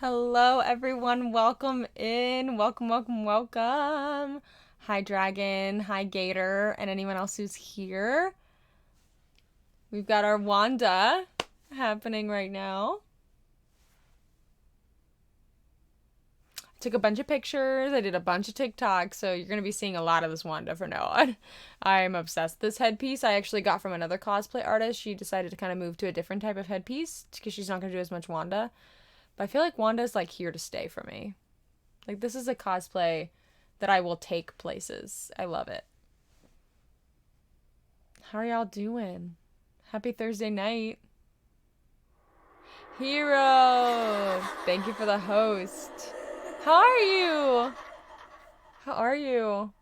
Hello, everyone. Welcome in. Welcome, welcome, welcome. Hi, Dragon. Hi, Gator. And anyone else who's here. We've got our Wanda happening right now. I took a bunch of pictures. I did a bunch of TikToks. So you're going to be seeing a lot of this Wanda from now on. I'm obsessed. This headpiece I actually got from another cosplay artist. She decided to kind of move to a different type of headpiece because she's not going to do as much Wanda. But I feel like Wanda's like here to stay for me. Like, this is a cosplay that I will take places. I love it. How are y'all doing? Happy Thursday night. Hero! Thank you for the host. How are you? How are you?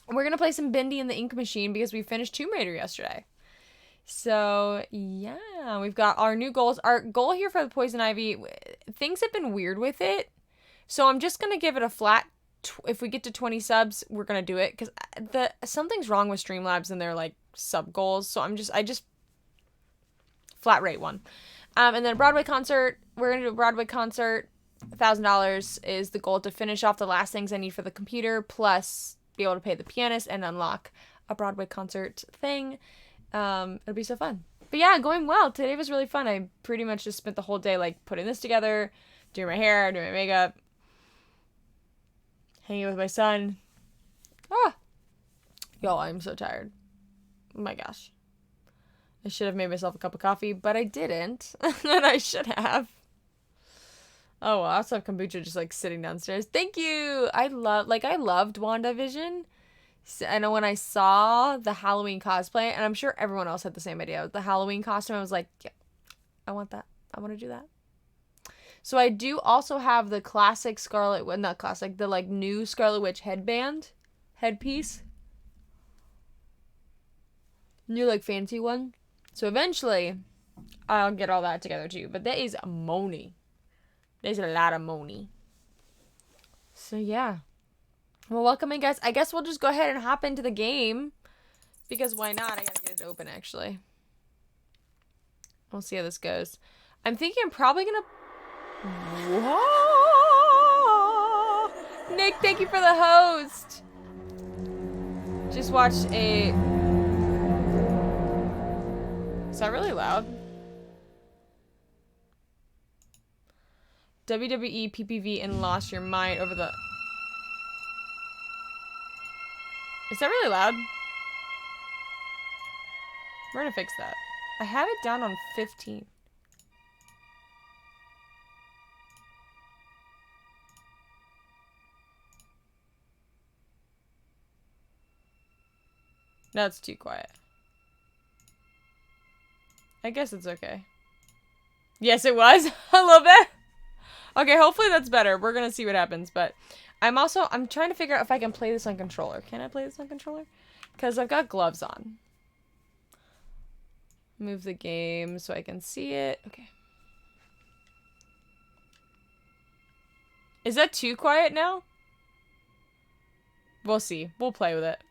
We're going to play some Bindi in the Ink Machine because we finished Tomb Raider yesterday. So, yeah, we've got our new goals. Our goal here for the Poison Ivy, things have been weird with it. So I'm just going to give it a flat, if we get to 20 subs, we're going to do it. Because something's wrong with Streamlabs and their, like, sub goals. So I just, flat rate one. And then Broadway concert, we're going to do a Broadway concert. $1,000 is the goal to finish off the last things I need for the computer, plus be able to pay the pianist and unlock a Broadway concert thing. It'll be so fun. But yeah, going well. Today was really fun. I pretty much just spent the whole day, like, putting this together, doing my hair, doing my makeup, hanging with my son. Y'all, I'm so tired. Oh my gosh. I should have made myself a cup of coffee, but I didn't. And I should have. Oh, well, I also have kombucha just, like, sitting downstairs. Thank you! I loved WandaVision. And when I saw the Halloween cosplay, and I'm sure everyone else had the same idea, the Halloween costume, I was like, yeah, I want that. I want to do that. So I do also have the classic the, like, new Scarlet Witch headpiece. New, like, fancy one. So eventually, I'll get all that together too. But that is money. There's a lot of money. So yeah. Well, welcome in, guys. I guess we'll just go ahead and hop into the game. Because why not? I gotta get it open, actually. We'll see how this goes. I'm thinking I'm probably gonna... Whoa! Nick, thank you for the host! Just watched a... Is that really loud? WWE PPV and lost your mind over the... Is that really loud? We're gonna fix that. I have it down on 15. That's too quiet. I guess it's okay. Yes, it was. A little bit. Okay, hopefully that's better. We're gonna see what happens, but I'm trying to figure out if I can play this on controller. Can I play this on controller? Because I've got gloves on. Move the game so I can see it. Okay. Is that too quiet now? We'll see. We'll play with it.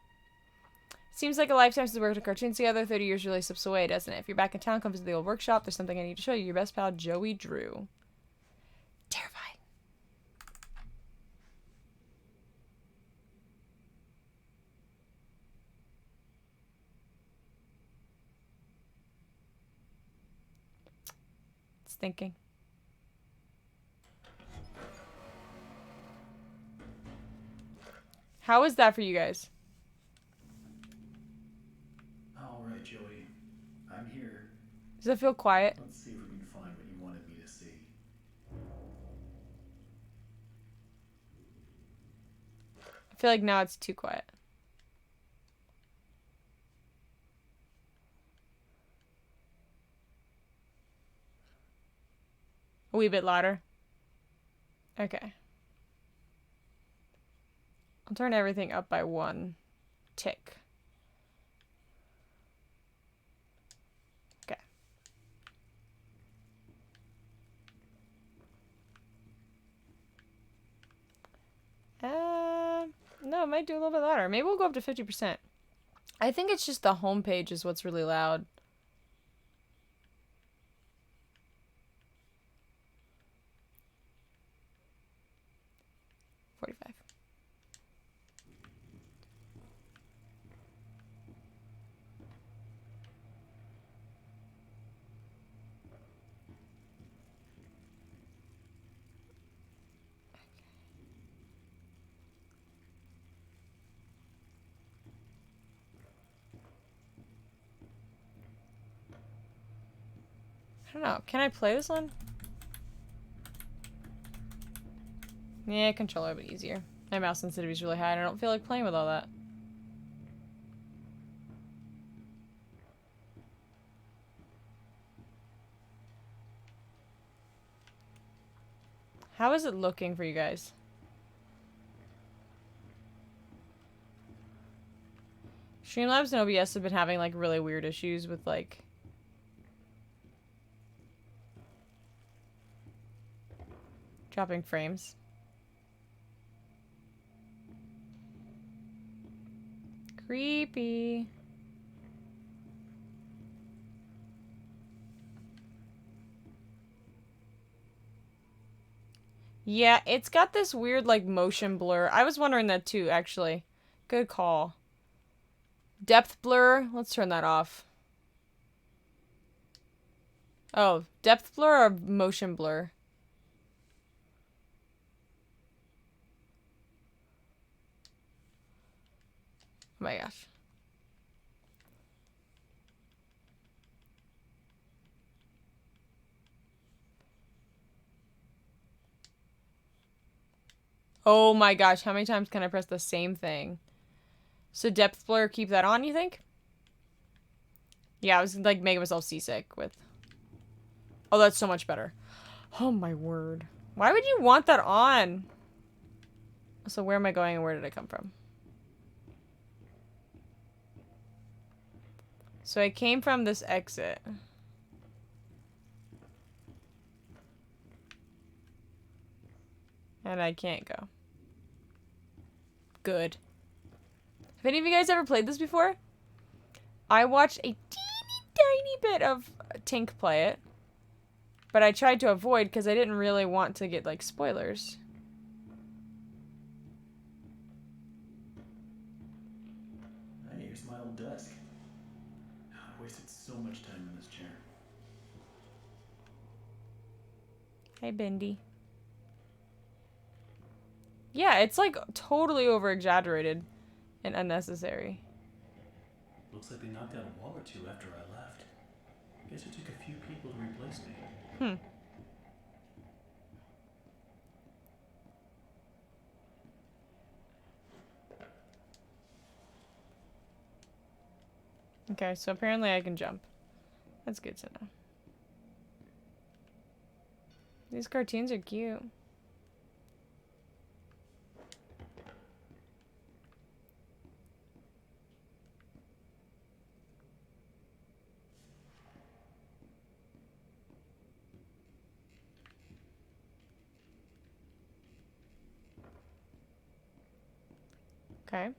Seems like a lifetime since we worked on cartoons together. 30 years really slips away, doesn't it? If you're back in town, come visit the old workshop. There's something I need to show you. Your best pal, Joey Drew. Terrifying. It's thinking. How is that for you guys? All right, Joey. I'm here. Does it feel quiet? Let's see if we can find what you wanted me to see. I feel like now it's too quiet. A wee bit louder. Okay. I'll turn everything up by 1 tick. Okay. No, it might do a little bit louder. Maybe we'll go up to 50%. I think it's just the home page is what's really loud. 45. I don't know. Can I play this one? Yeah, controller would be easier. My mouse sensitivity is really high and I don't feel like playing with all that. How is it looking for you guys? Streamlabs and OBS have been having like really weird issues with like dropping frames. Creepy. Yeah, it's got this weird like motion blur. I was wondering that too, actually. Good call. Depth blur. Let's turn that off. Oh, depth blur or motion blur? Oh my gosh. Oh my gosh, how many times can I press the same thing? So depth blur, keep that on, you think? Yeah, I was like making myself seasick with... Oh, that's so much better. Oh my word. Why would you want that on? So where am I going and where did I come from? So I came from this exit. And I can't go. Good. Have any of you guys ever played this before? I watched a teeny tiny bit of Tink play it. But I tried to avoid because I didn't really want to get, like, spoilers. Hey, here's my old desk. I wasted so much time in this chair. Hey, Bendy. Yeah, it's, like, totally over-exaggerated and unnecessary. Looks like they knocked out a wall or two after I left. Guess it took a few people to replace me. Hmm. Okay, so apparently I can jump. That's good to know. These cartoons are cute. Okay.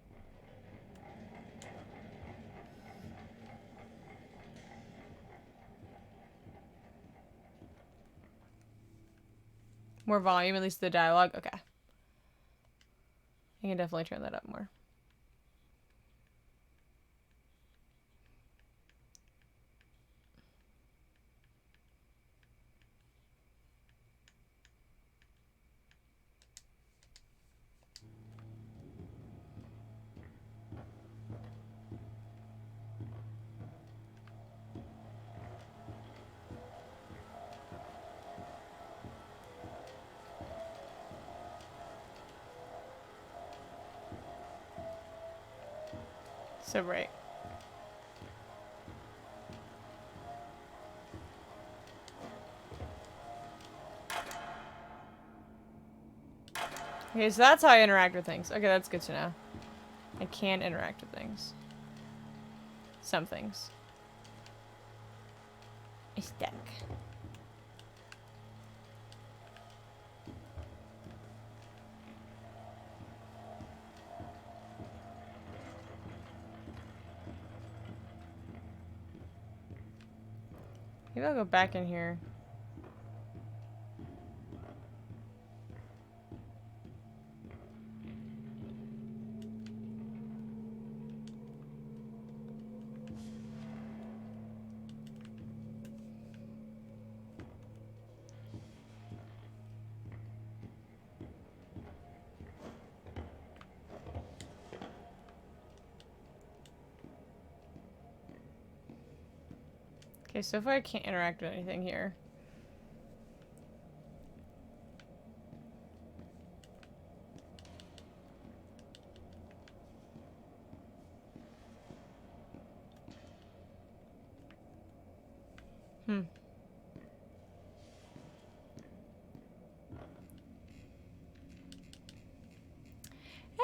More volume, at least the dialogue. Okay. I can definitely turn that up more. So right. Okay, so that's how I interact with things. Okay, that's good to know. I can interact with things. Some things. It's stuck. Maybe I'll go back in here. Okay, so far I can't interact with anything here. Hmm.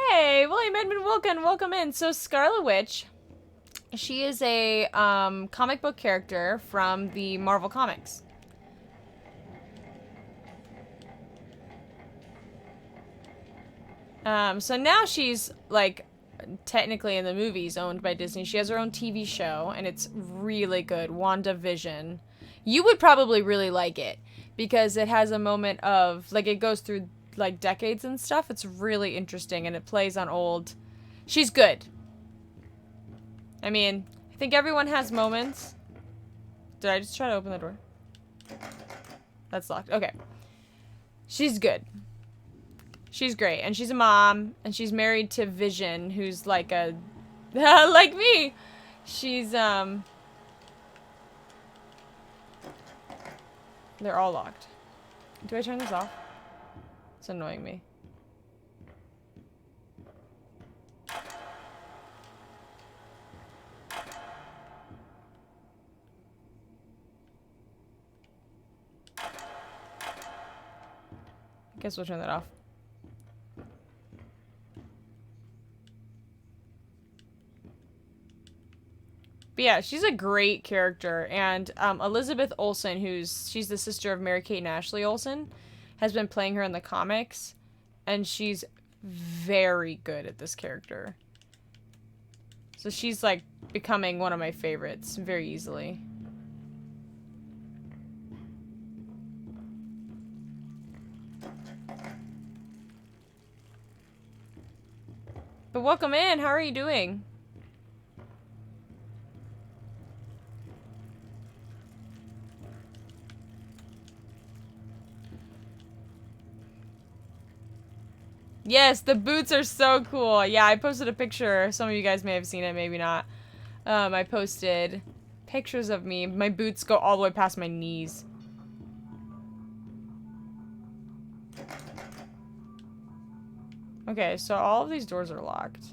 Hey, William Edmund Wilkin, welcome in. So Scarlet Witch, she is a comic book character from the Marvel Comics. So now she's like technically in the movies owned by Disney. She has her own TV show and it's really good. WandaVision. You would probably really like it because it has a moment of like it goes through like decades and stuff. It's really interesting and it plays on old. She's good. I mean, I think everyone has moments. Did I just try to open the door? That's locked. Okay. She's good. She's great. And she's a mom. And she's married to Vision, who's like a... like me! She's, They're all locked. Do I turn this off? It's annoying me. Guess we'll turn that off. But yeah, she's a great character. And Elizabeth Olsen, she's the sister of Mary Kate and Ashley Olsen, has been playing her in the comics. And she's very good at this character. So she's like becoming one of my favorites very easily. But welcome in. How are you doing? Yes, the boots are so cool. Yeah, I posted a picture. Some of you guys may have seen it, maybe not. I posted pictures of me. My boots go all the way past my knees. Okay, so all of these doors are locked.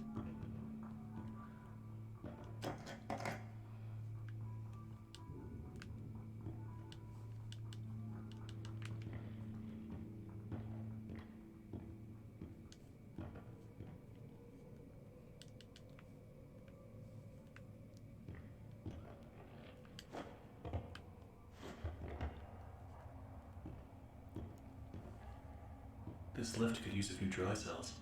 This lift could use a few dry cells.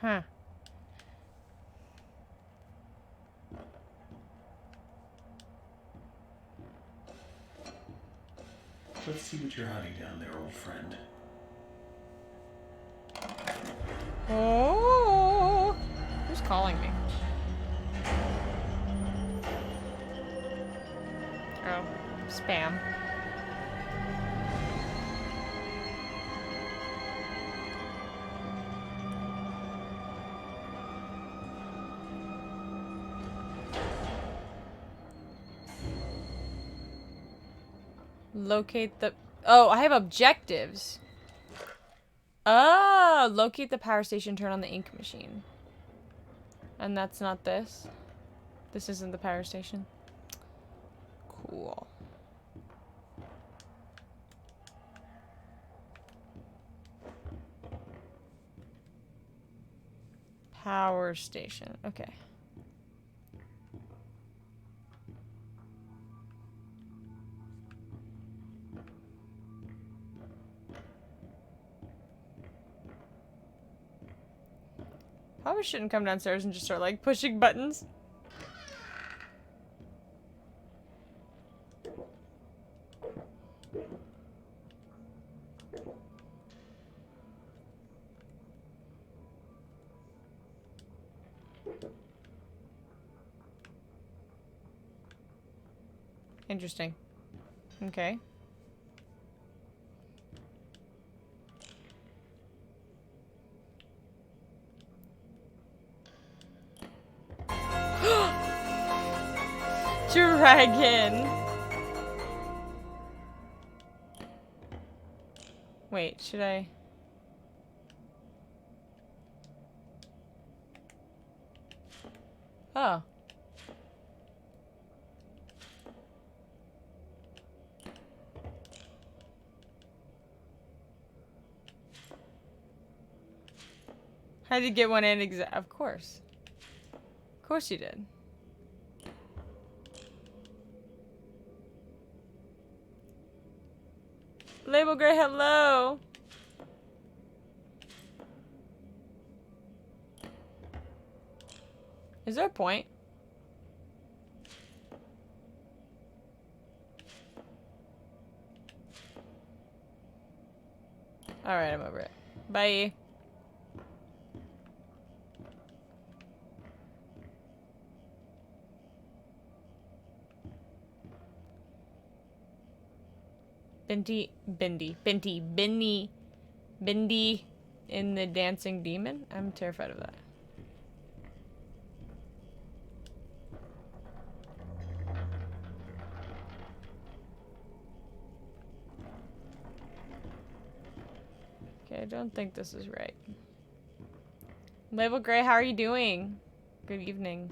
Huh. Let's see what you're hiding down there, old friend. Oh, who's calling me? Oh, spam. Locate the... Oh, I have objectives. Oh, locate the power station, turn on the ink machine. And that's not this? This isn't the power station? Cool. Power station. Okay. Probably shouldn't come downstairs and just start like pushing buttons. Interesting. Okay. dragon. Wait, should I? Oh. How'd you get one in of course. Of course you did. Label Gray, hello! Is there a point? Alright, I'm over it. Bye. Bindi in the Dancing Demon? I'm terrified of that. Okay, I don't think this is right. Label Gray, how are you doing? Good evening.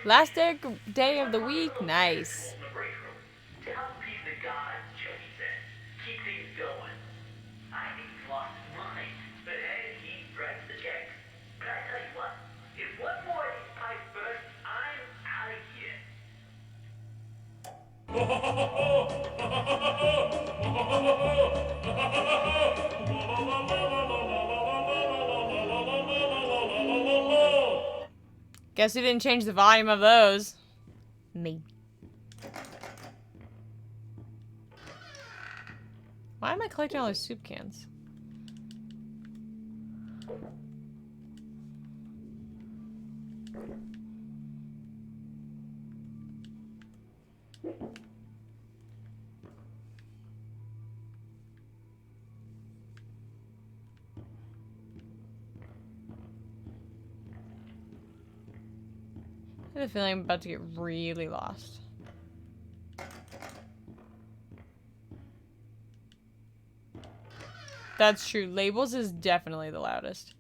Last day of the week? Nice. To help appease the gods, Joey said. Keep things going. I think he's lost his mind. But hey, he writes the checks. But I tell you what, if one more of these pipes burst, I'm out of here. Guess who didn't change the volume of those? Me. Why am I collecting all those soup cans? I have a feeling I'm about to get really lost. That's true. Labels is definitely the loudest.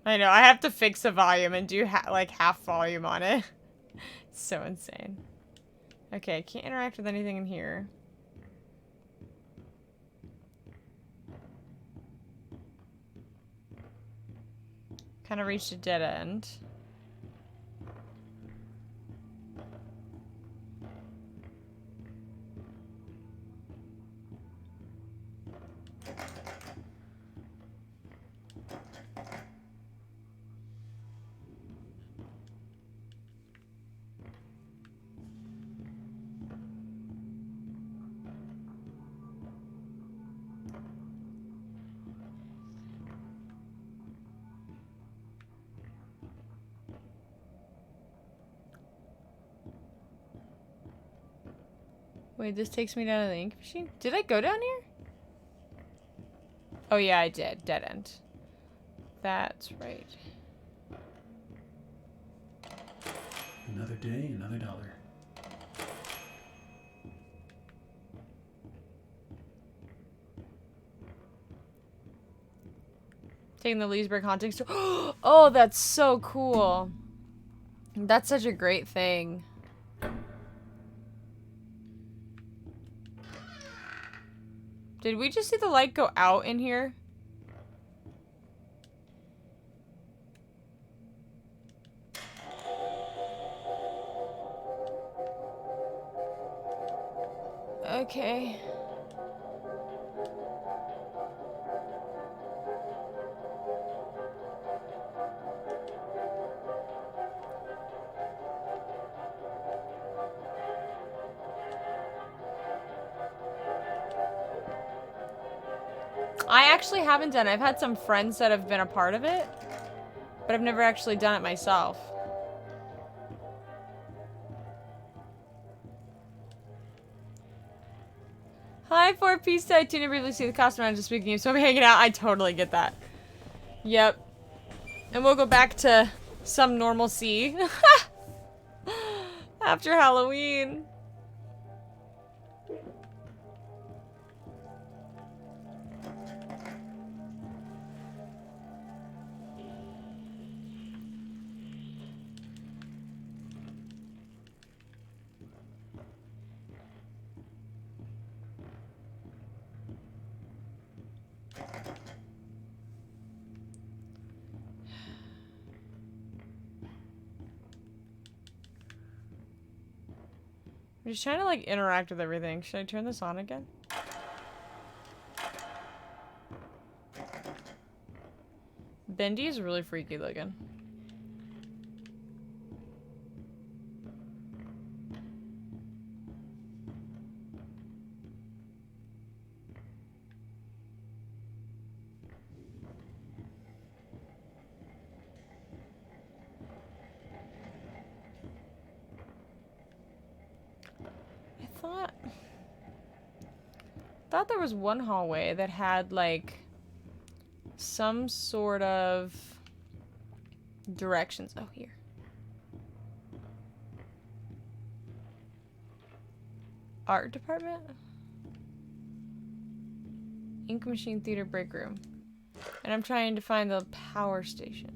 I know, I have to fix the volume and do like half volume on it. It's so insane. Okay, I can't interact with anything in here. Kind of reached a dead end. Wait, this takes me down to the ink machine? Did I go down here? Oh yeah, I did. Dead end. That's right. Another day, another dollar. Taking the Leesburg Haunting Store. Oh, that's so cool. That's such a great thing. Did we just see the light go out in here? Okay. I actually haven't done it. I've had some friends that have been a part of it, but I've never actually done it myself. Hi, 4-piece. I tune to briefly see the costume I'm just speaking of, so I'm hanging out. I totally get that. Yep. And we'll go back to some normalcy after Halloween. I'm just trying to, like, interact with everything. Should I turn this on again? Bendy is really freaky looking. I thought there was one hallway that had, like, some sort of directions. Oh, here. Art department? Ink machine theater break room. And I'm trying to find the power station.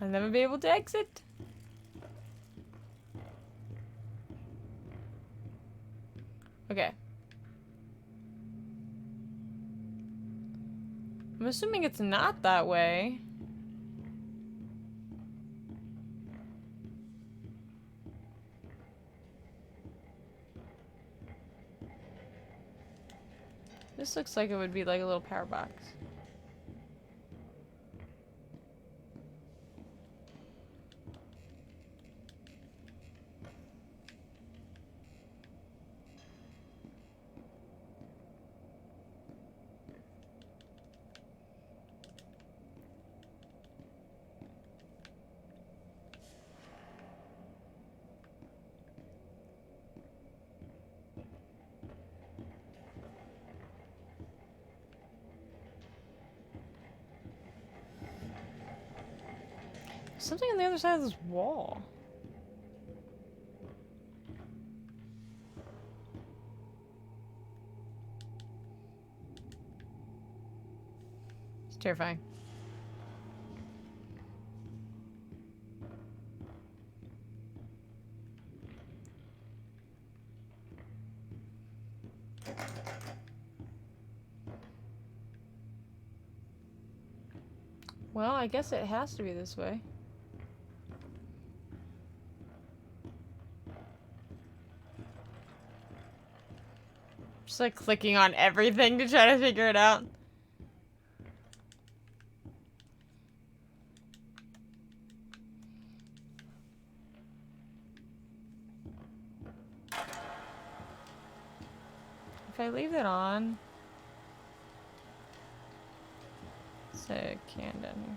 I'll never be able to exit. Okay. I'm assuming it's not that way. This looks like it would be like a little power box. Something on the other side of this wall. It's terrifying. Well, I guess it has to be this way. Just like clicking on everything to try to figure it out. If I leave it on, it's a can down here.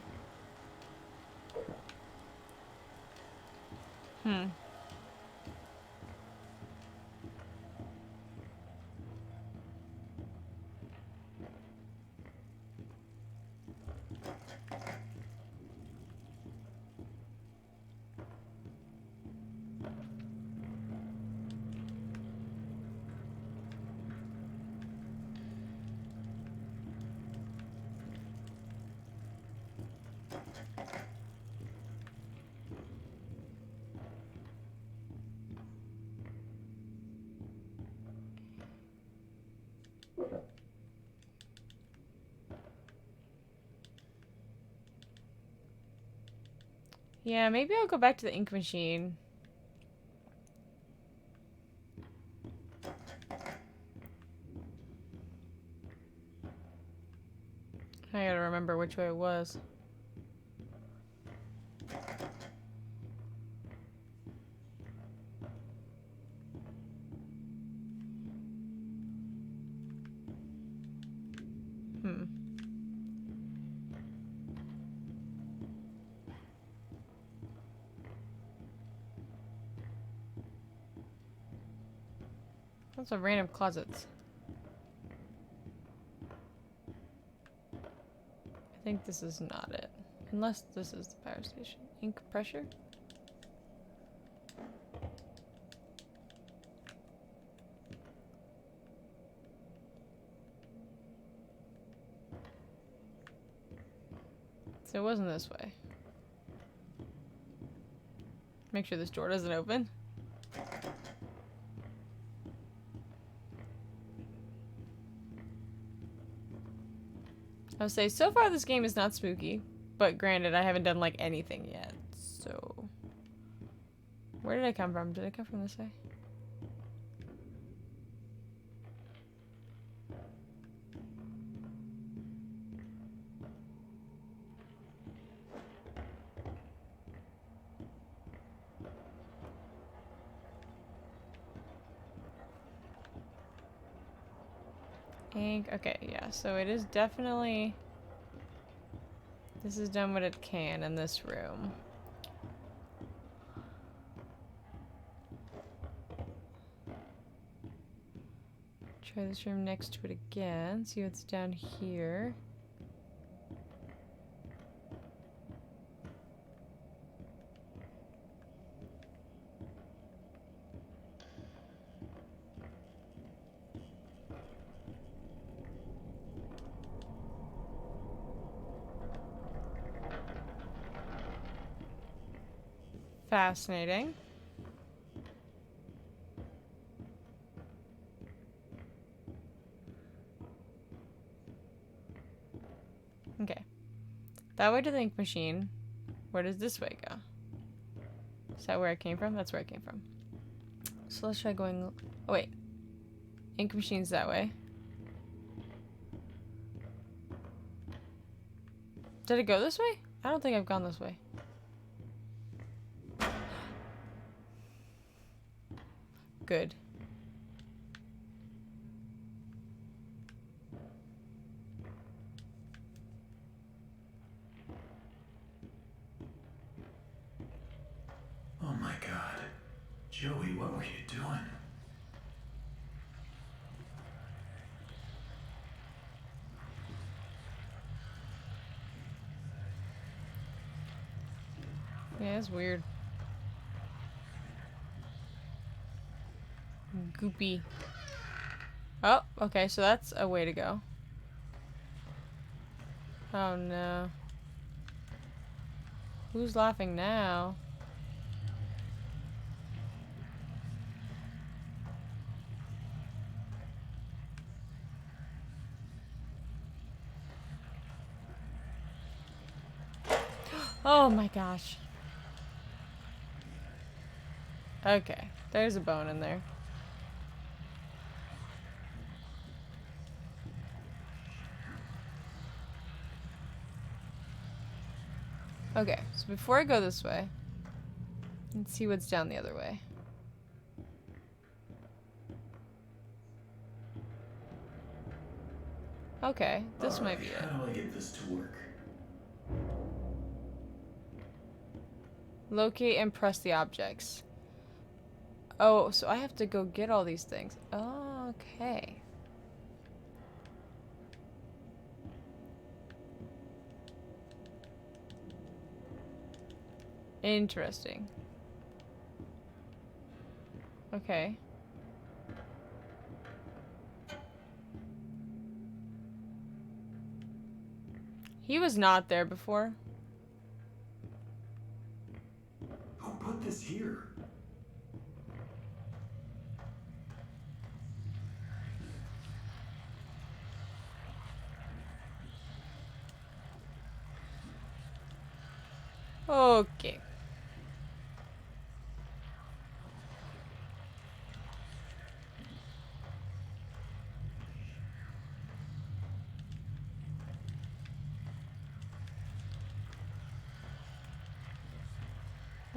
Yeah, maybe I'll go back to the ink machine. I gotta remember which way it was. Hmm. Lots of random closets. I think this is not it. Unless this is the power station. Ink pressure? So it wasn't this way. Make sure this door doesn't open. I would say, so far this game is not spooky. But granted, I haven't done like anything yet. So... where did I come from? Did I come from this way? Ink. Okay, yeah. So it is definitely... this has done what it can in this room. Try this room next to it again. See what's down here. Fascinating. Okay. That way to the ink machine. Where does this way go? Is that where I came from? That's where I came from. So let's try going... oh, wait. Ink machine's that way. Did it go this way? I don't think I've gone this way. Good. Oh my god. Joey, what were you doing? Yeah, it's weird. Goopy. Oh, okay, so that's a way to go. Oh no. Who's laughing now? Oh my gosh. Okay, there's a bone in there. Okay, so before I go this way, let's see what's down the other way. Okay, this might be it. How do I get this to work? Locate and press the objects. Oh, so I have to go get all these things. Oh, okay. Interesting. Okay. He was not there before. Who put this here? Okay.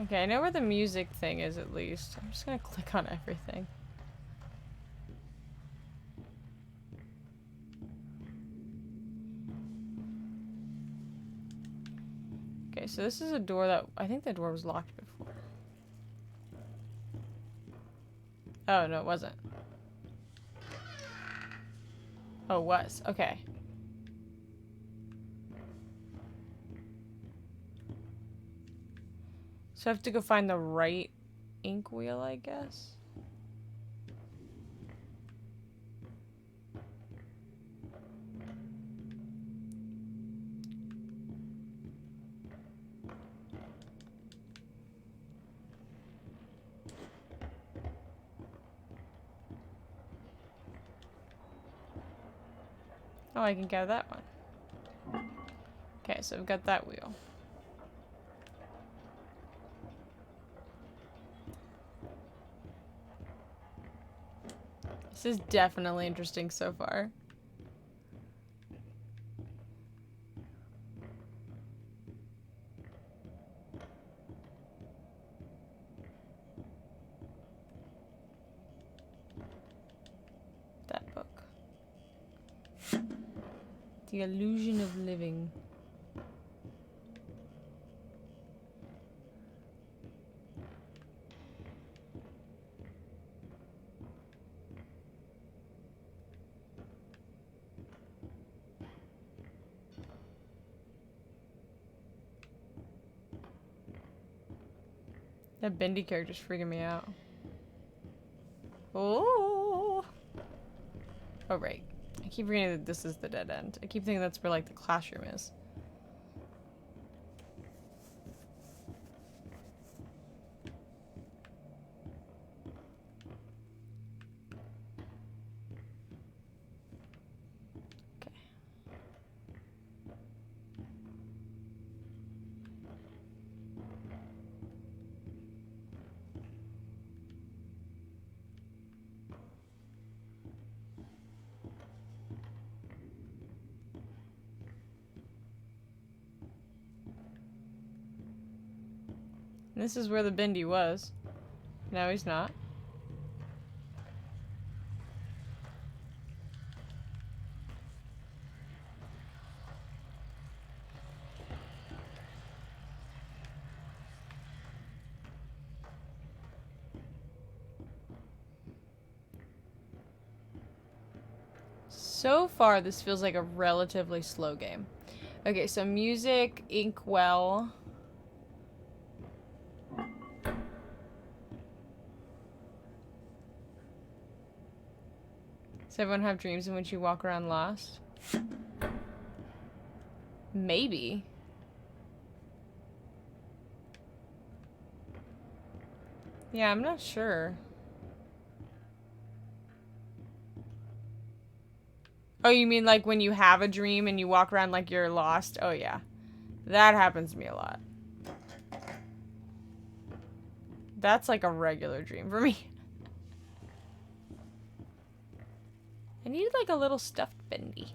Okay, I know where the music thing is at least. I'm just gonna click on everything. Okay, so this is a door that... I think the door was locked before. Oh, no, it wasn't. Oh, it was. Okay. So I have to go find the right ink wheel, I guess. Oh, I can get that one. Okay, so I've got that wheel. This is definitely interesting so far. That book. The Illusion of Living. That Bendy character's freaking me out. Oh! Oh, right. I keep forgetting that this is the dead end. I keep thinking that's where, like, the classroom is. Okay. And this is where the Bendy was. No, he's not. So far, this feels like a relatively slow game. Okay, so music, inkwell. Does everyone have dreams in which you walk around lost? Maybe. Yeah, I'm not sure. Oh, you mean like when you have a dream and you walk around like you're lost? Oh, yeah. That happens to me a lot. That's like a regular dream for me. I need like a little stuffed Bendy.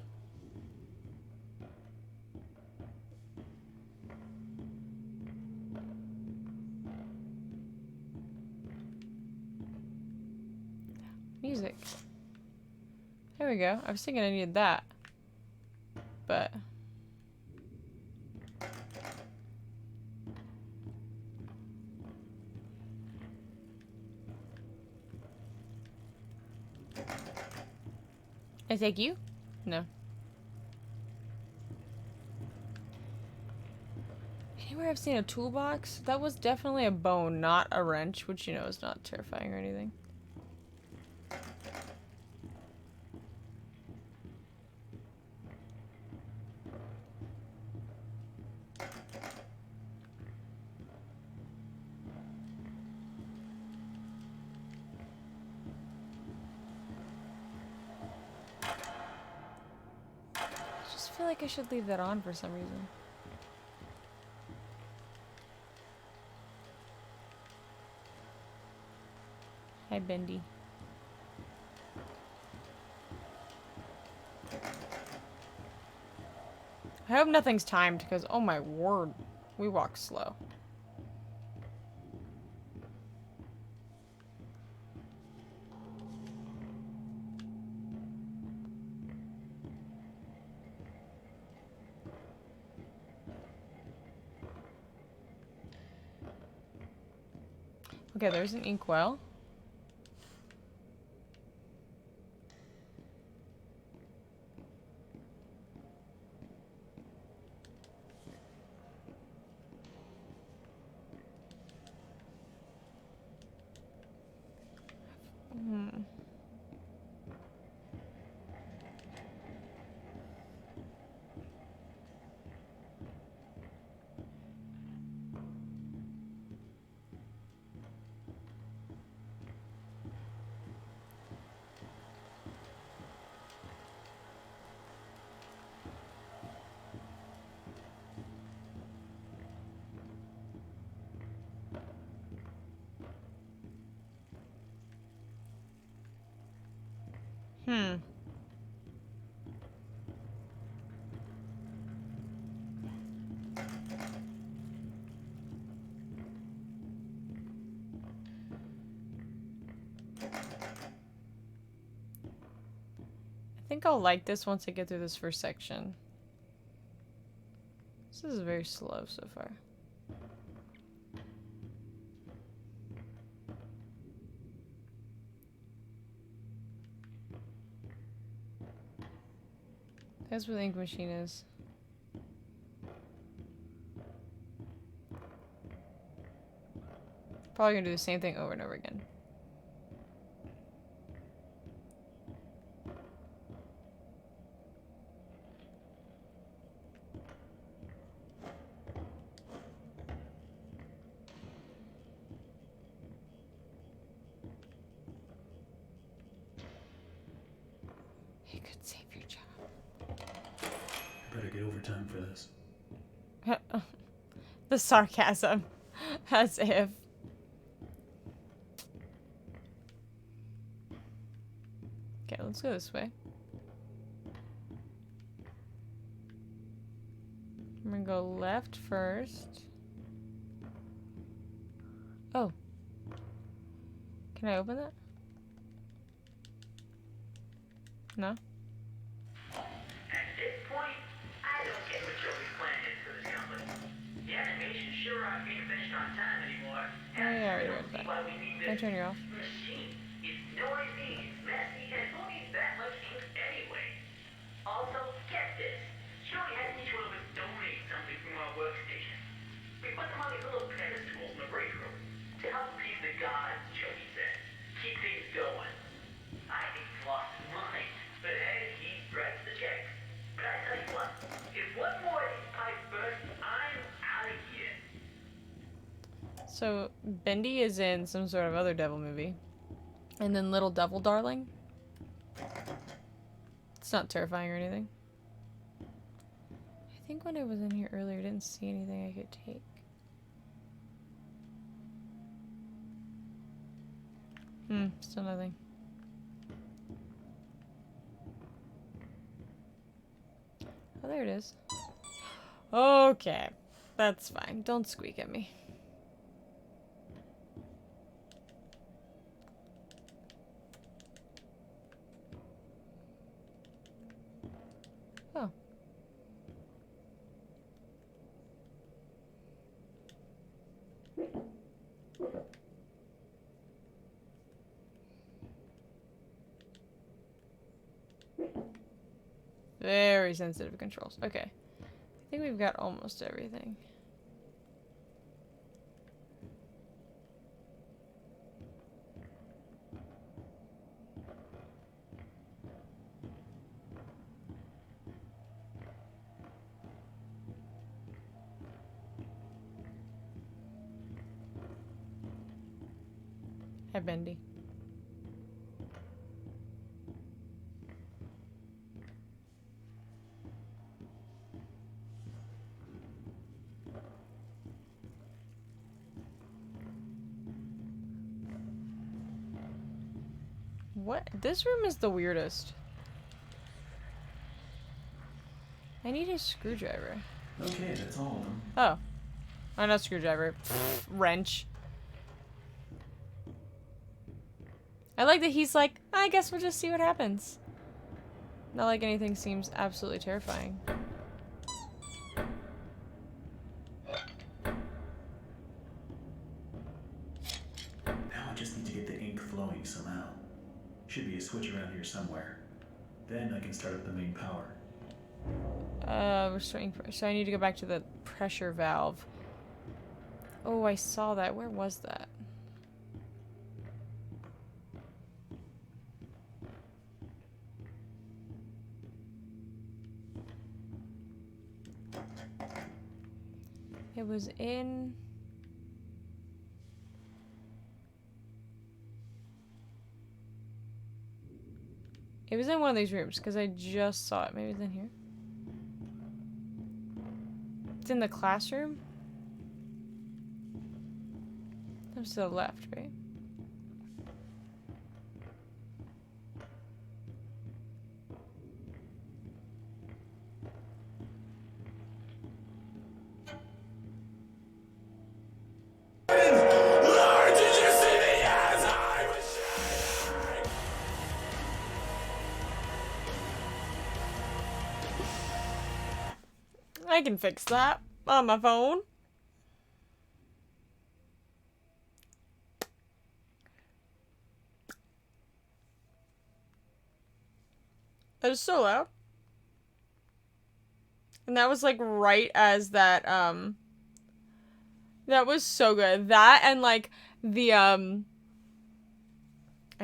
Music. There we go. I was thinking I needed that. But... I take you? No. Anywhere I've seen a toolbox? That was definitely a bone, not a wrench, which you know is not terrifying or anything. I just feel like I should leave that on for some reason. Hi, Bendy. I hope nothing's timed, because, oh my word, we walk slow. Okay, there's an inkwell. Hmm. Hmm. I think I'll like this once I get through this first section. This is very slow so far. That's where the ink machine is. Probably gonna do the same thing over and over again. You could save your job. I better get overtime for this. The sarcasm. As if. Okay, let's go this way. I'm gonna go left first. Oh. Can I open that? No? At this point, I don't get what Joey's plan is for this company. The animations sure aren't being finished on time anymore. Oh, yeah, I already I read don't see that. why we need Can I this turn you off? machine. It's noisy, it's messy, and it only needs that much ink anyway. Also, get this. Joey had each one of us donate something from our workstation. We put them on these little pedestals in the break room to help appease the gods, Joey said. Keep things going. I think he's lost his mind. But hey, he writes the checks. But I tell you what, if one more of these pipes burst, I'm out of here. So, Bendy is in some sort of other devil movie. And then Little Devil Darling. It's not terrifying or anything. I think when I was in here earlier, I didn't see anything I could take. Still nothing. Oh, there it is. Okay. That's fine. Don't squeak at me. Oh. Very sensitive controls. Okay. I think we've got almost everything. Hi, Bendy. What? This room is the weirdest. I need a screwdriver. Okay, that's all of them. Oh. Oh, not screwdriver. Wrench. I like that he's like, I guess we'll just see what happens. Not like anything seems absolutely terrifying. Should be a switch around here somewhere. Then I can start up the main power. Restraining. So I need to go back to the pressure valve. Oh, I saw that. Where was that? It was in... It was in one of these rooms, because I just saw it. Maybe it's in here. It's in the classroom? That's to the left, right? Lord, did you see me as I was shining? I can fix that on my phone. That is so loud. And that was like right as that, that was so good. That and like the, I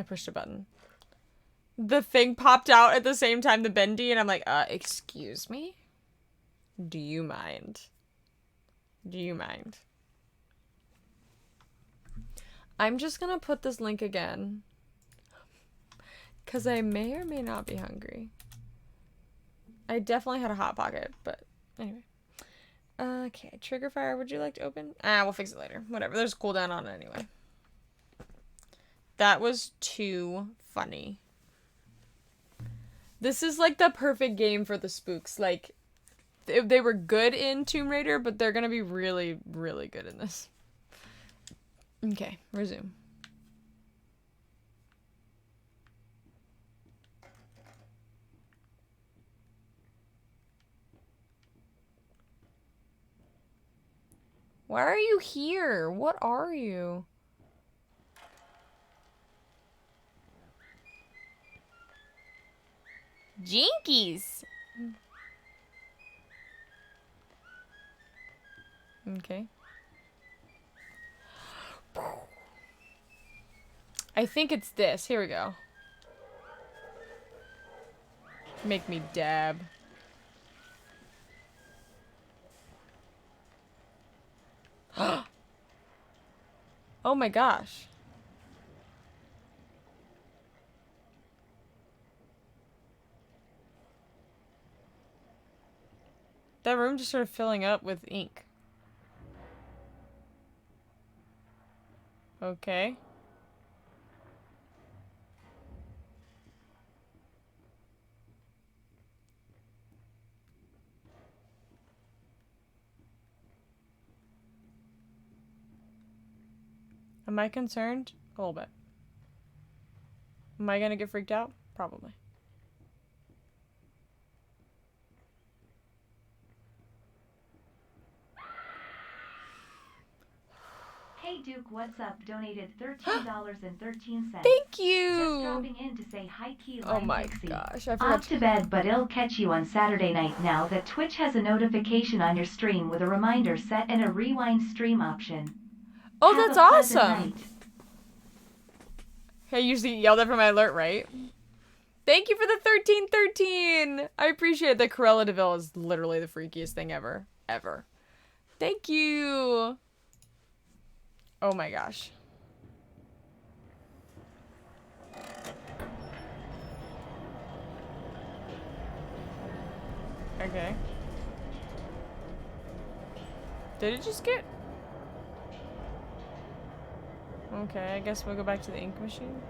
pushed a button. The thing popped out at the same time, the bendy, and I'm like, excuse me? Do you mind? Do you mind? I'm just gonna put this link again. Because I may or may not be hungry. I definitely had a Hot Pocket, but anyway. Okay, trigger fire, would you like to open? We'll fix it later. Whatever, there's a cooldown on it anyway. That was too funny. This is like the perfect game for the spooks. Like, they were good in Tomb Raider, but they're gonna be really, really good in this. Okay, resume. Why are you here? What are you? Jinkies! Okay. I think it's this. Here we go. Make me dab. Oh my gosh. That room just started filling up with ink. Okay. Am I concerned? A little bit. Am I gonna get freaked out? Probably. Hey Duke, what's up? Donated $13.13. Thank you! Just dropping in to say hi, Key Oh Lime my Pixie. gosh, I forgot Off to bed, but it'll catch you on Saturday night now that Twitch has a notification on your stream with a reminder set and a rewind stream option. Oh, Have that's a pleasant awesome! night. I usually yelled at for my alert, right? Thank you for the 1313! I appreciate it. The Cruella de Vil is literally the freakiest thing ever. Ever. Thank you! Oh my gosh. Okay. Did it just get... Okay, I guess we'll go back to the ink machine.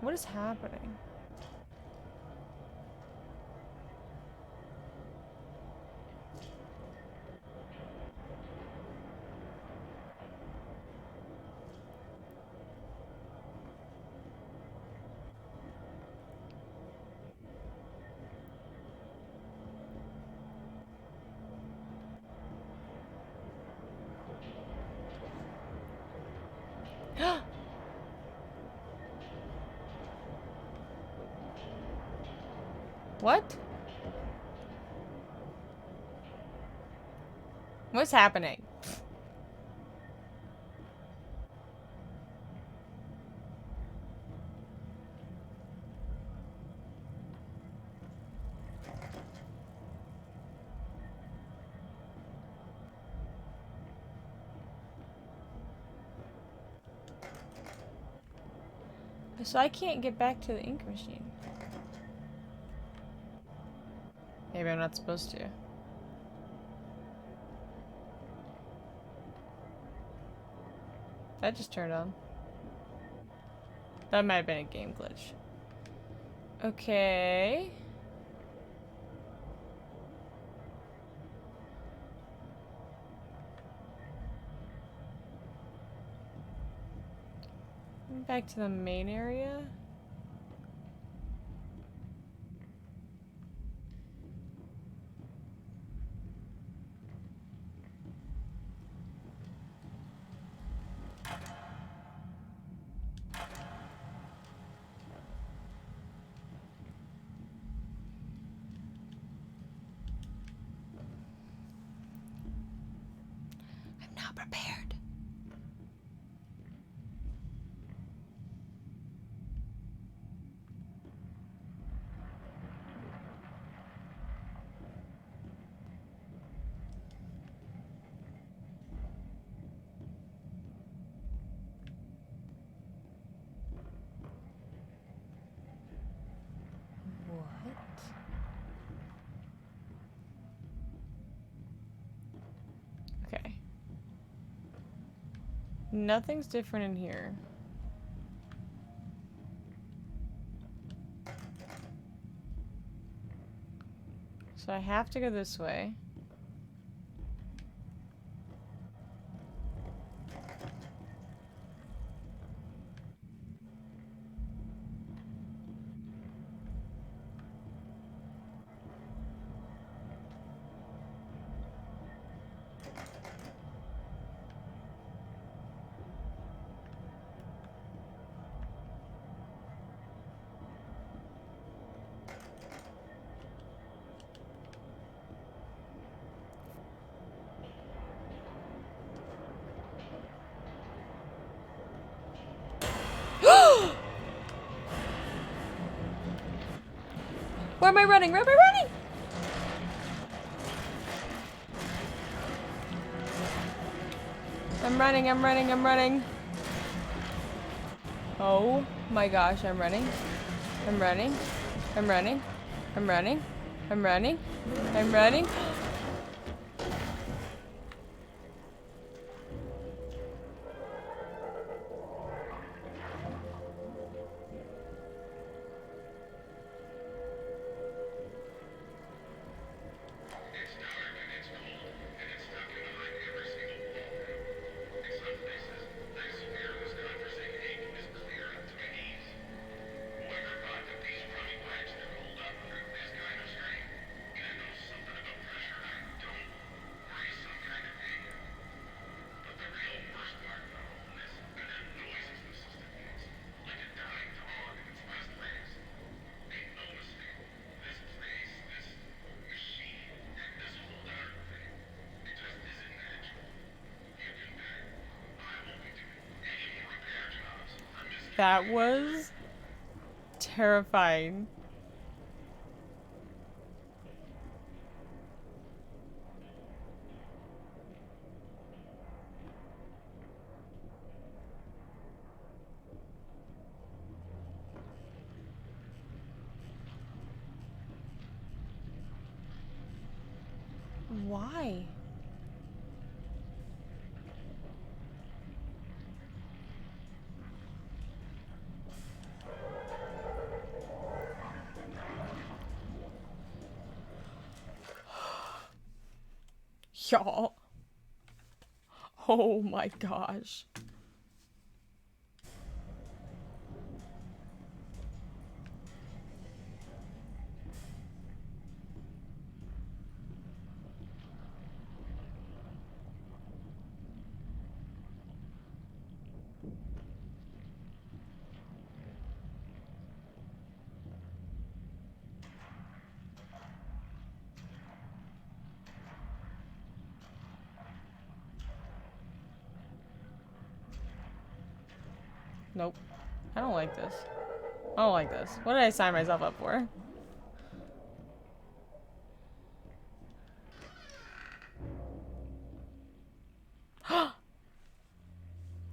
What is happening? What? What's happening? So I can't get back to the ink machine. Maybe I'm not supposed to. That just turned on. That might have been a game glitch. Okay. Back to the main area. I'm not prepared. What? Okay. Nothing's different in here. So I have to go this way. Where am I running? Where am I running? I'm running, I'm running, I'm running. Oh my gosh, I'm running. I'm running. I'm running. I'm running. I'm running. I'm running. It's dark and it's cold and it's stuck in behind every single wall. In some places, I swear this godforsaken ink is clear up to my knees. Whoever thought that these crummy pipes could hold up through this kind of strain? And I know something about pressure I don't, or is some kind of thing. But the real worst part about all this are them noises the system makes, like a dying dog in its last legs. Make no mistake, this place, this machine, this whole darn thing, it just isn't natural. You can bet I won't be doing any more repair jobs on this. That was terrifying. Why? Y'all. Oh my gosh. Nope. I don't like this. I don't like this. What did I sign myself up for?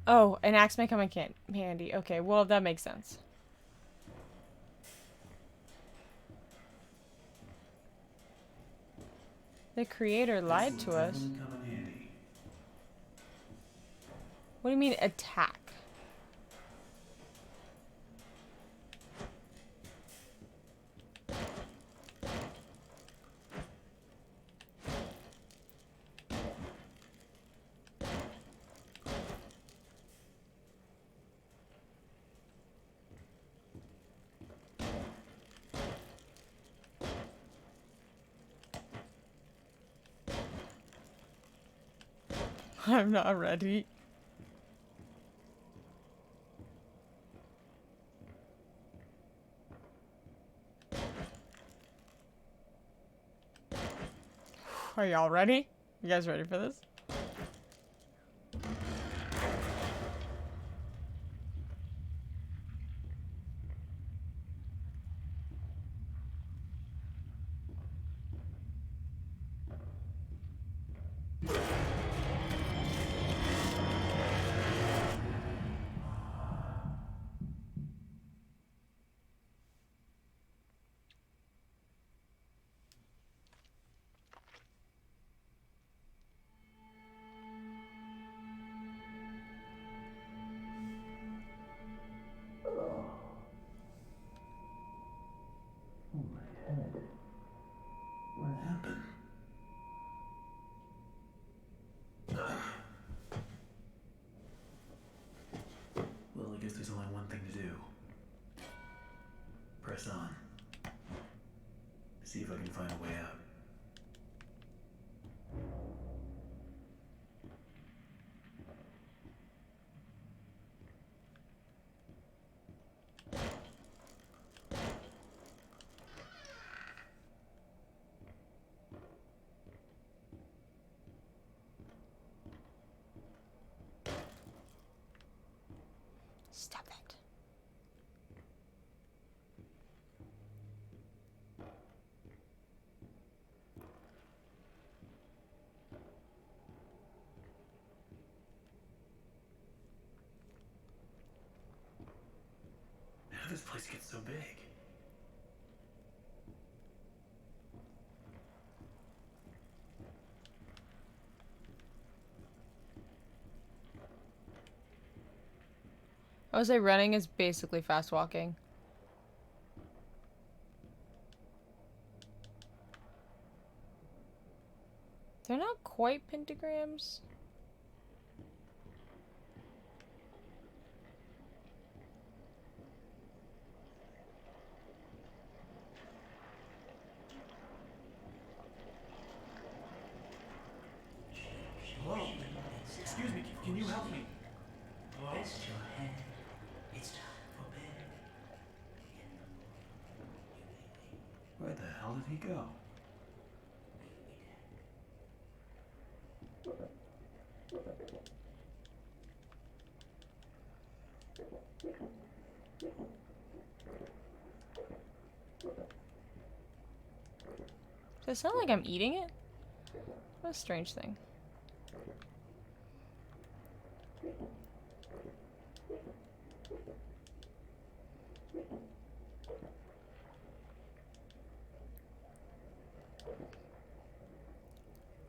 Oh, an axe may come in handy. Okay, well, that makes sense. The creator lied This to will us. definitely come in handy. What do you mean, attack? I'm not ready. Are y'all ready? You guys ready for this? Oh, my head. What happened? Well, I guess there's only one thing to do. Press on. See if I can find a way out. Stop it. How did this place get so big? I would say running is basically fast walking. They're not quite pentagrams. Hello? Excuse me, can you help me? Hello? Rest your head. It's time for bed. Where the hell did he go? Does it sound like I'm eating it? What a strange thing.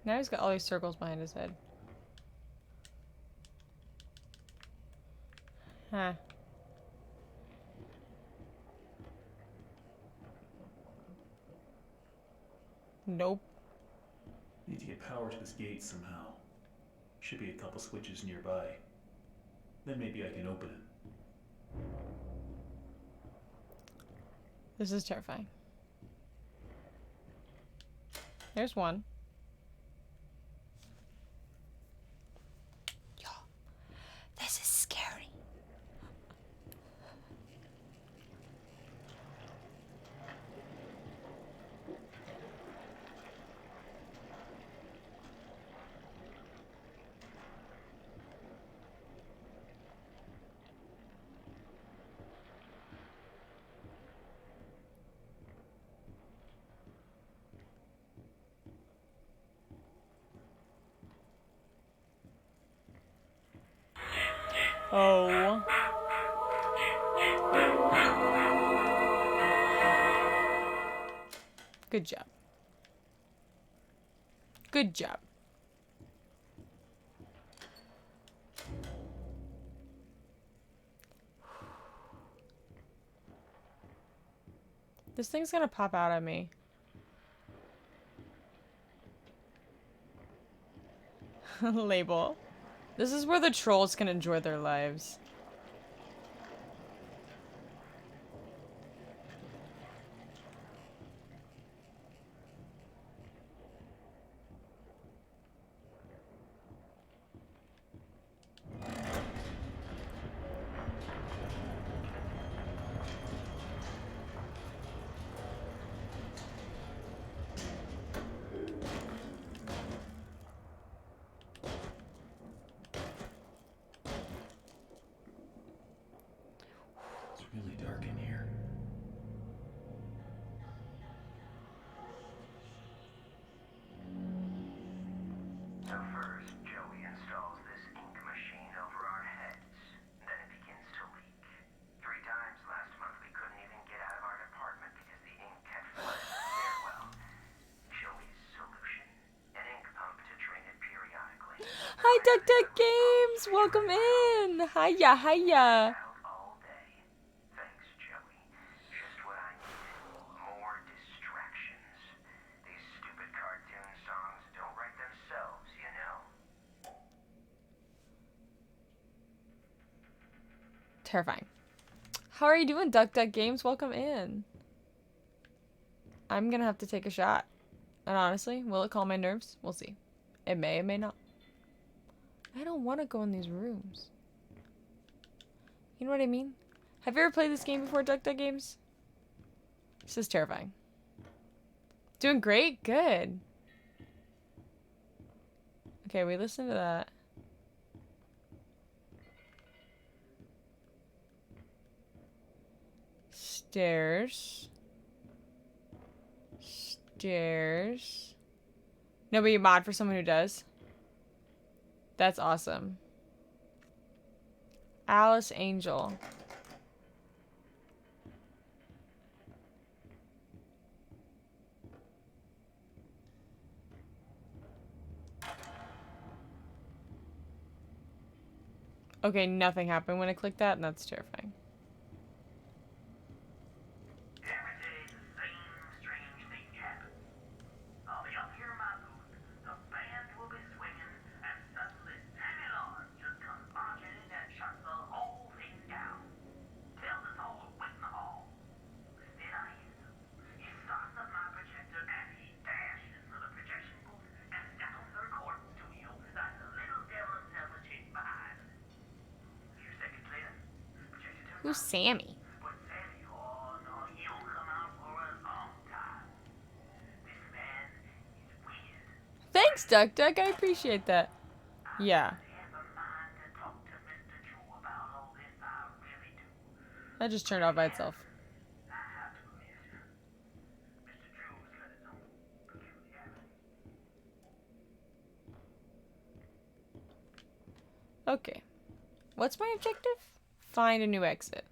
Now he's got all these circles behind his head. Huh. Nope. Need to get power to this gate somehow. Should be a couple switches nearby. Then maybe I can open it. This is terrifying. There's one. Yo, this is scary. Oh. Good job. Good job. This thing's gonna pop out at me. Label. This is where the trolls can enjoy their lives. It's really dark in here. So first, Joey installs this ink machine over our heads. Then it begins to leak. 3 times last month we couldn't even get out of our department because the ink had flooded the stairwell. Joey's solution: an ink pump to drain it periodically. Hi, Duck Duck Games! Welcome in! Hiya, hiya! Out all day. Thanks, Joey. Just what I needed. More distractions. These stupid cartoon songs don't write themselves, you know. Terrifying. How are you doing, Duck Duck Games? Welcome in. I'm gonna have to take a shot. And honestly, will it calm my nerves? We'll see. It may not. I don't want to go in these rooms. You know what I mean? Have you ever played this game before, Duck Duck Games? This is terrifying. Doing great? Good. Okay, we listened to that. Stairs. Stairs. Nobody mod for someone who does. That's awesome. Alice Angel. Okay, nothing happened when I clicked that, and that's terrifying. Every day the same strange thing happens. I'll be up here in my booth, the band will be swinging, and suddenly Sammy Lawrence just comes barging in and shuts the whole thing down. Tells us all to wait in the hall. Then I hear him. He starts up my projector and he dashes for the projection booth and settles the recording studio like the little devil never chased behind. A few seconds later, projector turns Who's on. Sammy? But Sammy, oh no, he don't come out for a long time. This man is weird. Thanks, Duck Duck. I appreciate that. Yeah. I have a mind to talk to Mr. Drew about all this, I really do. That just turned off by itself. I have to admit, Mr. Drew has got his own peculiarities. Okay. What's my objective? Find a new exit.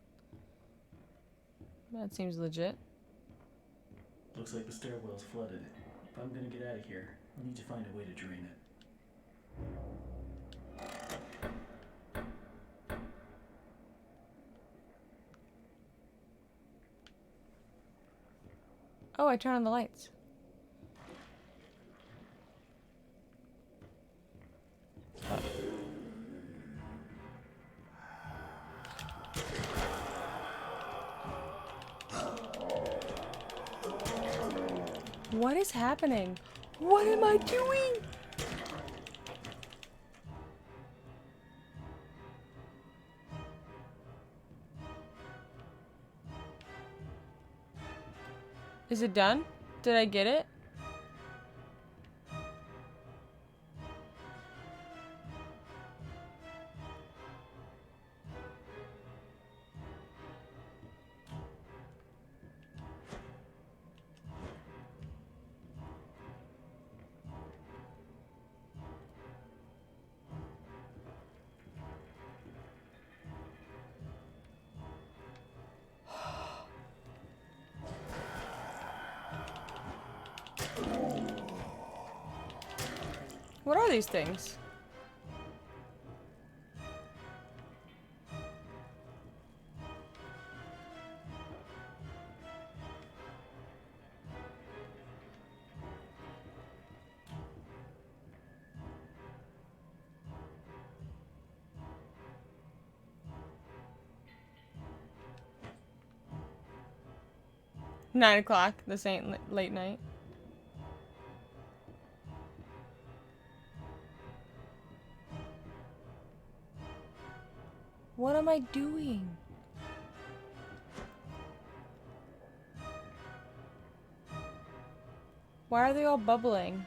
That seems legit. Looks like the stairwell's flooded. If I'm gonna get out of here, I need to find a way to drain it. Oh, I turned on the lights. What is happening? What am I doing? Is it done? Did I get it? What are these things? Nine o'clock. This ain't late night. What am I doing? Why are they all bubbling?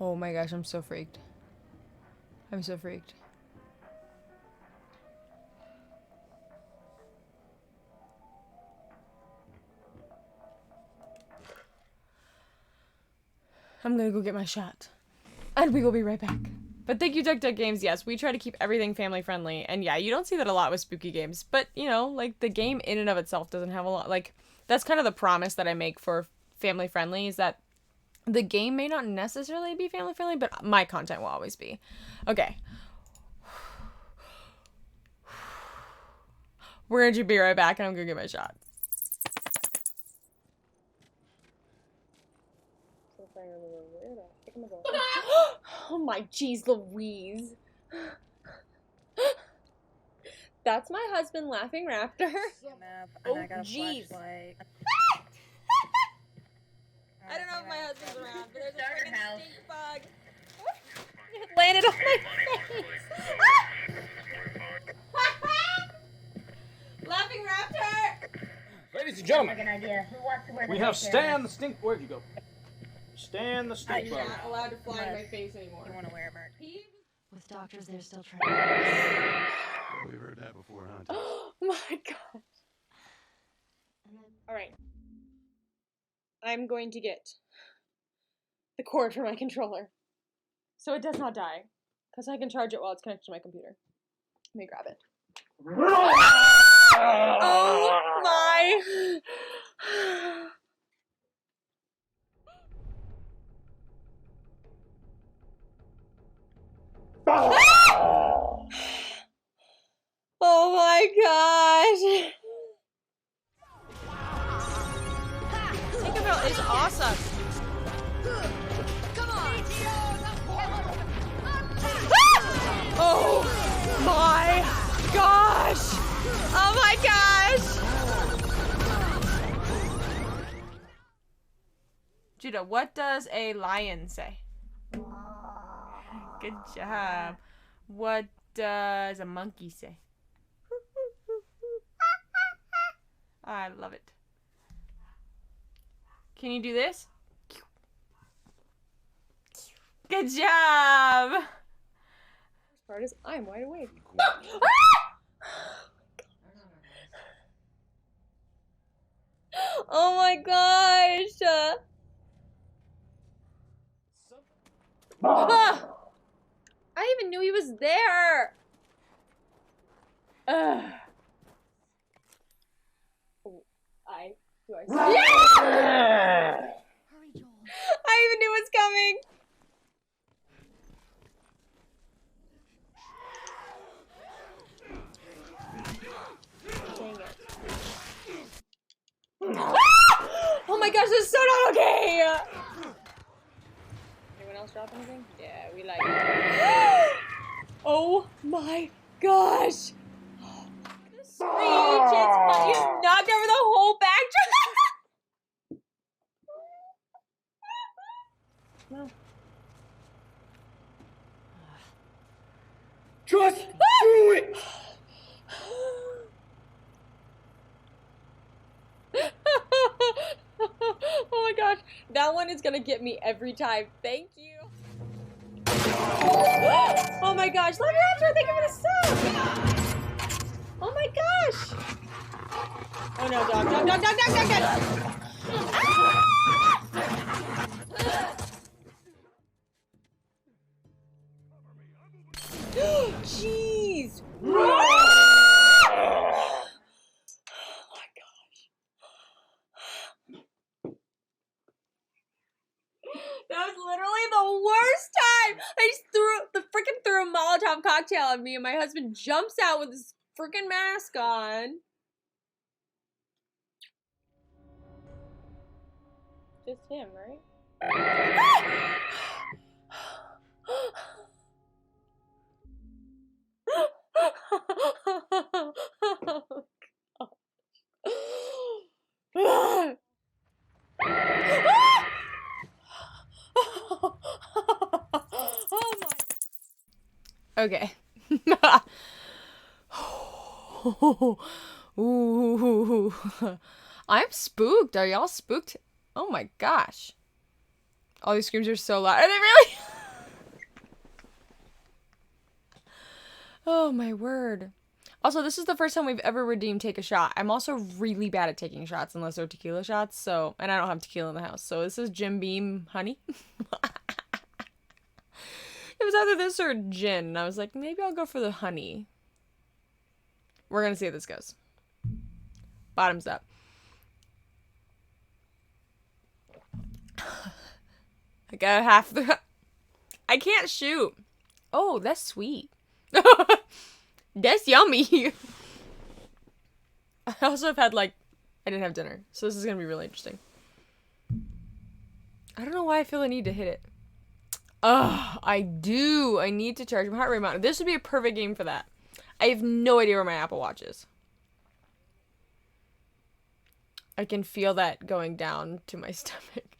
Oh my gosh, I'm so freaked. I'm so freaked. I'm gonna go get my shot. And we will be right back. But thank you, Duck Duck Games. Yes, we try to keep everything family friendly. And yeah, you don't see that a lot with spooky games. But, you know, like, the game in and of itself doesn't have a lot. Like, that's kind of the promise that I make for family friendly, is that the game may not necessarily be family friendly, but my content will always be. Okay. We're going to be right back, and I'm going to get my shot. Oh my jeez Louise. That's my husband laughing raptor. Oh jeez. I don't know if my husband's around, but there's a freaking stink bug. It landed on my face. Laughing raptor! Ladies and gentlemen, Like an idea. Who wants to wear we have Stan the Stink. Where'd you go? Stan the Stink You're Bug. not allowed to fly in my face anymore. You want to wear a merch. With doctors, they're still trying. We've heard that before, huh? Oh my god. Alright. I'm going to get the cord for my controller so it does not die. Because I can charge it while it's connected to my computer. Let me grab it. Oh my. Oh my gosh. Tinkerbell is awesome. Come on. Oh my gosh. Oh my gosh. Judah, what does a lion say? Good job. What does a monkey say? I love it. Can you do this? Good job! First part is I'm wide awake. Oh my gosh! Ah! I even knew he was there! Ugh. Do I see? Yeah! I even knew it was coming! Dang it. Oh my gosh, this is so not okay! Anyone else drop anything? Yeah, we like it. Oh my gosh! The screech, it's fun. You knocked over the whole backdrop! No. Just do it! Oh my gosh, that one is gonna get me every time. Thank you. Oh my gosh, love your outro. Thank you for the sub. Oh my gosh. Oh no, dog. Jeez. That was literally the worst time. I just threw a Molotov cocktail at me, and my husband jumps out with his freaking mask on. Just him, right? Oh my. Okay. Ooh. I'm spooked. Are y'all spooked? Oh my gosh. All these screams are so loud. Are they really? Oh my word. Also, this is the first time we've ever redeemed Take a Shot. I'm also really bad at taking shots unless they're tequila shots, so, and I don't have tequila in the house. So this is Jim Beam honey. It was either this or gin, and I was like, maybe I'll go for the honey. We're gonna see how this goes. Bottoms up. I got half the... I can't shoot. Oh, that's sweet. That's yummy. I also have had, like, I didn't have dinner, so this is gonna be really interesting. I don't know why I feel the need to hit it. Ugh, I do. I need to charge my heart rate monitor. This would be a perfect game for that. I have no idea where my Apple Watch is. I can feel that going down to my stomach.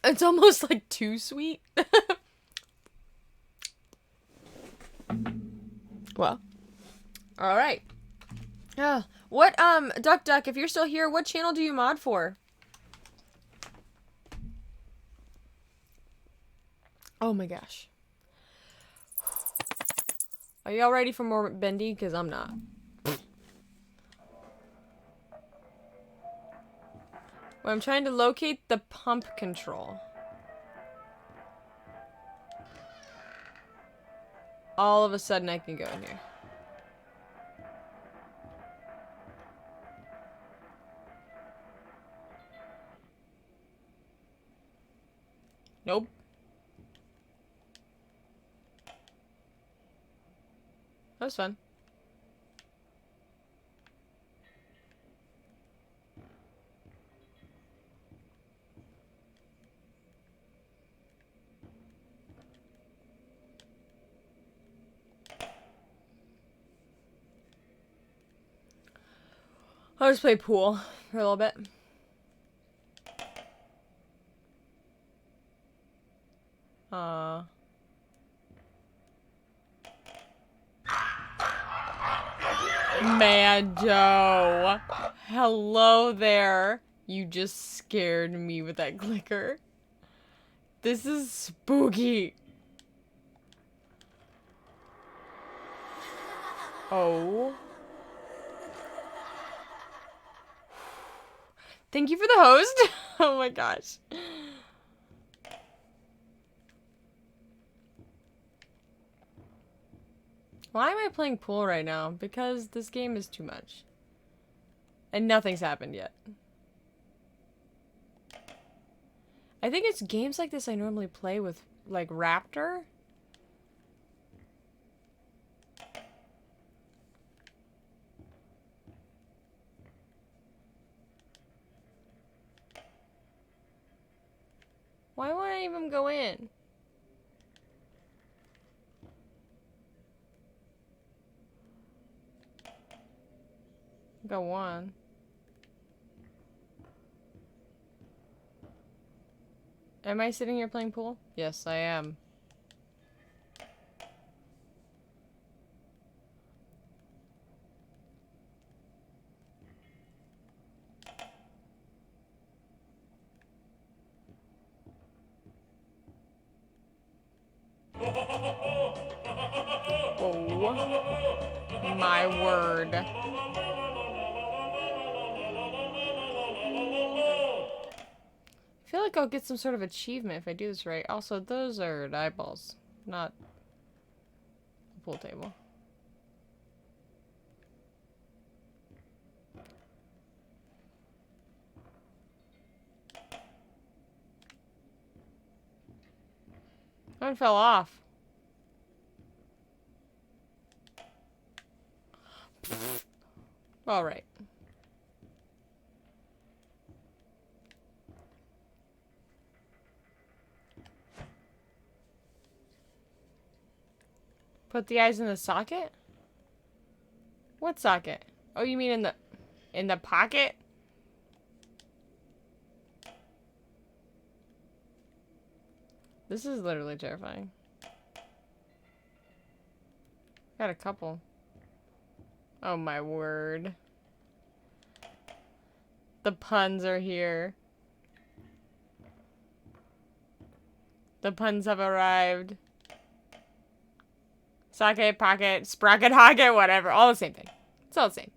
It's almost like too sweet. Well, all right. What, Duck, if you're still here, what channel do you mod for? Oh my gosh. Are y'all ready for more bendy? Because I'm not. Well, I'm trying to locate the pump control. All of a sudden I can go in here. Nope. That was fun. I'll just play pool for a little bit. Mando. Hello there. You just scared me with that clicker. This is spooky. Oh. Thank you for the host. Oh my gosh. Why am I playing pool right now? Because this game is too much. And nothing's happened yet. I think it's games like this I normally play with, like, Raptor. Why won't I even go in? Got one. Am I sitting here playing pool? Yes, I am. Oh my word. I feel like I'll get some sort of achievement if I do this right. Also, those are eyeballs, not a pool table. One fell off. All right. Put the eyes in the socket? What socket? Oh, you mean in the pocket? This is literally terrifying. Got a couple. Oh my word. The puns are here. The puns have arrived. Socket, pocket, sprocket, hocket, whatever. All the same thing. It's all the same.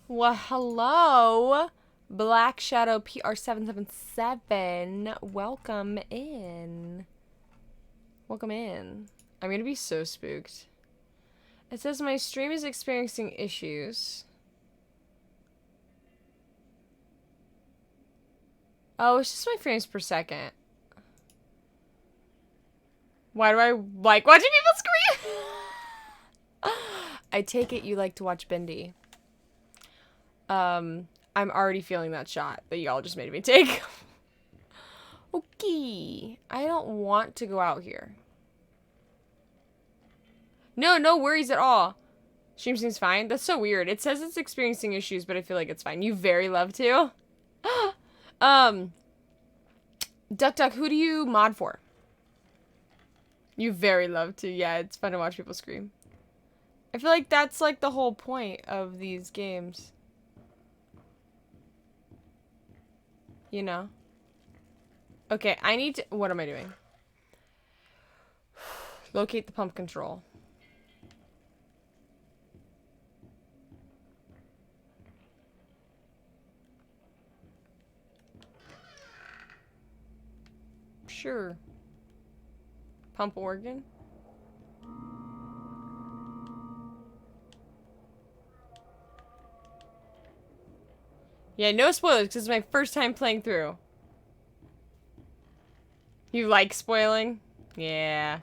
Well, hello. Black Shadow PR777. Welcome in. Welcome in. I'm gonna be so spooked. It says my stream is experiencing issues. Oh, it's just my frames per second. Why do I like watching people scream? I take it you like to watch Bindi. I'm already feeling that shot that y'all just made me take. Okay. I don't want to go out here. No, no worries at all. Stream seems fine. That's so weird. It says it's experiencing issues, but I feel like it's fine. You very love to. Duck Duck, who do you mod for? You very love to. Yeah, it's fun to watch people scream. I feel like that's like the whole point of these games. You know? Okay, I need to... What am I doing? Locate the pump control. Sure. Pump organ? Yeah, no spoilers, because it's my first time playing through. You like spoiling? Yeah.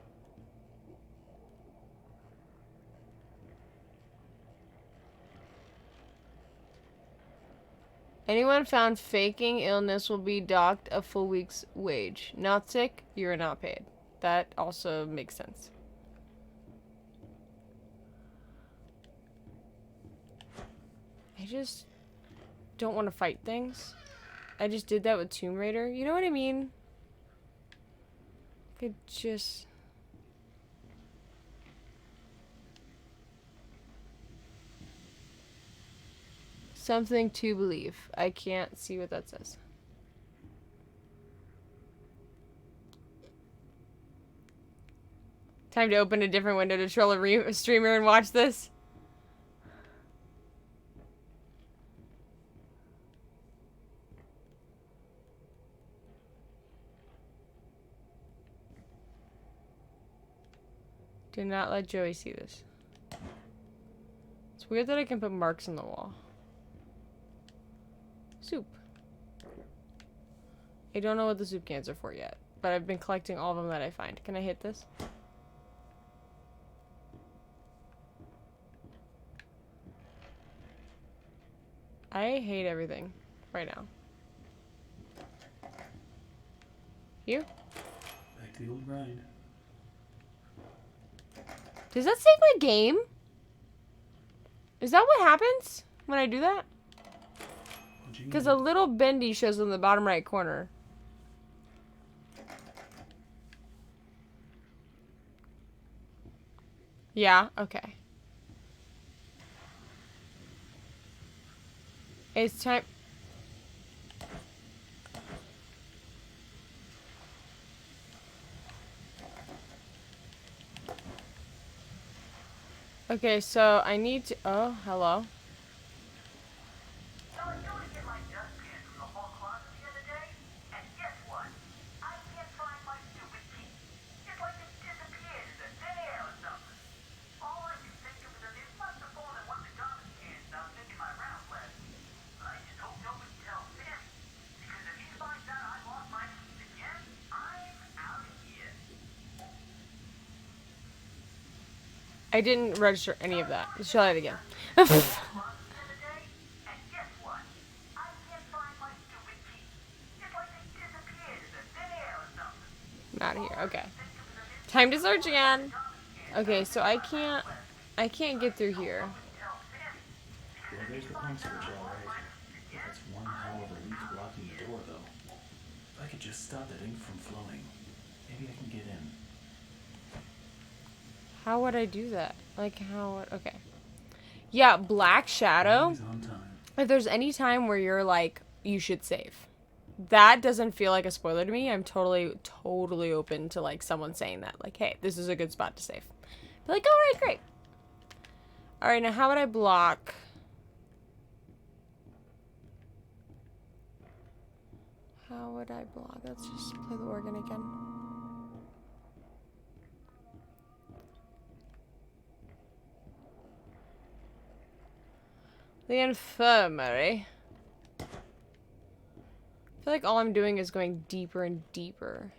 Anyone found faking illness will be docked a full week's wage. Not sick, you are not paid. That also makes sense. I just don't want to fight things. I just did that with Tomb Raider. You know what I mean? I could just... Something to believe. I can't see what that says. Time to open a different window to troll a streamer and watch this. Do not let Joey see this. It's weird that I can put marks on the wall. Soup. I don't know what the soup cans are for yet, but I've been collecting all of them that I find. Can I hit this? I hate everything right now. You? Back to the old grind. Does that save my game? Is that what happens when I do that? Gee, Because a little bendy shows in the bottom right corner. Yeah, okay. It's time. Okay, so I need to. Oh, hello. So I go to get my dustpan from the hall closet the other day, and guess what? I can't find my stupid key. It's like it disappeared into thin air or something. All I can think of is that it must have fallen in one of the garbage cans I was making my rounds last week. I just hope nobody tells Sammy, because if he finds out I lost my keys again, I'm out of here. I didn't register any of that. Let's try that again. Closet the other day, and guess what? I can't find my stupid key. It's like it disappeared into thin air or something. I'm out of here. Okay. Time to search again. Okay, so I can't get through here. well, there's the pump switch, all right. That's one hell of a leak blocking the door, though. If I could just stop that ink from flowing, maybe I can get in. How would I do that? Like, how would... Okay. Yeah, Black Shadow. Always on time. If there's any time where you're like, you should save. That doesn't feel like a spoiler to me. I'm totally open to, like, someone saying that. Like, hey, this is a good spot to save. Be like, alright, great. Alright, now how would I block... How would I block? Let's just play the organ again. The infirmary. I feel like all I'm doing is going deeper and deeper.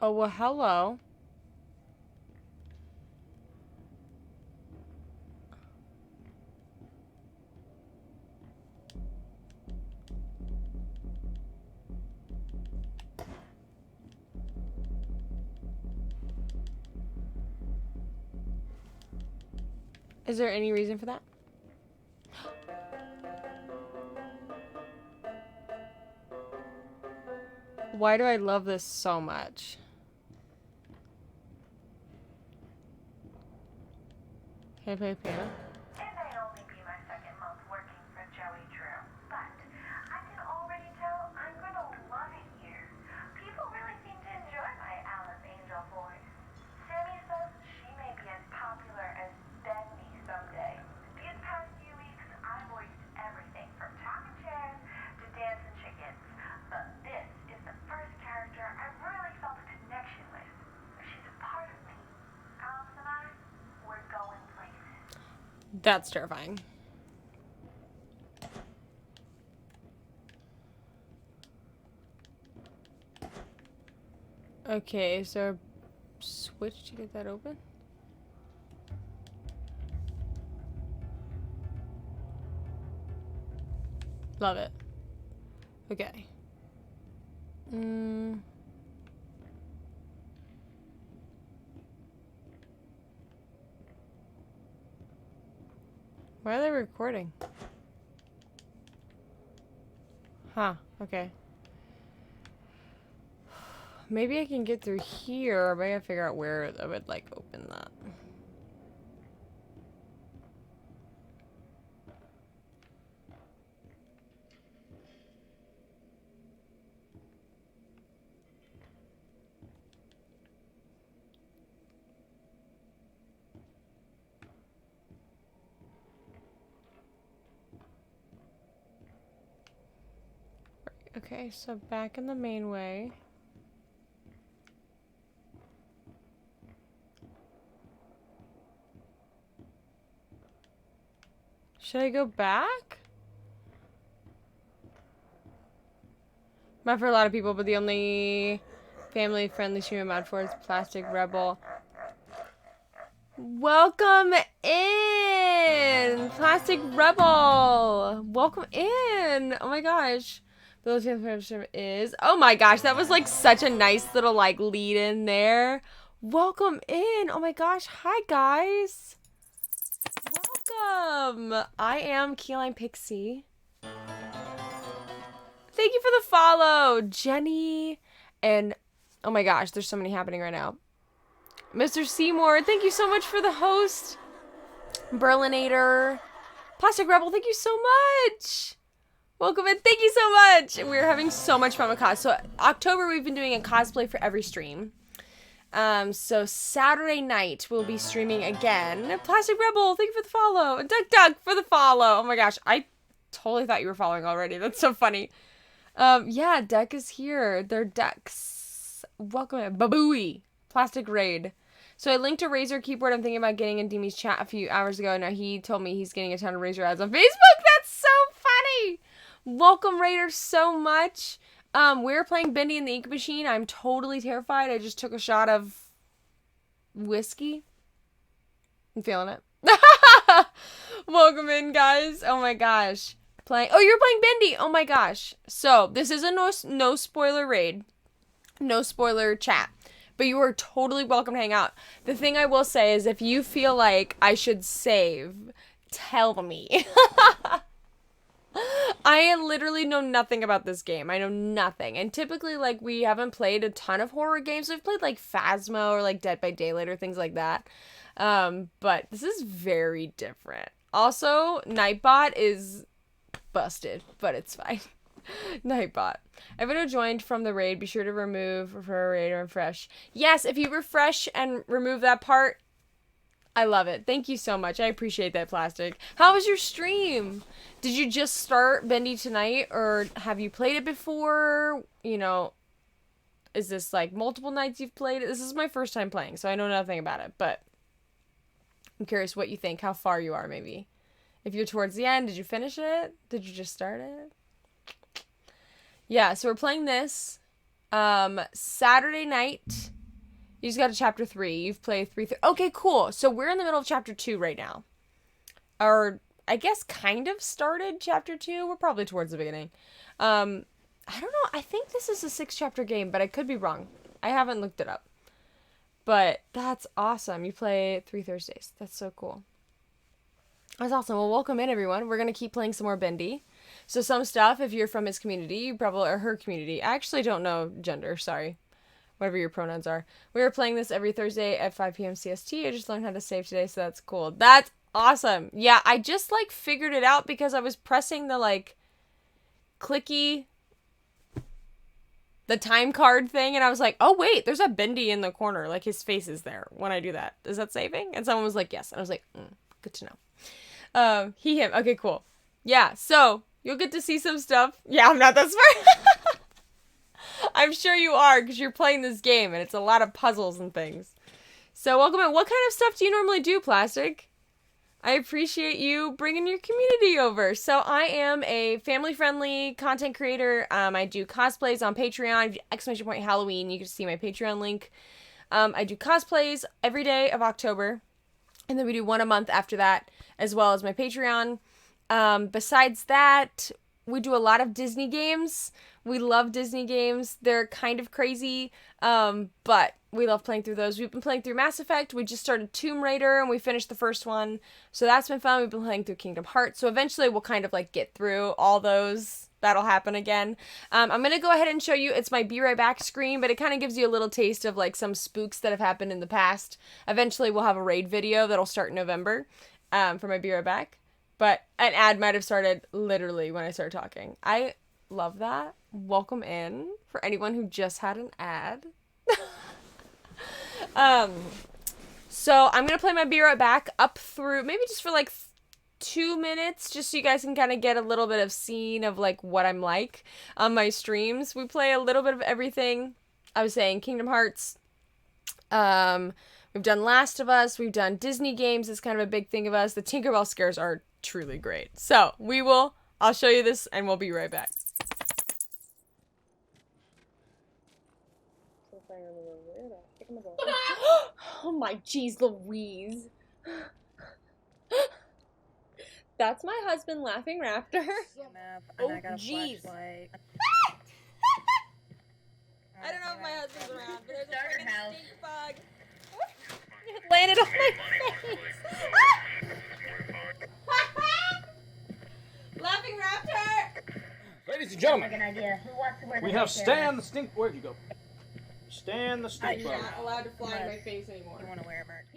Oh, well, hello. Is there any reason for that? Why do I love this so much? Can I play piano? It may only be my second month working for Joey Drew, but I can already tell I'm gonna love it here. People really seem to enjoy my Alice Angel voice. Sammy says she may be as popular as Bendy someday. These past few weeks, I voiced everything from talking chairs to dancing chickens. But this is the first character I really felt a connection with. She's a part of me. Alice and I, we're going places. That's terrifying. Okay, is there a switch to get that open? Love it. Okay. Why are they recording? Huh, okay. Maybe I can get through here, but I gotta figure out where I would, like, open that. Okay, so back in the main way. Should I go back? Not for a lot of people, but the only family-friendly stream I'm out for is Plastic Rebel. Welcome in! Plastic Rebel! Welcome in! Oh my gosh. For The championship is. Oh my gosh, that was like such a nice little like lead in there. Welcome in. Oh my gosh. Hi guys. Welcome. I am Keyline Pixie. Thank you for the follow, Jenny. And oh my gosh, there's so many happening right now. Mr. Seymour, thank you so much for the host. Berlinator. Plastic Rebel, thank you so much. Welcome in. Thank you so much. We're having so much fun with cos. So October, we've been doing a cosplay for every stream. So Saturday night, we'll be streaming again. Plastic Rebel, thank you for the follow. And Duck Duck for the follow. Oh my gosh, I totally thought you were following already. That's so funny. Yeah, Deck is here. They're Decks. Welcome in. Babooey. Plastic Raid. So I linked a Razer keyboard I'm thinking about getting in Demi's chat a few hours ago. Now he told me he's getting a ton of Razer ads on Facebook. That's so funny. Welcome, Raiders, so much. We're playing Bendy and the Ink Machine. I'm totally terrified. I just took a shot of whiskey. I'm feeling it. Welcome in, guys. Oh my gosh. Oh, you're playing Bendy. Oh my gosh. So this is a no spoiler raid. No spoiler chat. But you are totally welcome to hang out. The thing I will say is if you feel like I should save, tell me. I literally know nothing about this game. I know nothing. And typically, like, we haven't played a ton of horror games. We've played, like, Phasmo or, like, Dead by Daylight or things like that. But this is very different. Also, Nightbot is busted, but it's fine. Nightbot. Everyone who joined from the raid, be sure to remove for a raid or refresh. Yes, if you refresh and remove that part, I love it. Thank you so much. I appreciate that, Plastic. How was your stream? Did you just start Bendy tonight, or have you played it before? You know, is this like multiple nights you've played it? This is my first time playing, so I know nothing about it, but I'm curious what you think, how far you are maybe. If you're towards the end, did you finish it? Did you just start it? Yeah, so we're playing this Saturday night. You just got to chapter 3. You've played 3. Okay, cool. So we're in the middle of chapter 2 right now. Or I guess kind of started chapter 2. We're probably towards the beginning. I don't know. I think this is a 6-chapter game, but I could be wrong. I haven't looked it up. But that's awesome. You play 3 Thursdays. That's so cool. That's awesome. Well, welcome in, everyone. We're going to keep playing some more Bendy. So some stuff, if you're from his community, you probably, or her community. I actually don't know gender, sorry. Whatever your pronouns are. We are playing this every Thursday at 5 p.m. CST. I just learned how to save today, so that's cool. That's awesome. Yeah, I just, like, figured it out because I was pressing the, like, clicky, the time card thing, and I was like, oh, wait, there's a Bendy in the corner. Like, his face is there when I do that. Is that saving? And someone was like, yes. And I was like, good to know. He, him. Okay, cool. Yeah, so you'll get to see some stuff. Yeah, I'm not that smart. I'm sure you are, because you're playing this game, and it's a lot of puzzles and things. So welcome in. What kind of stuff do you normally do, Plastic? I appreciate you bringing your community over. So I am a family-friendly content creator. I do cosplays on Patreon. Exclamation point Halloween. You can see my Patreon link. I do cosplays every day of October. And then we do one a month after that, as well as my Patreon. Besides that, we do a lot of Disney games. We love Disney games. They're kind of crazy, but we love playing through those. We've been playing through Mass Effect. We just started Tomb Raider, and we finished the first one. So that's been fun. We've been playing through Kingdom Hearts. So eventually we'll kind of like get through all those. That'll happen again. I'm going to go ahead and show you. It's my Be Right Back screen, but it kind of gives you a little taste of like some spooks that have happened in the past. Eventually we'll have a raid video that'll start in November for my Be Right Back. But an ad might have started literally when I started talking. I love that. Welcome in for anyone who just had an ad. So I'm going to play my Be Right Back up through maybe just for like 2 minutes, just so you guys can kind of get a little bit of scene of like what I'm like on my streams. We play a little bit of everything. I was saying Kingdom Hearts. We've done Last of Us. We've done Disney games. It's kind of a big thing of us. The Tinkerbell scares are truly great. So I'll show you this and we'll be right back. Oh my jeez Louise. That's my husband laughing raptor. Oh jeez. I don't know if my husband's around, but there's a freaking stink bug. It landed on my face. Laughing raptor. Ladies and gentlemen, An idea. Who wants to wear we the have head Stan the stink. Where'd you go? Stan the He's stink bug. not allowed to fly in my face anymore. You want to wear a merch?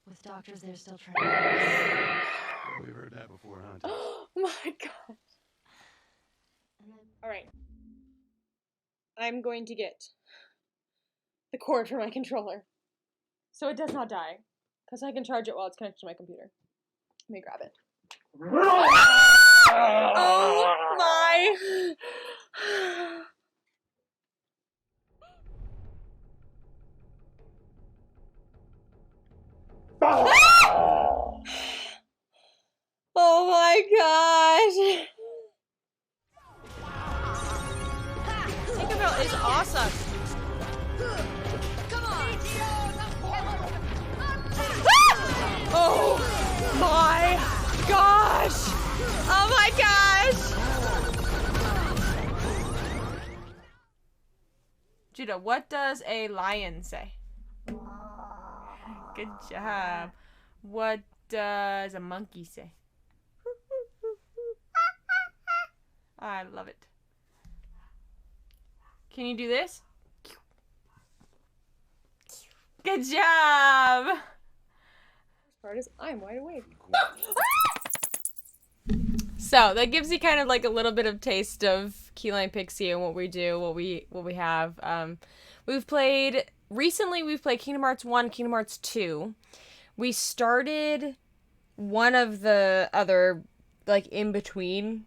With doctors, they're still trying. We've heard that before, huh? Oh my god. Alright. I'm going to get the cord for my controller so it does not die. Because I can charge it while it's connected to my computer. Let me grab it. Oh my. Oh my gosh. Tinkerbell is awesome. Come on. Oh my gosh. Oh my gosh. Judah, what does a lion say? Good job. What does a monkey say? I love it. Can you do this? Good job! First part is I'm wide awake. So that gives you kind of like a little bit of taste of Key Lime Pixie and what we do, what we have. We've played Kingdom Hearts 1, Kingdom Hearts 2. We started one of the other like in between,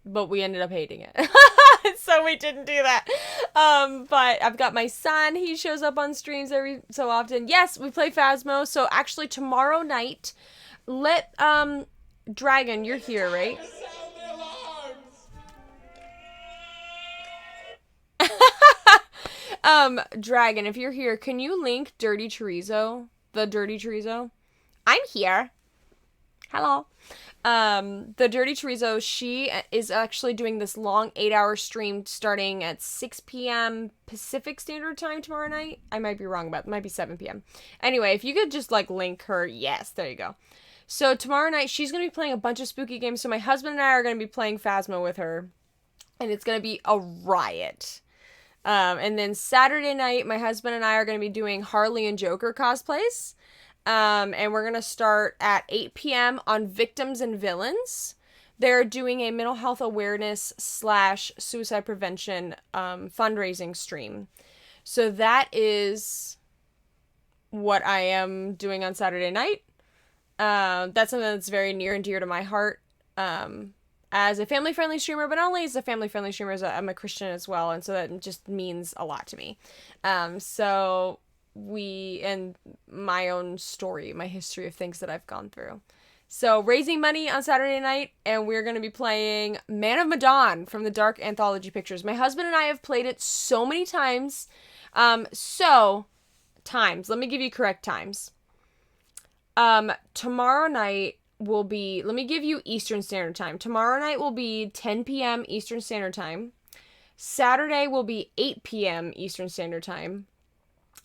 but we ended up hating it. So we didn't do that. But I've got my son. He shows up on streams every so often. Yes, we play Phasmo. So actually tomorrow night, Dragon, you're here, right? Dragon, if you're here, can you link Dirty Chorizo? The Dirty Chorizo? I'm here. Hello. The Dirty Chorizo, she is actually doing this long 8-hour stream starting at 6 p.m. Pacific Standard Time tomorrow night. I might be wrong about it. It might be 7 p.m. Anyway, if you could just like link her. Yes, there you go. So tomorrow night, she's going to be playing a bunch of spooky games. So my husband and I are going to be playing Phasmo with her. And it's going to be a riot. And then Saturday night, my husband and I are going to be doing Harley and Joker cosplays. And we're going to start at 8 p.m. on Victims and Villains. They're doing a mental health awareness / suicide prevention fundraising stream. So that is what I am doing on Saturday night. That's something that's very near and dear to my heart. As a family-friendly streamer, but not only as a family-friendly streamer, I'm a Christian as well, and so that just means a lot to me. So and my own story, my history of things that I've gone through. So raising money on Saturday night, and we're going to be playing Man of Medan from the Dark Anthology Pictures. My husband and I have played it so many times. Times. Let me give you correct times. Tomorrow night will be, let me give you Eastern Standard Time. Tomorrow night will be 10 p.m. Eastern Standard Time. Saturday will be 8 p.m. Eastern Standard Time.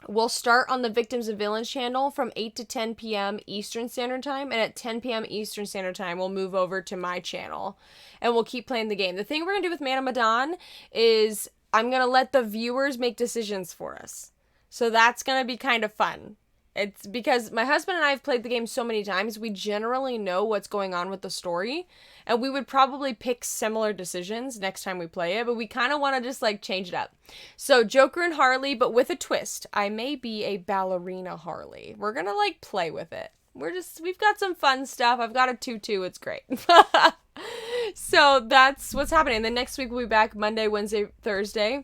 We'll start on the Victims and Villains channel from 8 to 10 p.m. Eastern Standard Time, and at 10 p.m. Eastern Standard Time, we'll move over to my channel, and we'll keep playing the game. The thing we're going to do with Man of Medan is I'm going to let the viewers make decisions for us. So that's going to be kind of fun. It's because my husband and I have played the game so many times, we generally know what's going on with the story, and we would probably pick similar decisions next time we play it, but we kind of want to just like change it up. So Joker and Harley, but with a twist. I may be a ballerina Harley. We're gonna like play with it. We've got some fun stuff. I've got a tutu. It's great. So that's what's happening. Then next week we'll be back Monday, Wednesday, Thursday.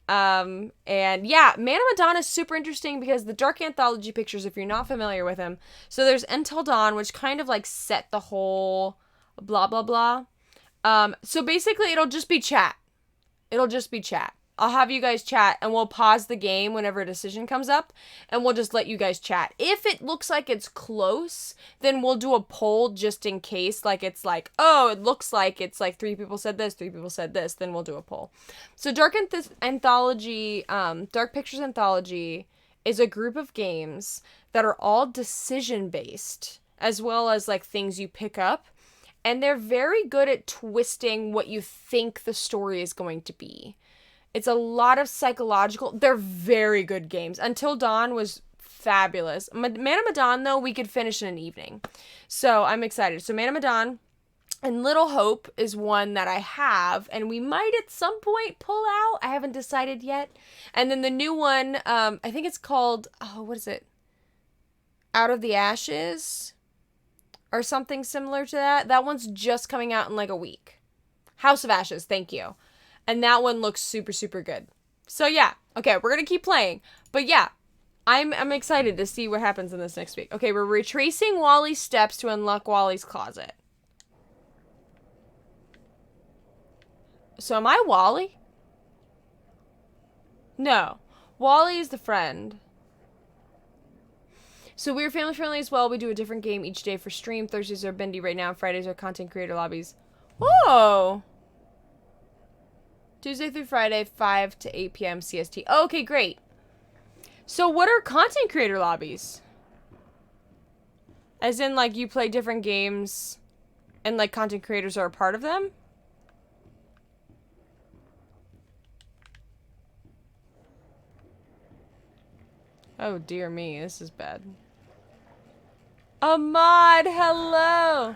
And yeah, Man of Medan is super interesting because the Dark Anthology Pictures, if you're not familiar with them, so there's Until Dawn, which kind of like set the whole blah, blah, blah. So basically it'll just be chat. It'll just be chat. I'll have you guys chat, and we'll pause the game whenever a decision comes up, and we'll just let you guys chat. If it looks like it's close, then we'll do a poll just in case. Like, it's like, oh, it looks like it's like 3 people said this, 3 people said this, then we'll do a poll. So Dark Anthology, Dark Pictures Anthology is a group of games that are all decision-based, as well as, like, things you pick up. And they're very good at twisting what you think the story is going to be. It's a lot of psychological. They're very good games. Until Dawn was fabulous. Man of Medan, though, we could finish in an evening. So I'm excited. So Man of Medan and Little Hope is one that I have, and we might at some point pull out. I haven't decided yet. And then the new one, I think it's called, oh, what is it? Out of the Ashes? Or something similar to that. That one's just coming out in like a week. House of Ashes, thank you. And that one looks super, super good. So yeah, okay, we're gonna keep playing. But yeah, I'm excited to see what happens in this next week. Okay, we're retracing Wally's steps to unlock Wally's closet. So am I Wally? No. Wally is the friend. So we're family friendly as well. We do a different game each day for stream. Thursdays are bendy right now. Fridays are content creator lobbies. Whoa! Tuesday through Friday, 5 to 8 p.m. CST. Oh, okay, great. So what are content creator lobbies? As in, like, you play different games and, like, content creators are a part of them? Oh, dear me. This is bad. Ahmad, hello!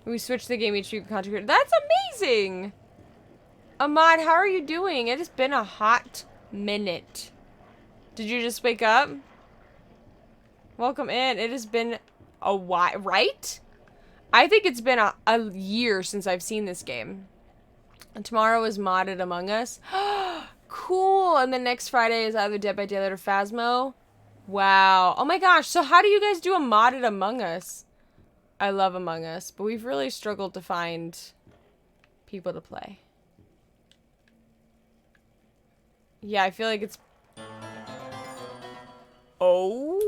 We switch the game each week with content creator. That's amazing! Ahmad, how are you doing? It has been a hot minute. Did you just wake up? Welcome in. It has been a while, right? I think it's been a year since I've seen this game. And tomorrow is modded Among Us. Cool. And then next Friday is either Dead by Daylight or Phasmo. Wow. Oh my gosh. So how do you guys do a modded Among Us? I love Among Us, but we've really struggled to find people to play. Yeah, I feel like it's... Oh.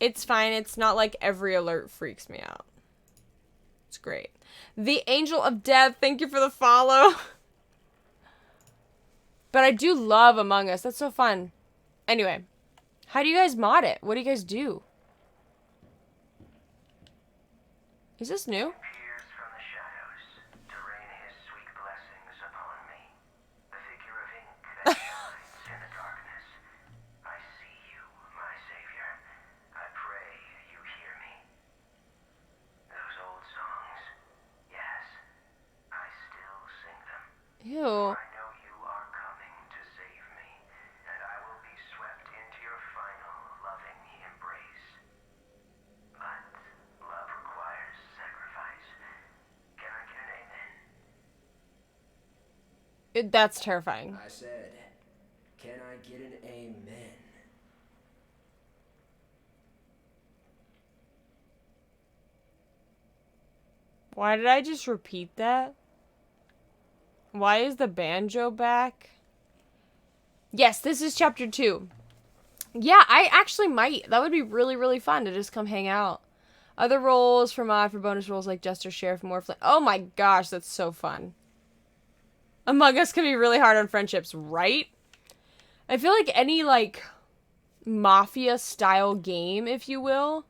It's fine. It's not like every alert freaks me out. It's great. The Angel of Death, thank you for the follow. But I do love Among Us. That's so fun. Anyway, how do you guys mod it? What do you guys do? Is this new? Appears from the shadows to rain his sweet blessings upon me. The figure of ink that shines in the darkness. I see you, my savior. I pray you hear me. Those old songs, yes, I still sing them. Ew. I know you are coming to save me, and I will be swept into your final loving embrace. But love requires sacrifice. Can I get an amen? That's terrifying. I said, can I get an amen? Why did I just repeat that? Why is the banjo back? Yes, this is chapter 2. Yeah, I actually might. That would be really, really fun to just come hang out. Other roles for mod for bonus roles like Jester, Sheriff, Morphling. Oh my gosh, that's so fun. Among Us can be really hard on friendships, right? I feel like any, like, mafia-style game, if you will.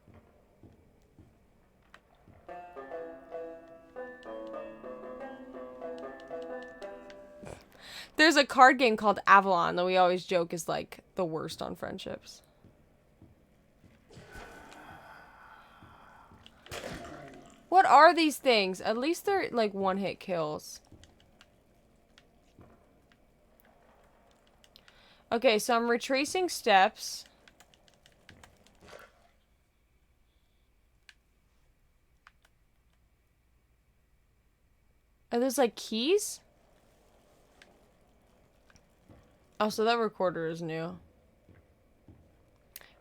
There's a card game called Avalon that we always joke is, like, the worst on friendships. What are these things? At least they're, like, one-hit kills. Okay, so I'm retracing steps. Are those, like, keys? Oh, so that recorder is new.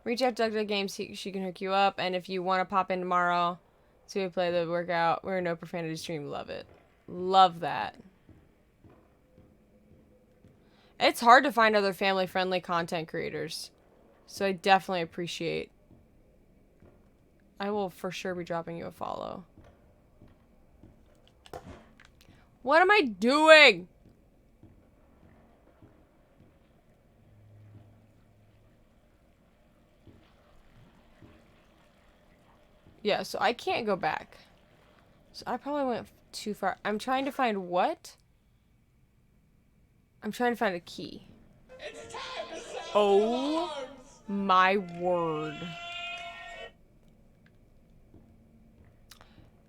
Reach out to Dr. Games. She can hook you up. And if you want to pop in tomorrow to play the workout, we're a no profanity stream. Love it. Love that. It's hard to find other family-friendly content creators. So I definitely appreciate. I will for sure be dropping you a follow. What am I doing? Yeah, so I can't go back. So I probably went too far. I'm trying to find what? I'm trying to find a key. Oh my word.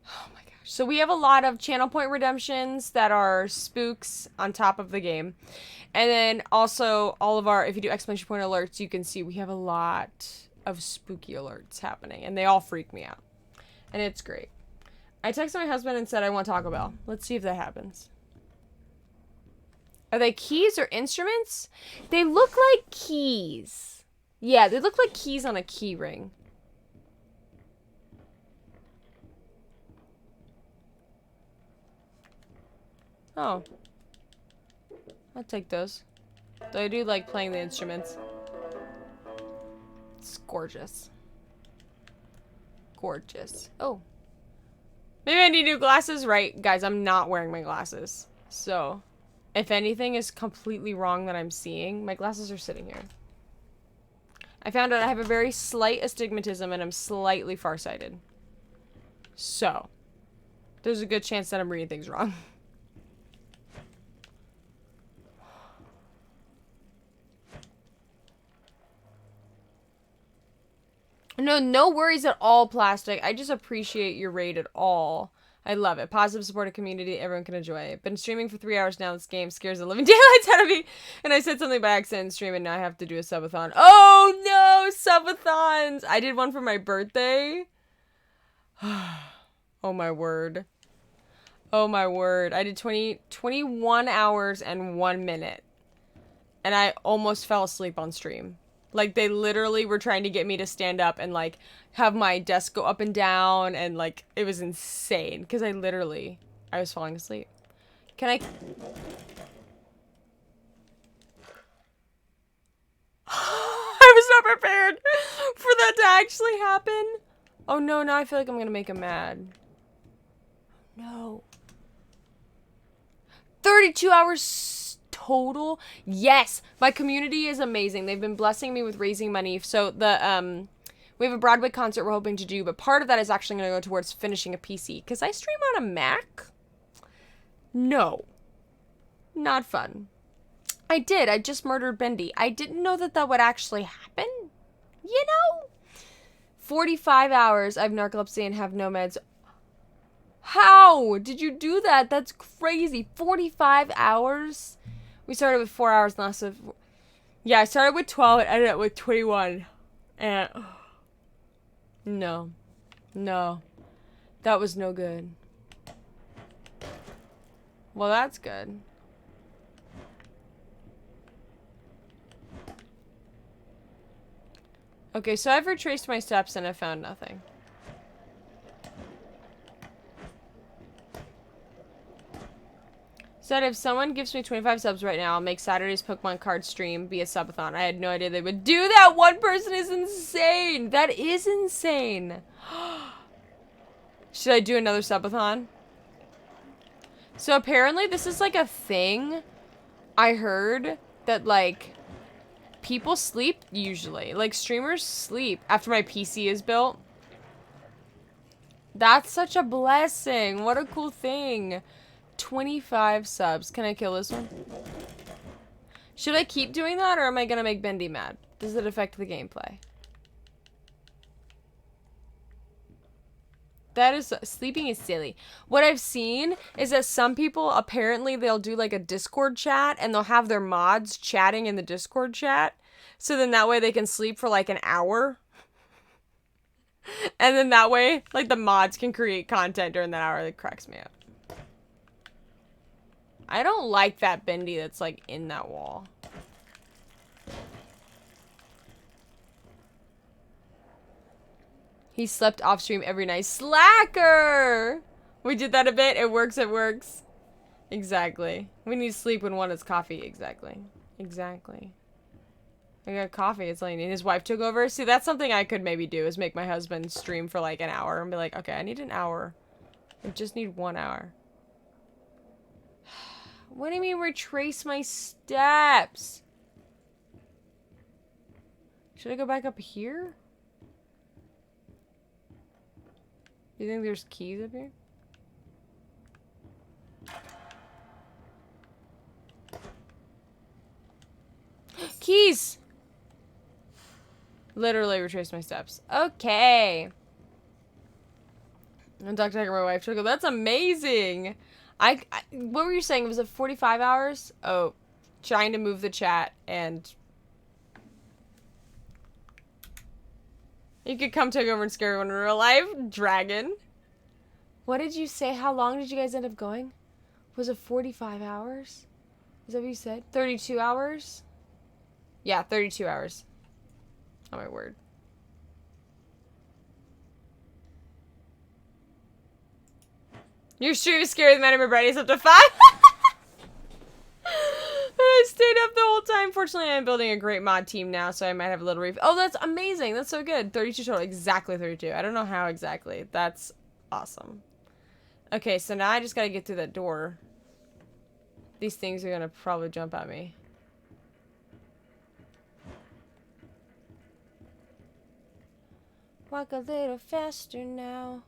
Oh my gosh. So we have a lot of channel point redemptions that are spooks on top of the game. And then also all of our, if you do exclamation point alerts, you can see we have a lot of spooky alerts happening. And they all freak me out. And it's great. I texted my husband and said I want Taco Bell. Let's see if that happens. Are they keys or instruments? They look like keys. Yeah, they look like keys on a key ring. Oh. I'll take those. Though I do like playing the instruments. It's gorgeous. Gorgeous. Oh. Maybe I need new glasses? Right, guys, I'm not wearing my glasses. So, if anything is completely wrong that I'm seeing, my glasses are sitting here. I found out I have a very slight astigmatism and I'm slightly farsighted. So, there's a good chance that I'm reading things wrong. No worries at all, Plastic. I just appreciate your raid at all. I love it. Positive, supportive community. Everyone can enjoy it. Been streaming for 3 hours now. This game scares the living daylights out of me. And I said something by accident in stream, and now I have to do a subathon. Oh, no! Subathons! I did one for my birthday. Oh, my word. Oh, my word. I did 21 hours and 1 minute. And I almost fell asleep on stream. Like, they literally were trying to get me to stand up and, like, have my desk go up and down. And, like, it was insane. Because I was falling asleep. Can I... I was not prepared for that to actually happen. Oh, no, now I feel like I'm going to make him mad. No. 32 hours total. Yes, my community is amazing. They've been blessing me with raising money. So the we have a Broadway concert we're hoping to do, but part of that is actually going to go towards finishing a PC because I stream on a Mac. No, not fun. I just murdered Bendy. I didn't know that would actually happen. You know, 45 hours. I have narcolepsy and have no meds. How did you do that? That's crazy. 45 hours. We started with 4 hours and lasted. Yeah, I started with 12 and ended up with 21. And no. That was no good. Well, that's good. Okay, so I've retraced my steps and I found nothing. Said if someone gives me 25 subs right now, I'll make Saturday's Pokemon card stream be a subathon. I had no idea they would do that. One person is insane. That is insane. Should I do another subathon? So apparently this is like a thing. I heard that like people sleep usually. Like streamers sleep after my PC is built. That's such a blessing. What a cool thing. 25 subs. Can I kill this one? Should I keep doing that or am I gonna make Bendy mad? Does it affect the gameplay? That is, sleeping is silly. What I've seen is that some people, apparently they'll do like a Discord chat and they'll have their mods chatting in the Discord chat. So then that way they can sleep for like an hour. And then that way, like the mods can create content during that hour. That cracks me up. I don't like that Bendy that's like in that wall. He slept off stream every night. Slacker! We did that a bit. It works, it works. Exactly. We need sleep when one is coffee. Exactly. Exactly. I got coffee. It's like, and his wife took over. See, that's something I could maybe do, is make my husband stream for like an hour and be like, okay, I need an hour. I just need 1 hour. What do you mean retrace my steps? Should I go back up here? Do you think there's keys up here? Keys! Literally retrace my steps. Okay. And Dr. Hacker, my wife, go, that's amazing. What were you saying? Was it 45 hours? Oh, trying to move the chat and... You could come take over and scare everyone in real life. Dragon. What did you say? How long did you guys end up going? Was it 45 hours? Is that what you said? 32 hours? Yeah, 32 hours. Oh my word. Your stream is scary. The man of my brightness up to 5. I stayed up the whole time. Fortunately, I'm building a great mod team now, so I might have a little Oh, that's amazing. That's so good. 32 total. Exactly 32. I don't know how exactly. That's awesome. Okay, so now I just gotta get through that door. These things are gonna probably jump at me. Walk a little faster now.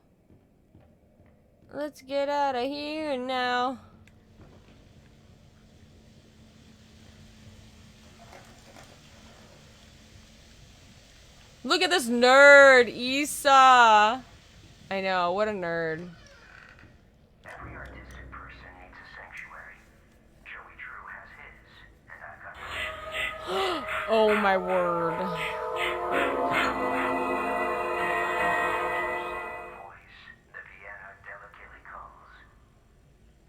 Let's get out of here now. Look at this nerd, Issa. I know, what a nerd. Every artistic person needs a sanctuary. Joey Drew has his, and I've got Oh my word. voice. The piano delicately calls.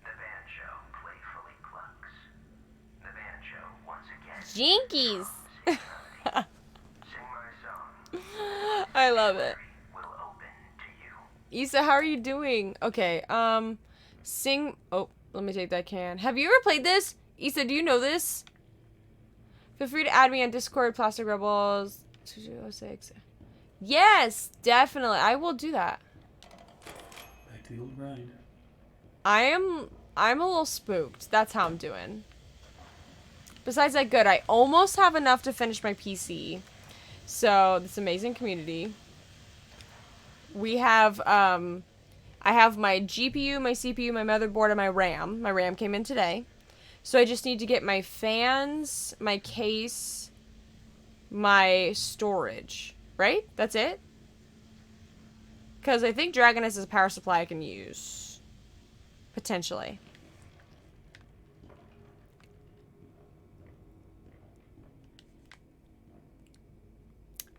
The banjo playfully clucks. The banjo once again. Jinkies. Sing my song. I love it. Will open to you. Issa, how are you doing? Okay, sing. Oh, let me take that can. Have you ever played this? Issa, do you know this? Feel free to add me on Discord, Plastic Rebels 2206. Yes, definitely. I will do that. Back to the old grind. I'm a little spooked. That's how I'm doing. Besides that, good. I almost have enough to finish my PC. So, this amazing community. We have, I have my GPU, my CPU, my motherboard, and my RAM. My RAM came in today. So I just need to get my fans, my case, my storage. Right? That's it? Because I think Dragoness is a power supply I can use. Potentially.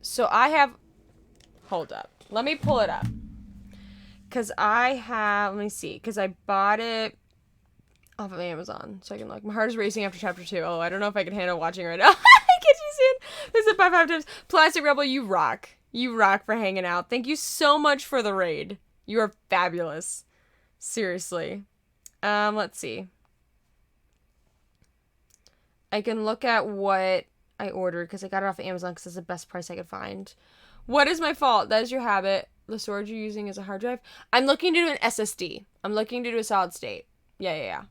So I have... Hold up. Let me pull it up. Because I have... Let me see. Because I bought it off of Amazon. So I can look. My heart is racing after chapter 2. Oh, I don't know if I can handle watching right now. Can't you see it? This is 5 times. Plastic Rebel, you rock. You rock for hanging out. Thank you so much for the raid. You are fabulous. Seriously. Let's see. I can look at what I ordered because I got it off of Amazon because it's the best price I could find. What is my fault? That is your habit. The storage you're using is a hard drive. I'm looking to do an SSD. I'm looking to do a solid state. Yeah.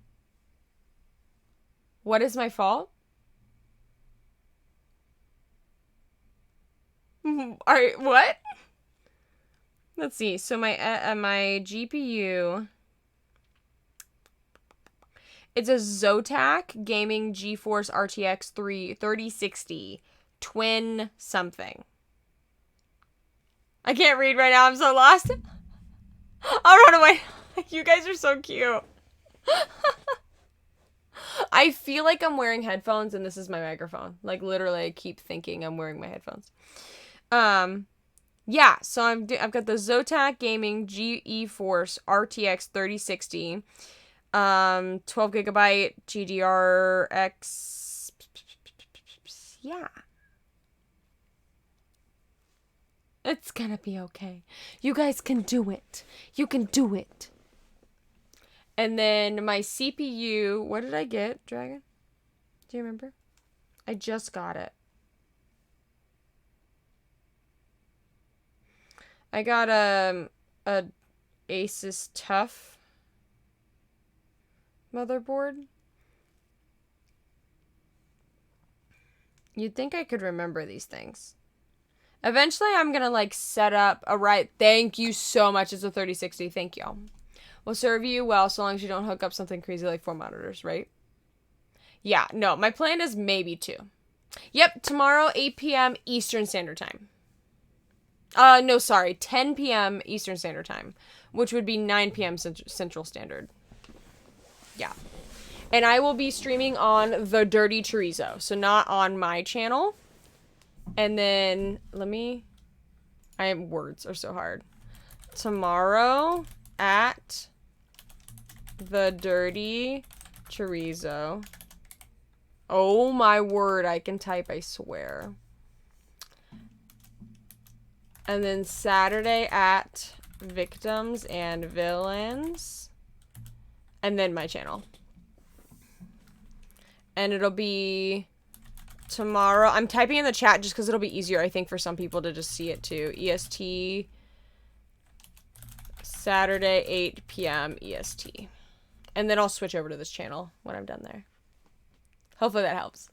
What is my fault? Alright, what? Let's see. So my GPU... It's a Zotac Gaming GeForce RTX 3060 twin something. I can't read right now. I'm so lost. I'll run away. You guys are so cute. I feel like I'm wearing headphones and this is my microphone. Like literally I keep thinking I'm wearing my headphones. Yeah, so I've got the Zotac Gaming GeForce RTX 3060. 12 gigabyte GDRX. Yeah. It's gonna be okay. You guys can do it. You can do it. And then my CPU, what did I get, Dragon? Do you remember? I just got it. I got a Asus Tough motherboard. You'd think I could remember these things. Eventually, I'm gonna like set up a right. Thank you so much. It's a 3060. Thank y'all. Will serve you well so long as you don't hook up something crazy like 4 monitors, right? Yeah, no, my plan is maybe 2. Yep, tomorrow, 8 p.m. Eastern Standard Time. No, sorry, 10 p.m. Eastern Standard Time, which would be 9 p.m. Central Standard. Yeah. And I will be streaming on The Dirty Chorizo, so not on my channel. And then, words are so hard. Tomorrow at The Dirty Chorizo. Oh my word, I can type, I swear. And then Saturday at Victims and Villains. And then my channel. And it'll be tomorrow. I'm typing in the chat just because it'll be easier, I think, for some people to just see it too. EST. Saturday, 8 p.m. EST. And then I'll switch over to this channel when I'm done there. Hopefully that helps.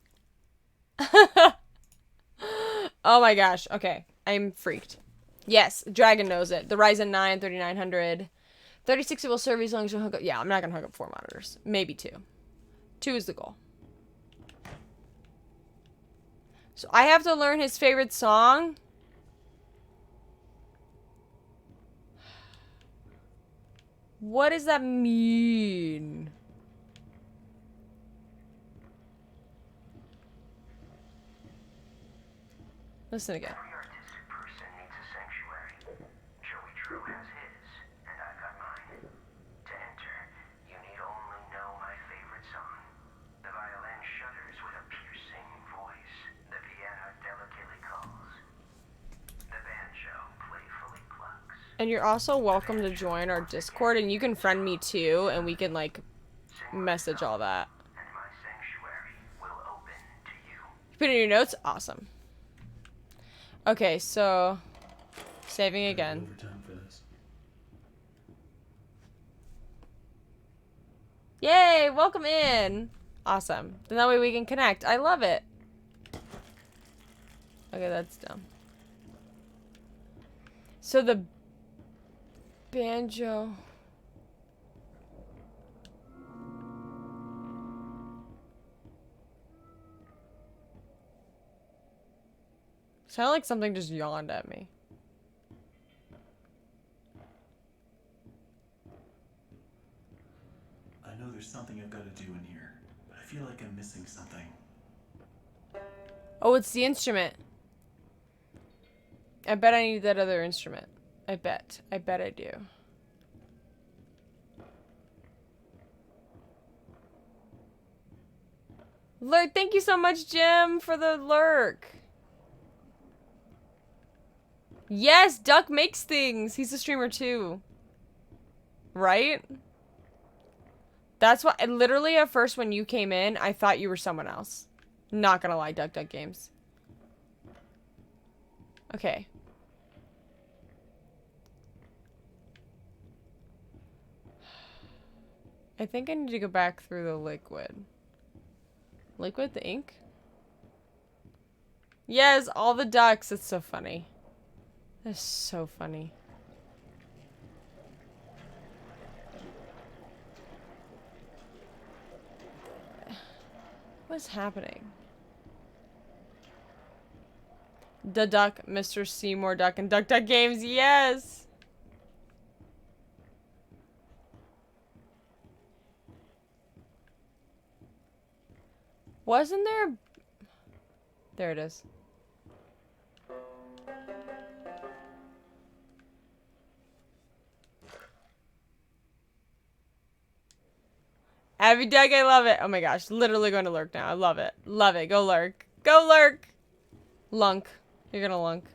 Oh my gosh. Okay. I'm freaked. Yes. Dragon knows it. The Ryzen 9 3900. 3060 will serve you as long as you hook up. Yeah, I'm not going to hook up 4 monitors. Maybe 2. 2 is the goal. So I have to learn his favorite song. What does that mean? Listen again. Every artistic person needs a sanctuary. Joey Drew has his, and I've got mine. To enter, you need only know my favorite song. The violin shudders with a piercing voice. The piano delicately calls. The banjo playfully clucks. And you're also welcome to join our Discord, and you can friend me too, and we can like message all that. And my sanctuary will open to you. You put it in your notes? Awesome. Okay, so saving again. Overtime for this. Yay! Welcome in. Awesome. Then that way we can connect. I love it. Okay, that's dumb. So the banjo. Sounded like something just yawned at me. I know there's something I've got to do in here, but I feel like I'm missing something. Oh, it's the instrument. I bet I need that other instrument. I bet. I bet I do. Lurk, thank you so much, Jim, for the lurk. Yes, Duck makes things. He's a streamer too. Right? That's why, literally at first when you came in, I thought you were someone else. Not gonna lie, Duck Games. Okay. I think I need to go back through the liquid. Liquid, the ink? Yes, all the ducks. It's so funny. That's so funny. What's happening? The Duck, Mr. Seymour Duck, and Duck Games. Yes! Wasn't there... There it is. Abby Duck, I love it. Oh my gosh, literally going to lurk now. I love it. Love it. Go lurk. Go lurk! Lunk. You're gonna lunk.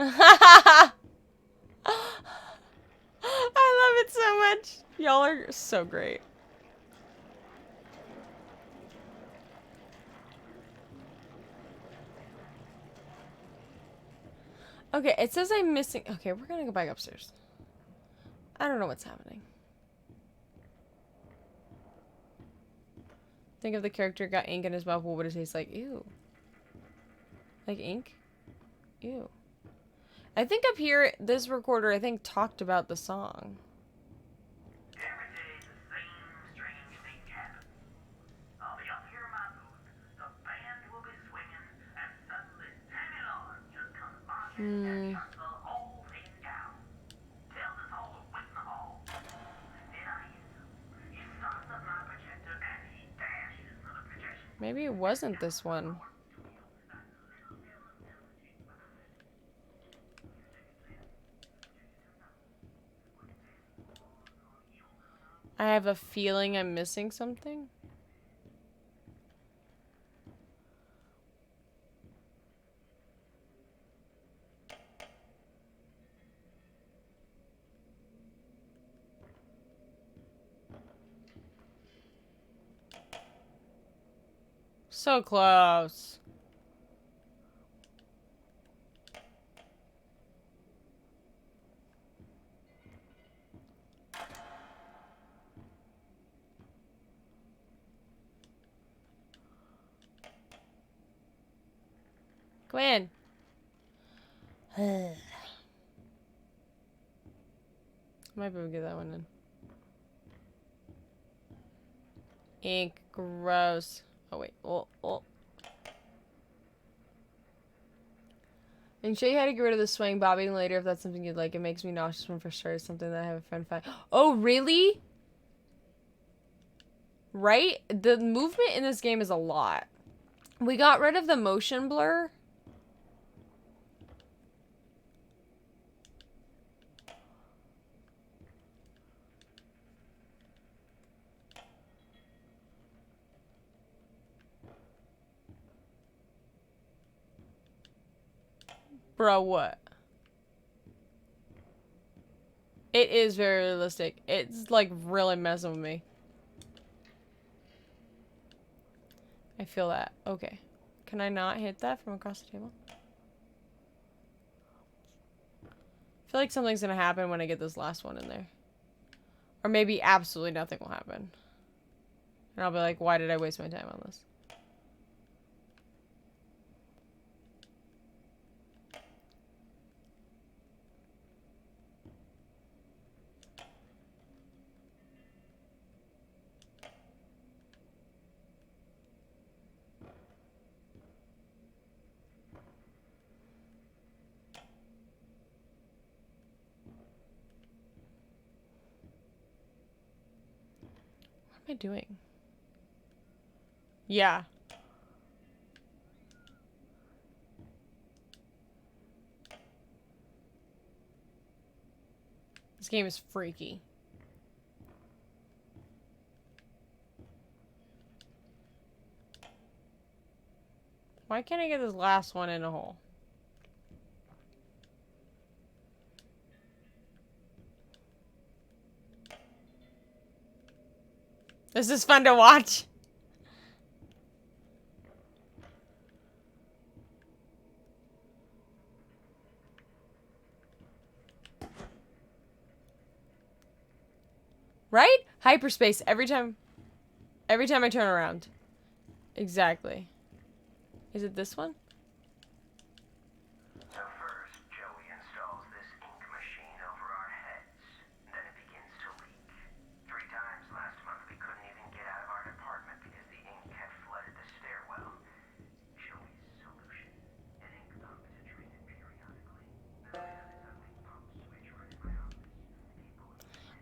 I love it so much. Y'all are so great. Okay, it says I'm missing. Okay, we're gonna go back upstairs. I don't know what's happening. Think if the character got ink in his mouth, what would it taste like? Ew. Like ink? Ew. I think up here, this recorder, I think, talked about the song. Every day the same strange thing happens. I'll be up here in my booth, the band will be swinging, and suddenly Sammy Lawrence just comes barging and shuts the whole thing down. Tells us all to wait in the hall. Then I hear him. He starts up my projector and he dashes for the projection. Maybe it wasn't this one. I have a feeling I'm missing something. So close. Go in. Might be able to get that one in. Ink. Gross. Oh, wait. Oh, oh. And show you how to get rid of the swaying bobbing later if that's something you'd like. It makes me nauseous when first started. Something that I have a friend find. Oh, really? Right? The movement in this game is a lot. We got rid of the motion blur. Bro, what? It is very realistic. It's like really messing with me. I feel that. Okay. Can I not hit that from across the table? I feel like something's gonna happen when I get this last one in there. Or maybe absolutely nothing will happen. And I'll be like, why did I waste my time on this? What am I doing? Yeah. This game is freaky. Why can't I get this last one in a hole? This is fun to watch. Right? Hyperspace every time I turn around. Exactly. Is it this one? So first, Joey installs this ink machine over our heads. Then it begins to leak. 3 times last month we couldn't even get out of our department because the ink had flooded the stairwell. Joey's solution: an ink pump to drain it periodically. Then I have this ugly pump switch right in my office.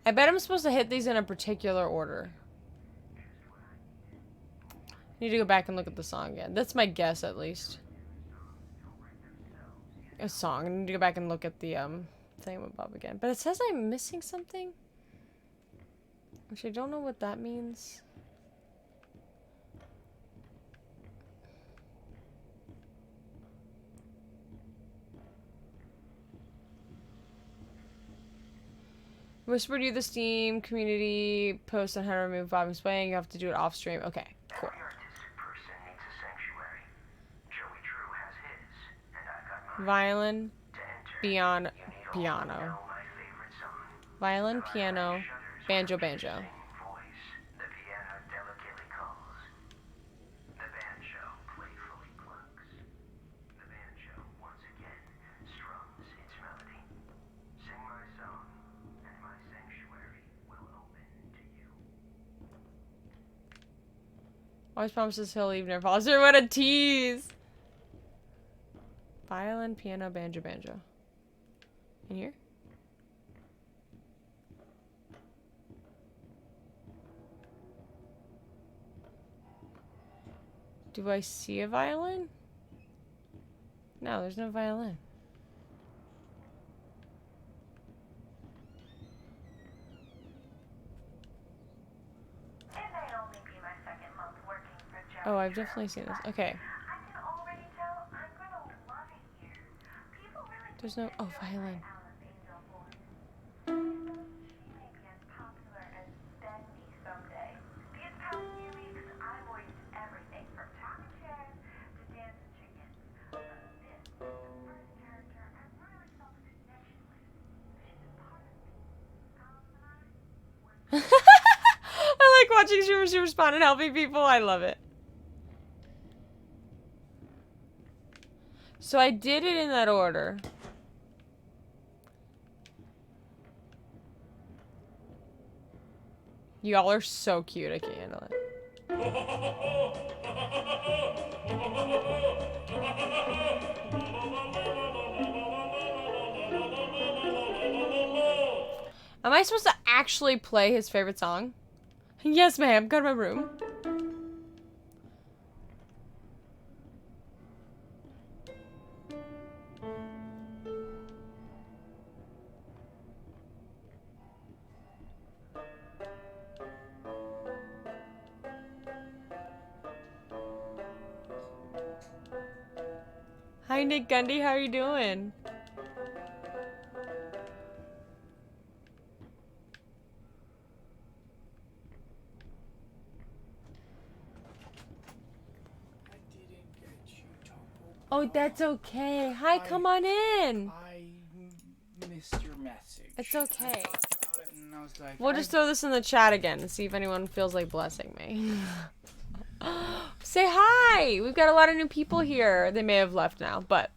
I bet I'm supposed to hit these in a particular order. I need to go back and look at the song again. That's my guess, at least. A song. I need to go back and look at the thingamabob again. But it says I'm missing something, which I don't know what that means. Whispered you the Steam community post on how to remove bobbing swaying. You have to do it off stream. Okay, cool. Every artistic person needs a sanctuary. Joey Drew has his, and I've got mine. Violin, To enter, piano, you need only piano. know my favorite song. Violin, The piano, violin shudders banjo, with a banjo. singing voice. The piano delicately calls. The banjo playfully plucks. The banjo once again strums its melody. Sing my song, and my sanctuary will open to you. Always promises he'll leave never follows through. What a tease! Violin, piano, banjo, banjo. In here? Do I see a violin? No, there's no violin. It may only be my second month working for Joey Oh, I've Drew, definitely seen this. but Okay. I can already tell I'm gonna love it here. People really There's no. Oh, violin. Alice Angel voice. She may be as popular as Ben me someday. These past few weeks, I voiced everything from talking chairs to dancing chickens. But this is the first character I really felt a connection with. She's a part of me. Alice and I, we're I like watching streamers who respond and helping people. I love it. So I did it in that order. Y'all are so cute. I can't handle it. Am I supposed to actually play his favorite song? Yes, ma'am. Go to my room. Hi, Nick Gundy. How are you doing? I didn't get you, Topo. Oh, that's okay. Hi, come on in. I missed your message. It's okay. I thought about it and I was like, We'll just throw this in the chat again and see if anyone feels like blessing me. Say hi! We've got a lot of new people here. They may have left now, but...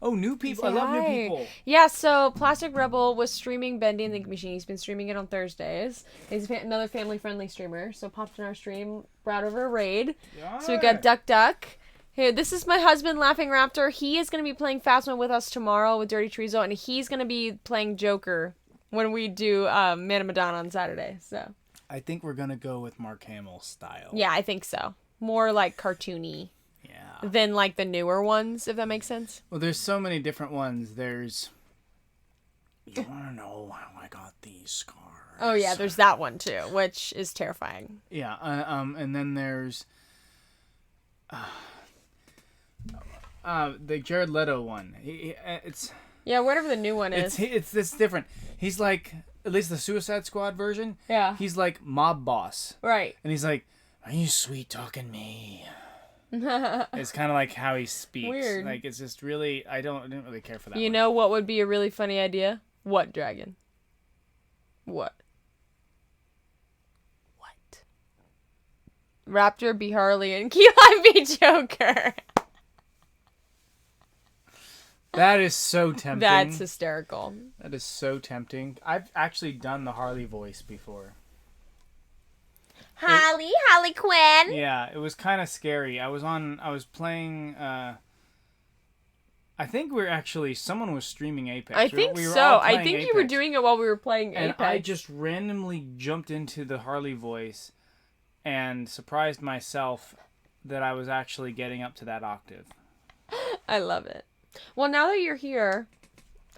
oh, new people. Say I love new hi. people. Yeah, so Plastic Rebel was streaming Bendy and the Ink Machine. He's been streaming it on Thursdays. He's another family-friendly streamer, so popped in our stream, brought over a raid. So we got Duck Duck. Here, this is my husband, Laughing Raptor. He is going to be playing Phasma with us tomorrow with Dirty Chorizo, and he's going to be playing Joker when we do Man of Madonna on Saturday, so... I think we're going to go with Mark Hamill style. Yeah, I think so. More like cartoony Yeah. than like the newer ones, if that makes sense. Well, there's so many different ones. There's... you want to know how I got these scars? Oh yeah, there's that one too, which is terrifying. Yeah, and then there's... the Jared Leto one. It's... Yeah, whatever the new one is. It's different. He's like, at least the Suicide Squad version. Yeah. He's like mob boss, Right. and he's like, "Are you sweet talking me?" It's kind of like how he speaks. Weird. Like it's just really, I didn't really care for that. You one. know what would be a really funny idea? What dragon? What? What? Raptor be Harley and Key Lime be Joker. That is so tempting. That's hysterical. That is so tempting. I've actually done the Harley voice before. Harley Quinn. Yeah, it was kind of scary. I was playing. I think someone was streaming Apex. I think We were so. all I playing think you were Apex. doing it while we were playing And Apex. I just randomly jumped into the Harley voice and surprised myself that I was actually getting up to that octave. I love it. Well, now that you're here,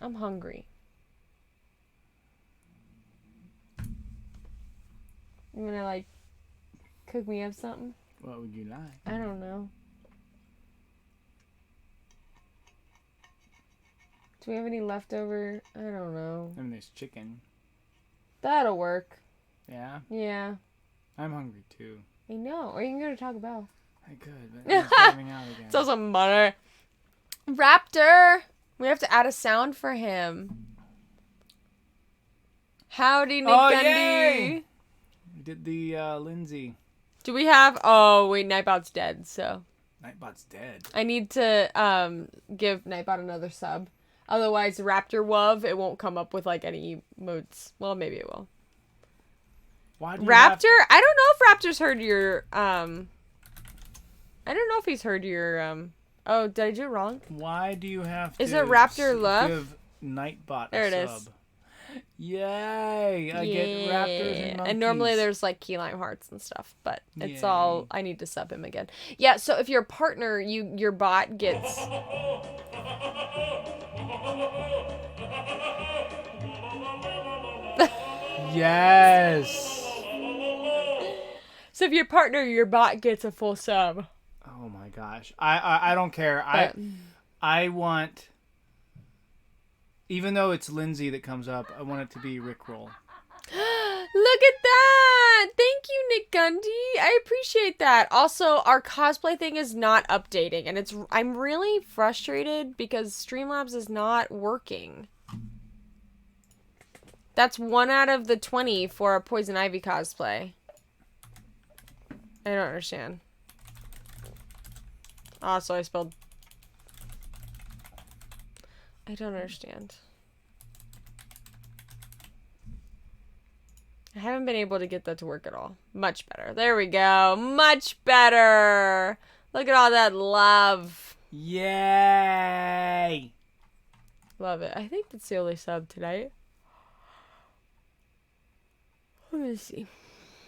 I'm hungry. You wanna like cook me up something? What would you like? I don't know. Do we have any leftover? I don't know. I mean, there's chicken. That'll work. Yeah? Yeah. I'm hungry too. I know. Or you can go to Taco Bell. I could, but it's driving out again. It's also money. Raptor! We have to add a sound for him. Howdy, Nick Oh, Gundy. yay! We did the Lindsay. Do we have... Oh, wait, Nightbot's dead, so... Nightbot's dead. I need to give Nightbot another sub. Otherwise, Raptor Wov, it won't come up with, like, any emotes. Well, maybe it will. Why do you Raptor? I don't know if Raptor's heard your, I don't know if he's heard your, oh, did I do it wrong? Why do you have to... Is it Raptor Love? Give Nightbot There a it sub? is. Yay! I get raptors and monkeys. And normally there's like key lime hearts and stuff, but it's all I need to sub him again. Yeah, so if you're a partner, your bot gets Yes! So if you're a partner, your bot gets a full sub. Oh my gosh. I don't care. But... I want... Even though it's Lindsay that comes up, I want it to be Rickroll. Look at that! Thank you, Nick Gundy. I appreciate that. Also, our cosplay thing is not updating, and I'm really frustrated because Streamlabs is not working. That's 1 out of the 20 for a Poison Ivy cosplay. I don't understand. Ah, so I spelled... I don't understand. I haven't been able to get that to work at all. Much better. There we go. Much better. Look at all that love. Yay! Love it. I think that's the only sub tonight. Let me see.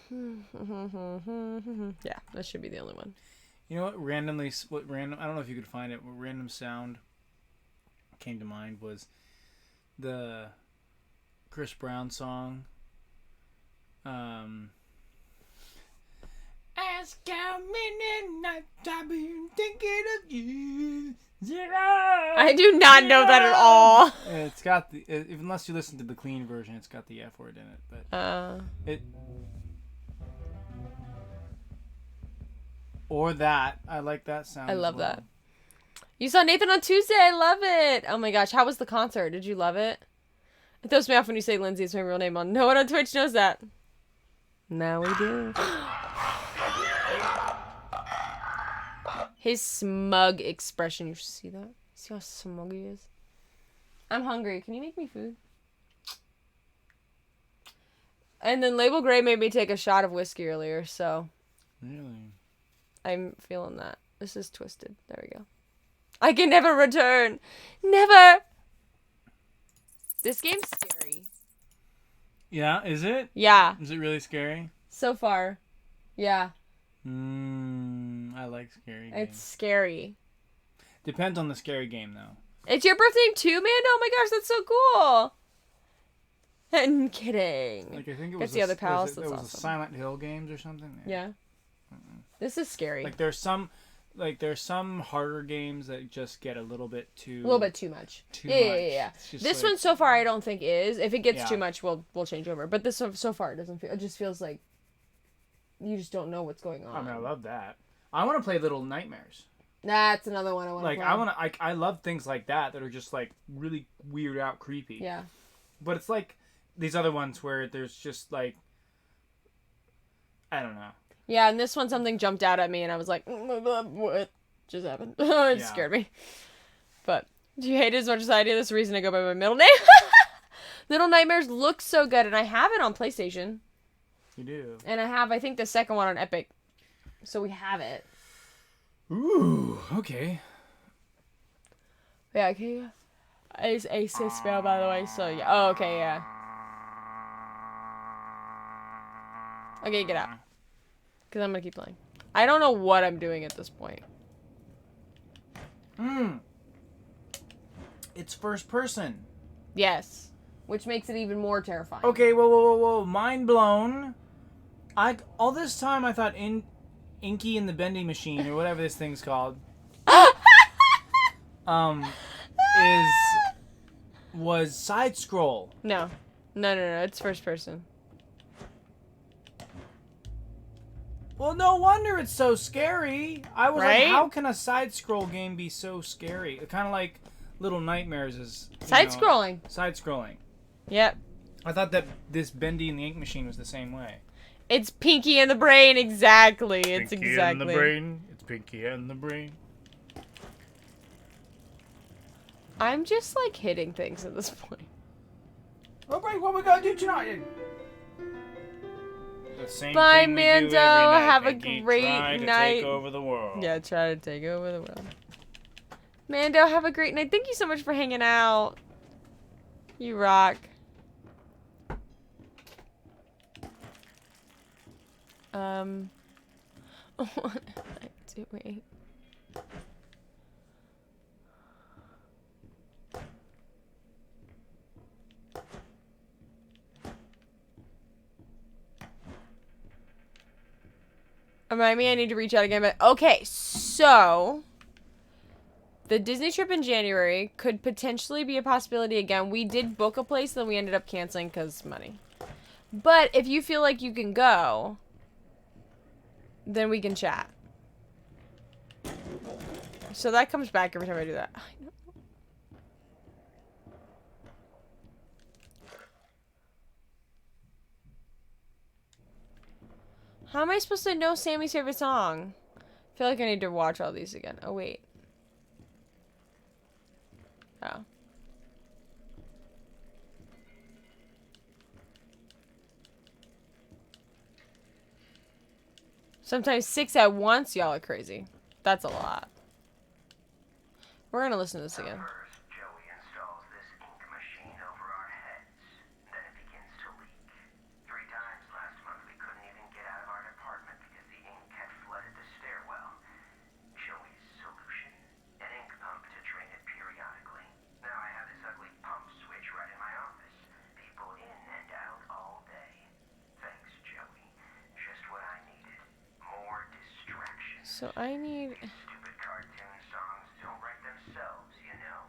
Yeah, that should be the only one. You know what? I don't know if you could find it. What random sound came to mind was the Chris Brown song. Ask how many nights I've been thinking of you. I do not know that at all. It's got the unless you listen to the clean version, it's got the F word in it. But it or that I like that sound. I as love well. that. You saw Nathan on Tuesday. I love it. Oh my gosh, how was the concert? Did you love it? It throws me off when you say Lindsay is my real name. No one on Twitch knows that. Now we do. His smug expression. You should see that. See how smug he is? I'm hungry. Can you make me food? And then Label Gray made me take a shot of whiskey earlier, so... Really? I'm feeling that. This is twisted. There we go. I can never return. Never! This game's scary. Yeah, is it? Yeah. Is it really scary? So far. Yeah. I like scary games. It's scary. Depends on the scary game, though. It's your birthday too, man? Oh my gosh, that's so cool. I'm kidding. Like, I think it That's was the other palace. There That's was awesome. a Silent Hill games or something. Yeah. This is scary. Like there's some harder games that just get a little bit too much. Too Yeah, much. yeah. This like, one so far I don't think is. If it gets Yeah. too much, we'll change over. But this one so far it doesn't feel. It just feels like you just don't know what's going on. I mean, I love that. I want to play Little Nightmares. That's another one I want to play. I love things like that are just like really weird out creepy. Yeah. But it's like these other ones where there's just like I don't know. Yeah, and this one something jumped out at me and I was like, what just happened? It scared me. But do you hate it as much as I do? That's the reason I go by my middle name. Little Nightmares looks so good, and I have it on PlayStation. You do. And I have, I think, the second one on Epic. So we have it. Ooh, okay. Yeah, okay. It's a spell, by the way, so yeah. Oh, okay, yeah. Okay, get out. Because I'm going to keep playing. I don't know what I'm doing at this point. It's first person. Yes. Which makes it even more terrifying. Okay, whoa. Mind blown. All this time I thought Inky and the Bending Machine, or whatever this thing's called, was side scroll. No. No. It's first person. Well, no wonder it's so scary. I was Right? like, how can a side-scroll game be so scary? Kind of like Little Nightmares is... Side-scrolling. Side-scrolling. Yep. I thought that this Bendy and the Ink Machine was the same way. It's Pinky and the Brain, exactly. It's Pinky exactly. and the Brain. It's Pinky and the Brain. I'm just like hitting things at this point. Okay, what we gonna do tonight? The same Bye, thing we Mando. do every night. Have a Pinky great try to night. take over the world. Yeah, try to take over the world. Mando, have a great night. Thank you so much for hanging out. You rock. What am I doing? Remind me I need to reach out again, but okay, so the Disney trip in January could potentially be a possibility again. We did book a place, then we ended up canceling because money. But if you feel like you can go, then we can chat. So that comes back every time I do that. How am I supposed to know Sammy's favorite song? I feel like I need to watch all these again. Oh, wait. Oh. Sometimes 6 at once, y'all are crazy. That's a lot. We're gonna listen to this again. First, Joey installs this ink machine over our heads. Then it begins to leak. 3 times last month we couldn't even get out of our department because the ink had flooded the stairwell. Joey's solution? An ink pump to drain it periodically. Now I have this ugly pump switch right in my office. People in and out all day. Thanks, Joey. Just what I needed. More distractions. So I need... Stupid cartoon songs don't write themselves, you know.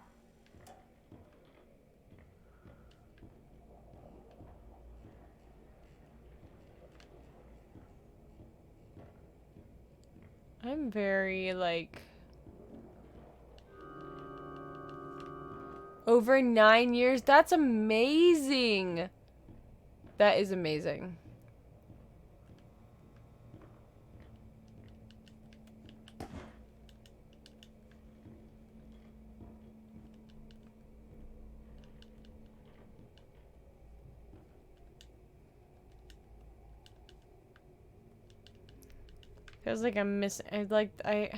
I'm very, like... Over 9 years? That's amazing! That is amazing. Feels like I'm missing... I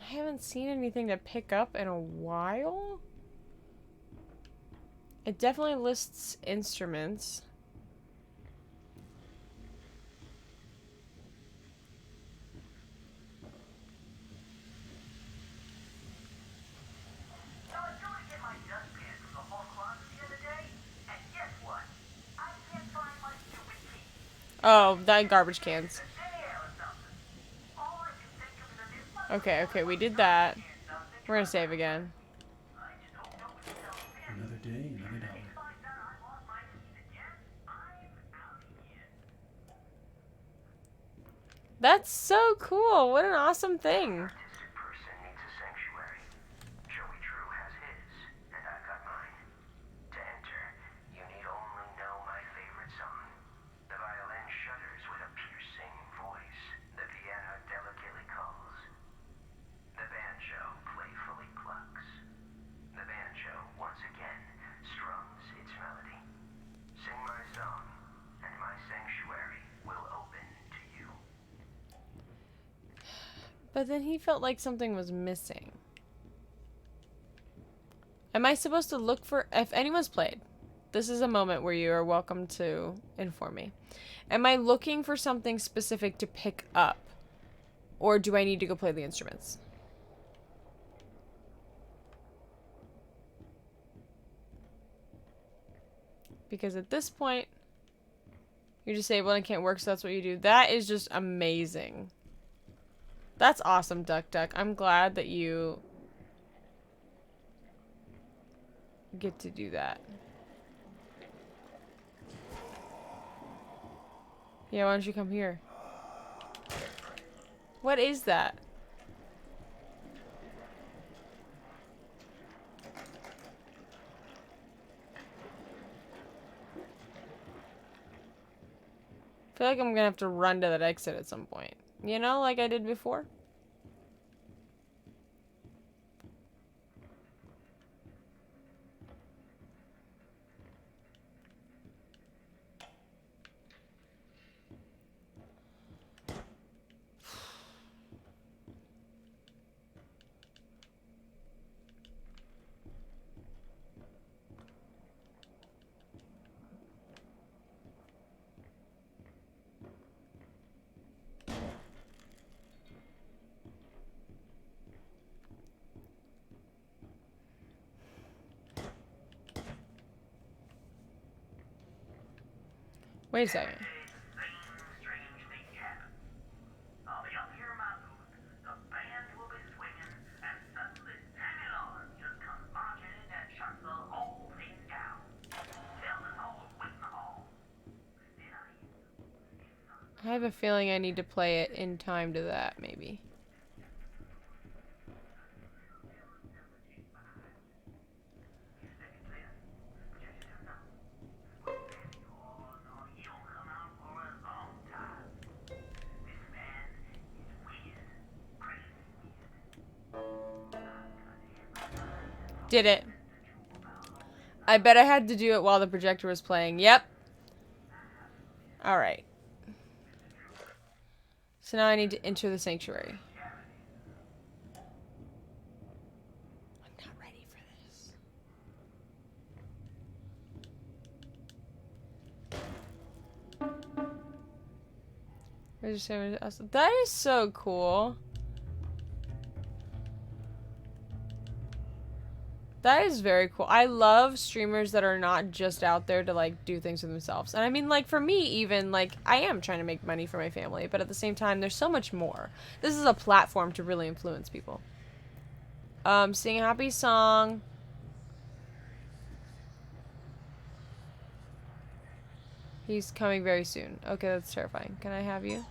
haven't seen anything to pick up in a while. It definitely lists instruments. I was going to get my dustpan from the hall closet the other day, and guess what? I can't find my stupid key. Oh, that garbage cans. There or something. All I can think of is a new Okay, we did that. We're gonna save again. I just don't know what to tell them. Another day, another dollar. Find out I lost my keys again, I'm out of here. That's so cool. What an awesome thing. Artistic person needs a sanctuary. Joey Drew has his, and I've got mine. To enter, you need only know my favorite song. The violin shudders with a piercing voice. The piano delicately calls. The banjo playfully plucks. The banjo once again strums its melody. Sing my song, and my sanctuary will open to you. But then he felt like something was missing. Am I supposed to look for... If anyone's played, this is a moment where you are welcome to inform me. Am I looking for something specific to pick up? Or do I need to go play the instruments? Because at this point, you're disabled and can't work, so that's what you do. That is just amazing. That's awesome, Duck Duck. I'm glad that you get to do that. Yeah, why don't you come here? What is that? I feel like I'm gonna have to run to that exit at some point. You know, like I did before? Wait a second. Strange thing happened. I'll be up here in my booth, the band will be swinging, and suddenly Sammy Lawrence just comes marching in and shuts the whole thing down. Tells us all to wait in the hall. Then I have a feeling I need to play it in time to that, maybe. Did it. I bet I had to do it while the projector was playing. Yep. Alright. So now I need to enter the sanctuary. I'm not ready for this. That is so cool. That is very cool. I love streamers that are not just out there to, like, do things for themselves. And I mean, like, for me, even, like, I am trying to make money for my family, but at the same time, there's so much more. This is a platform to really influence people. Sing a happy song. He's coming very soon. Okay, that's terrifying. Can I have you?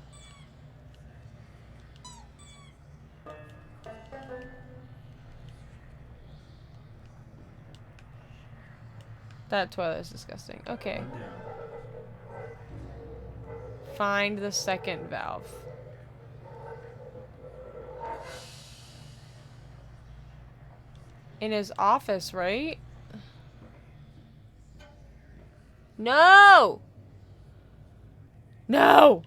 That toilet is disgusting. Okay. One down. Find the second valve. In his office, right? No! No!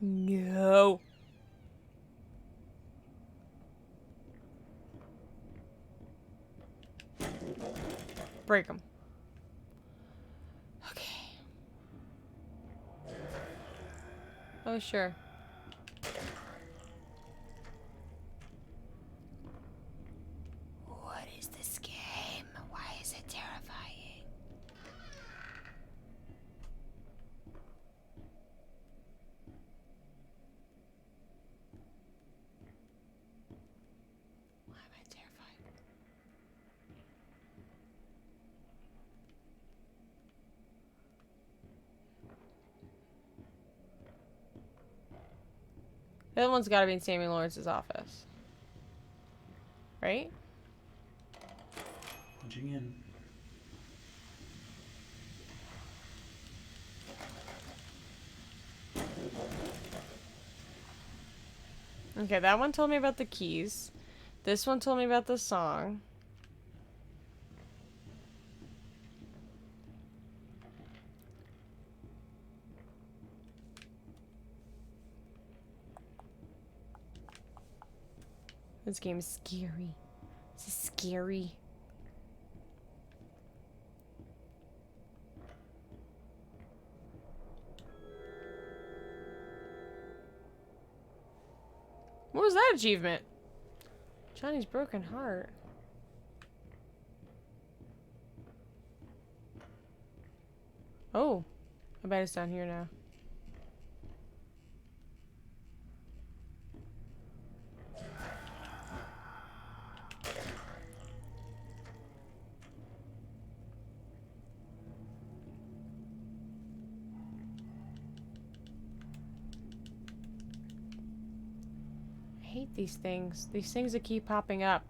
No. Break them. Okay. Oh, sure. What is this game? Why is it terrifying? Why am I terrified? The other one's gotta be in Sammy Lawrence's office. Right? Punching in. Okay, that one told me about the keys. This one told me about the song. This game is scary. This is scary. What was that achievement? Johnny's broken heart. Oh, I bet it's down here now. I hate these things. These things that keep popping up.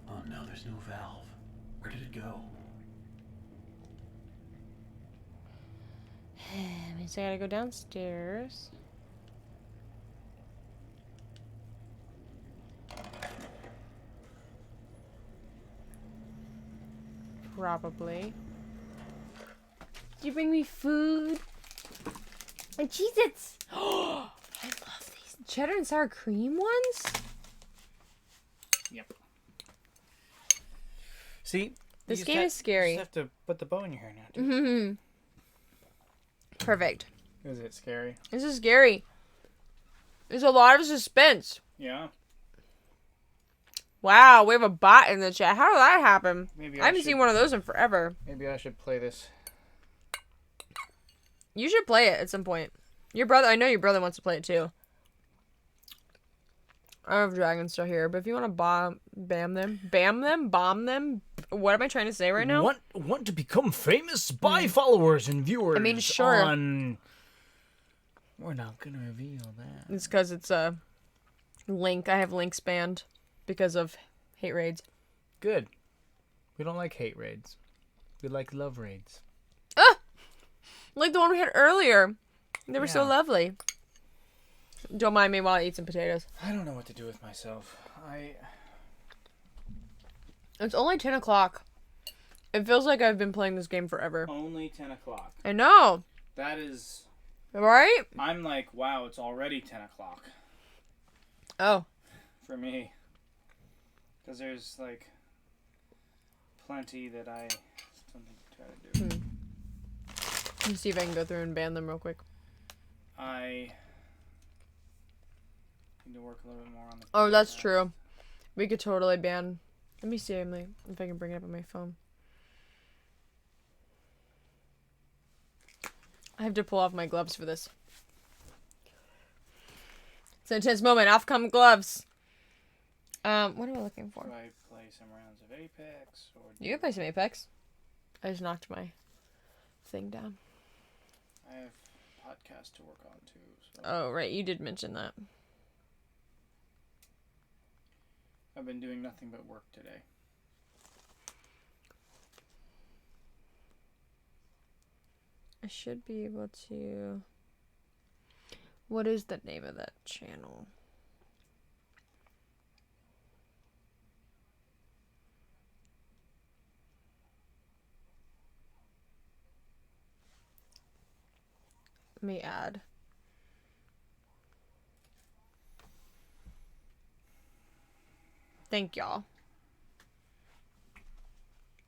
Oh no, there's no valve. Where did it go? Means I gotta go downstairs. Probably. Did you bring me food? And Cheez-Its! Oh, I love these cheddar and sour cream ones. Yep. See? This game is scary. You just have to put the bow in your hair now, dude. Mm-hmm. Perfect. Is it scary? This is scary. There's a lot of suspense. Yeah. Wow, we have a bot in the chat. How did that happen? Maybe I haven't seen one of those in forever. Maybe I should play this. You should play it at some point. Your brother, I know your brother wants to play it too. I don't have dragons still here, but if you want to bomb them, what am I trying to say right now? Want to become famous? Buy followers and viewers. I mean, sure. We're not gonna reveal that. It's because it's a link. I have links banned because of hate raids. Good. We don't like hate raids. We like love raids. Ah! Like the one we had earlier. They were so Yeah. lovely. Don't mind me while I eat some potatoes. I don't know what to do with myself. It's only 10 o'clock. It feels like I've been playing this game forever. Only 10 o'clock. I know. That is... Right? I'm like, wow, it's already 10 o'clock. Oh. For me. Because there's, like, plenty that I still need to try to do. Let me see if I can go through and ban them real quick. I need to work a little bit more on the... Oh, that's true. We could totally ban... Let me see Emily, if I can bring it up on my phone. I have to pull off my gloves for this. It's an intense moment. Off come gloves. What am I looking for? Do I play some rounds of Apex? Or You can play some Apex. I just knocked my thing down. I have podcasts to work on too. So Oh, right. You did mention that. I've been doing nothing but work today. I should be able to... What is the name of that channel? Let me add. Thank y'all.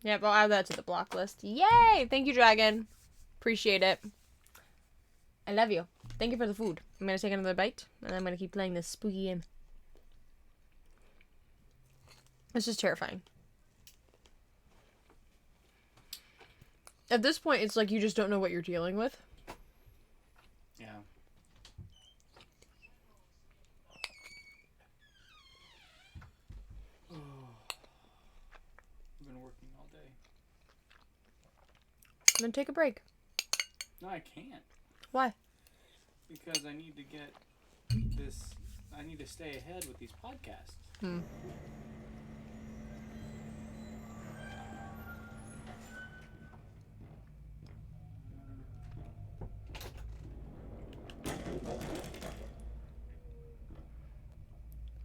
Yep, I'll add that to the block list. Yay! Thank you, Dragon. Appreciate it. I love you. Thank you for the food. I'm gonna take another bite, and I'm gonna keep playing this spooky game. This is terrifying. At this point, it's like you just don't know what you're dealing with. Yeah. I've been working all day. Then take a break. No, I can't. Why? Because I need to get this... I need to stay ahead with these podcasts.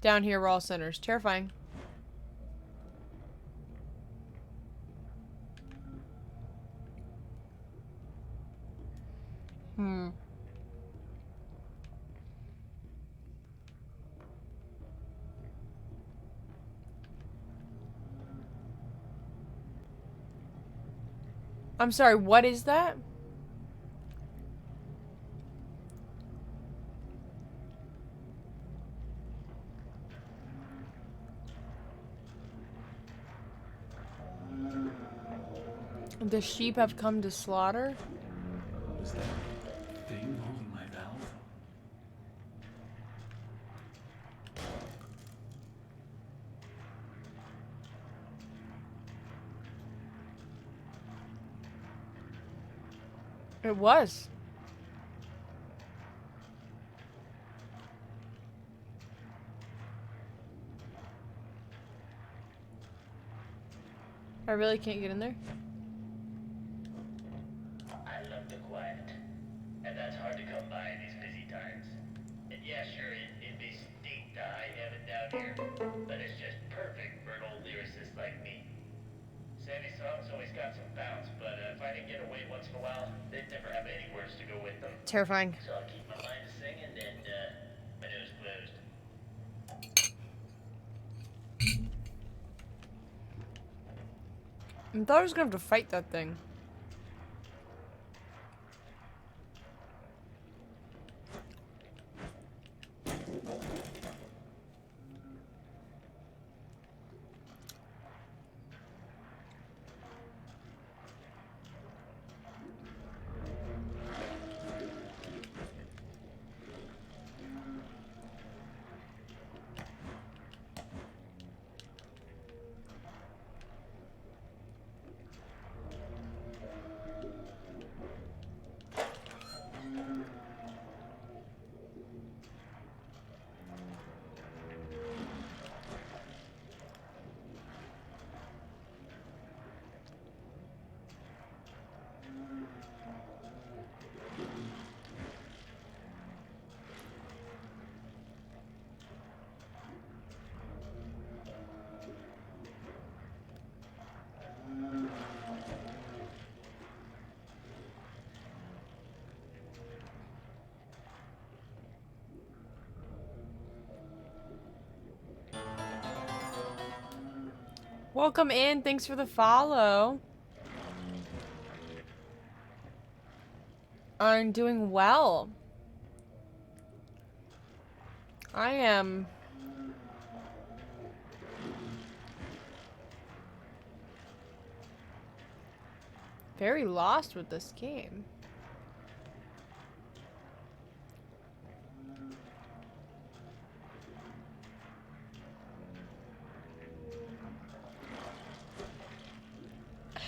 Down here, we're all sinners. Terrifying. Hmm. I'm sorry, what is that? The sheep have come to slaughter? Was that thing holding my valve? It was. I really can't get in there? I love the quiet, and that's hard to come by in these busy times. And yeah, sure, it may stink to high heaven down here, but it's just perfect for an old lyricist like me. Sandy's songs always got some bounce, but if I didn't get away once in a while, they'd never have any words to go with them. Terrifying. So I'll keep my mind to singing and my nose closed. I thought I was gonna have to fight that thing. Welcome in. Thanks for the follow. I'm doing well. I am very lost with this game.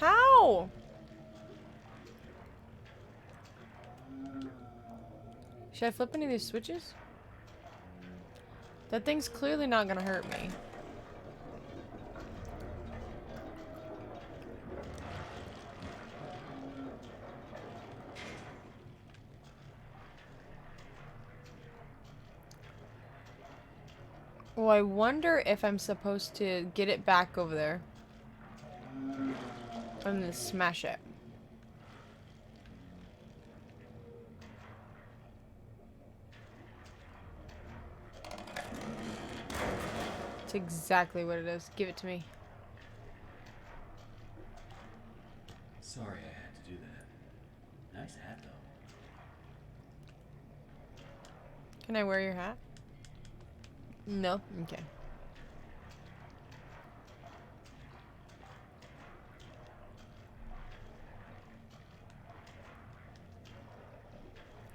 How? Should I flip any of these switches? That thing's clearly not gonna hurt me. Well, I wonder if I'm supposed to get it back over there. And then smash it. It's exactly what it is. Give it to me. Sorry I had to do that. Nice hat, though. Can I wear your hat? No? Okay.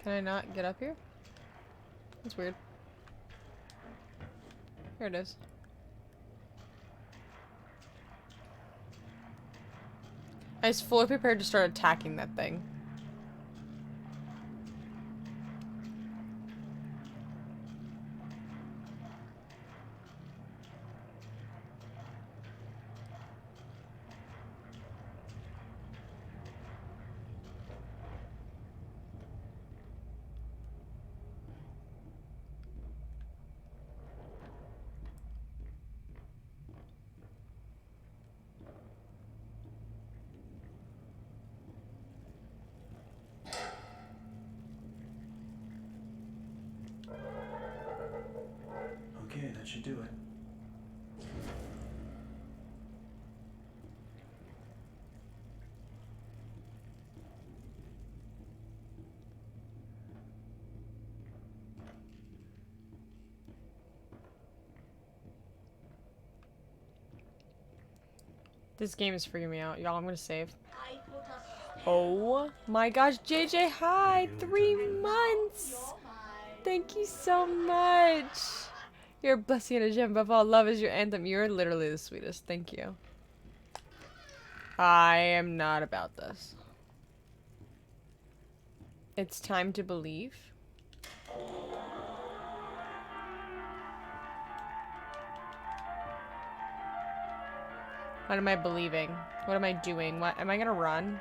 Can I not get up here? That's weird. Here it is. I was fully prepared to start attacking that thing. should do it. This game is freaking me out. Y'all, I'm gonna save. Oh my gosh, JJ, hi! 3 months! Thank you so much! You're a blessing and a gem, above all, love is your anthem. You're literally the sweetest. Thank you. I am not about this. It's time to believe. What am I believing? What am I doing? What am I gonna run?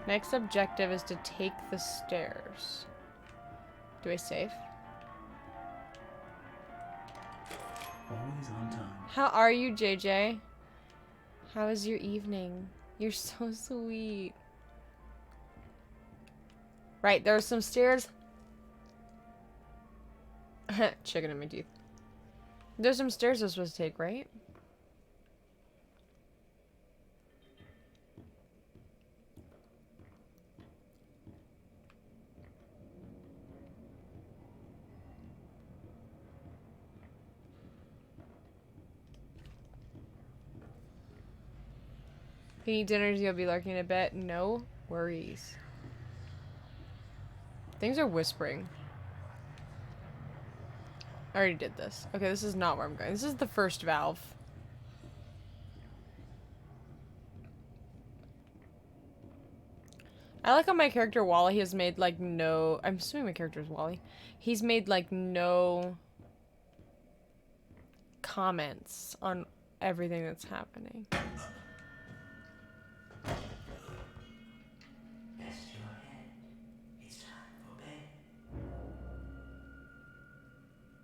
Next objective is to take the stairs. Do I save? Always on time. How are you, JJ? How was your evening? You're so sweet. Right, there are some stairs. Chicken in my teeth. There's some stairs I was supposed to take, right? If you eat dinners, you'll be lurking a bit. No worries. Things are whispering. I already did this. Okay, this is not where I'm going. This is the first valve. I like how my character Wally has made like no... I'm assuming my character is Wally. He's made like no comments on everything that's happening. Rest your head. It's time for bed.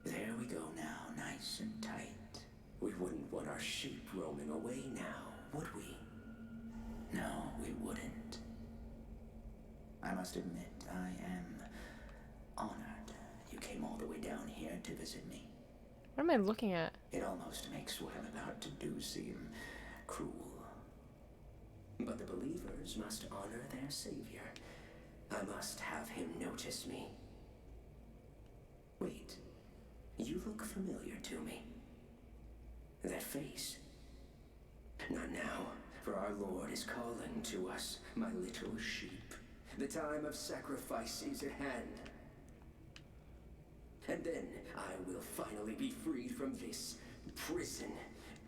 There we go now, nice and tight. We wouldn't want our sheep roaming away now, would we? No, we wouldn't. I must admit, I am honored you came all the way down here to visit me. What am I looking at? It almost makes what I'm about to do seem cruel. But the believers must honor their savior. I must have him notice me. Wait, you look familiar to me. That face. Not now, for our Lord is calling to us, my little sheep. The time of sacrifice is at hand. And then I will finally be freed from this prison,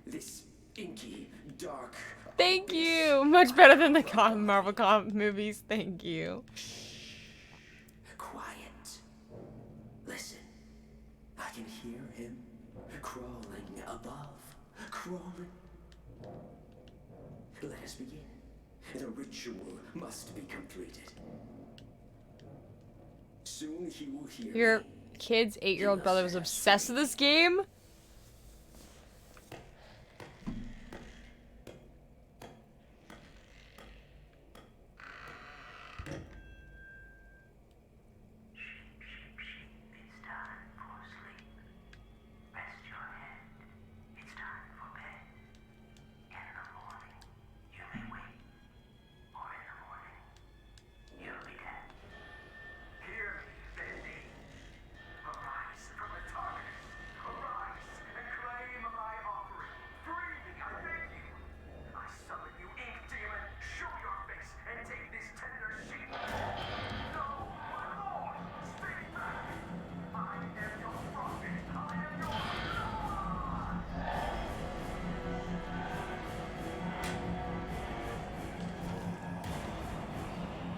this inky, dark... Thank you! Much better than the Marvel movies. Thank you. Quiet. Listen. I can hear him crawling above. Crawling. Let us begin. The ritual must be completed. Soon he will hear Your me. kid's 8-year-old brother was obsessed with this game? It's time for sleep. Rest your head. It's time for bed. And in the morning, you may wake. Or in the morning, you'll be dead. Hear me, Bendy. Arise from the darkness. Arise and claim my offering. Free me, I beg you. I summon you, ink demon. Show your face and take this tender sheep. No, my lord, stay back. I am your prophet. I am your Lord.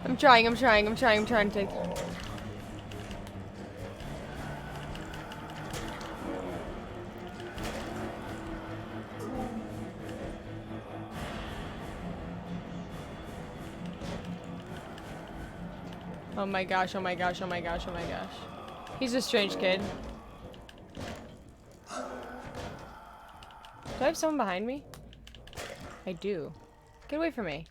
I'm trying to take... Oh my gosh, oh my gosh, oh my gosh, oh my gosh. He's a strange kid. Do I have someone behind me? I do. Get away from me.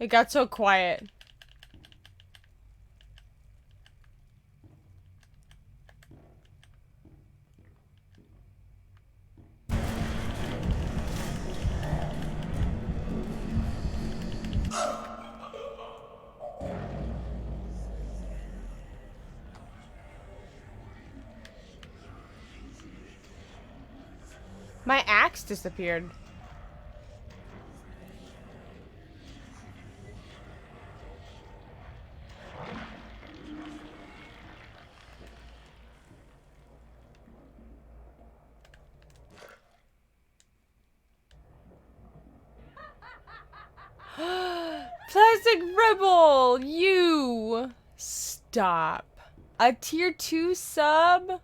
It got so quiet. My axe disappeared. Plastic Rebel! You! Stop. A tier 2 sub?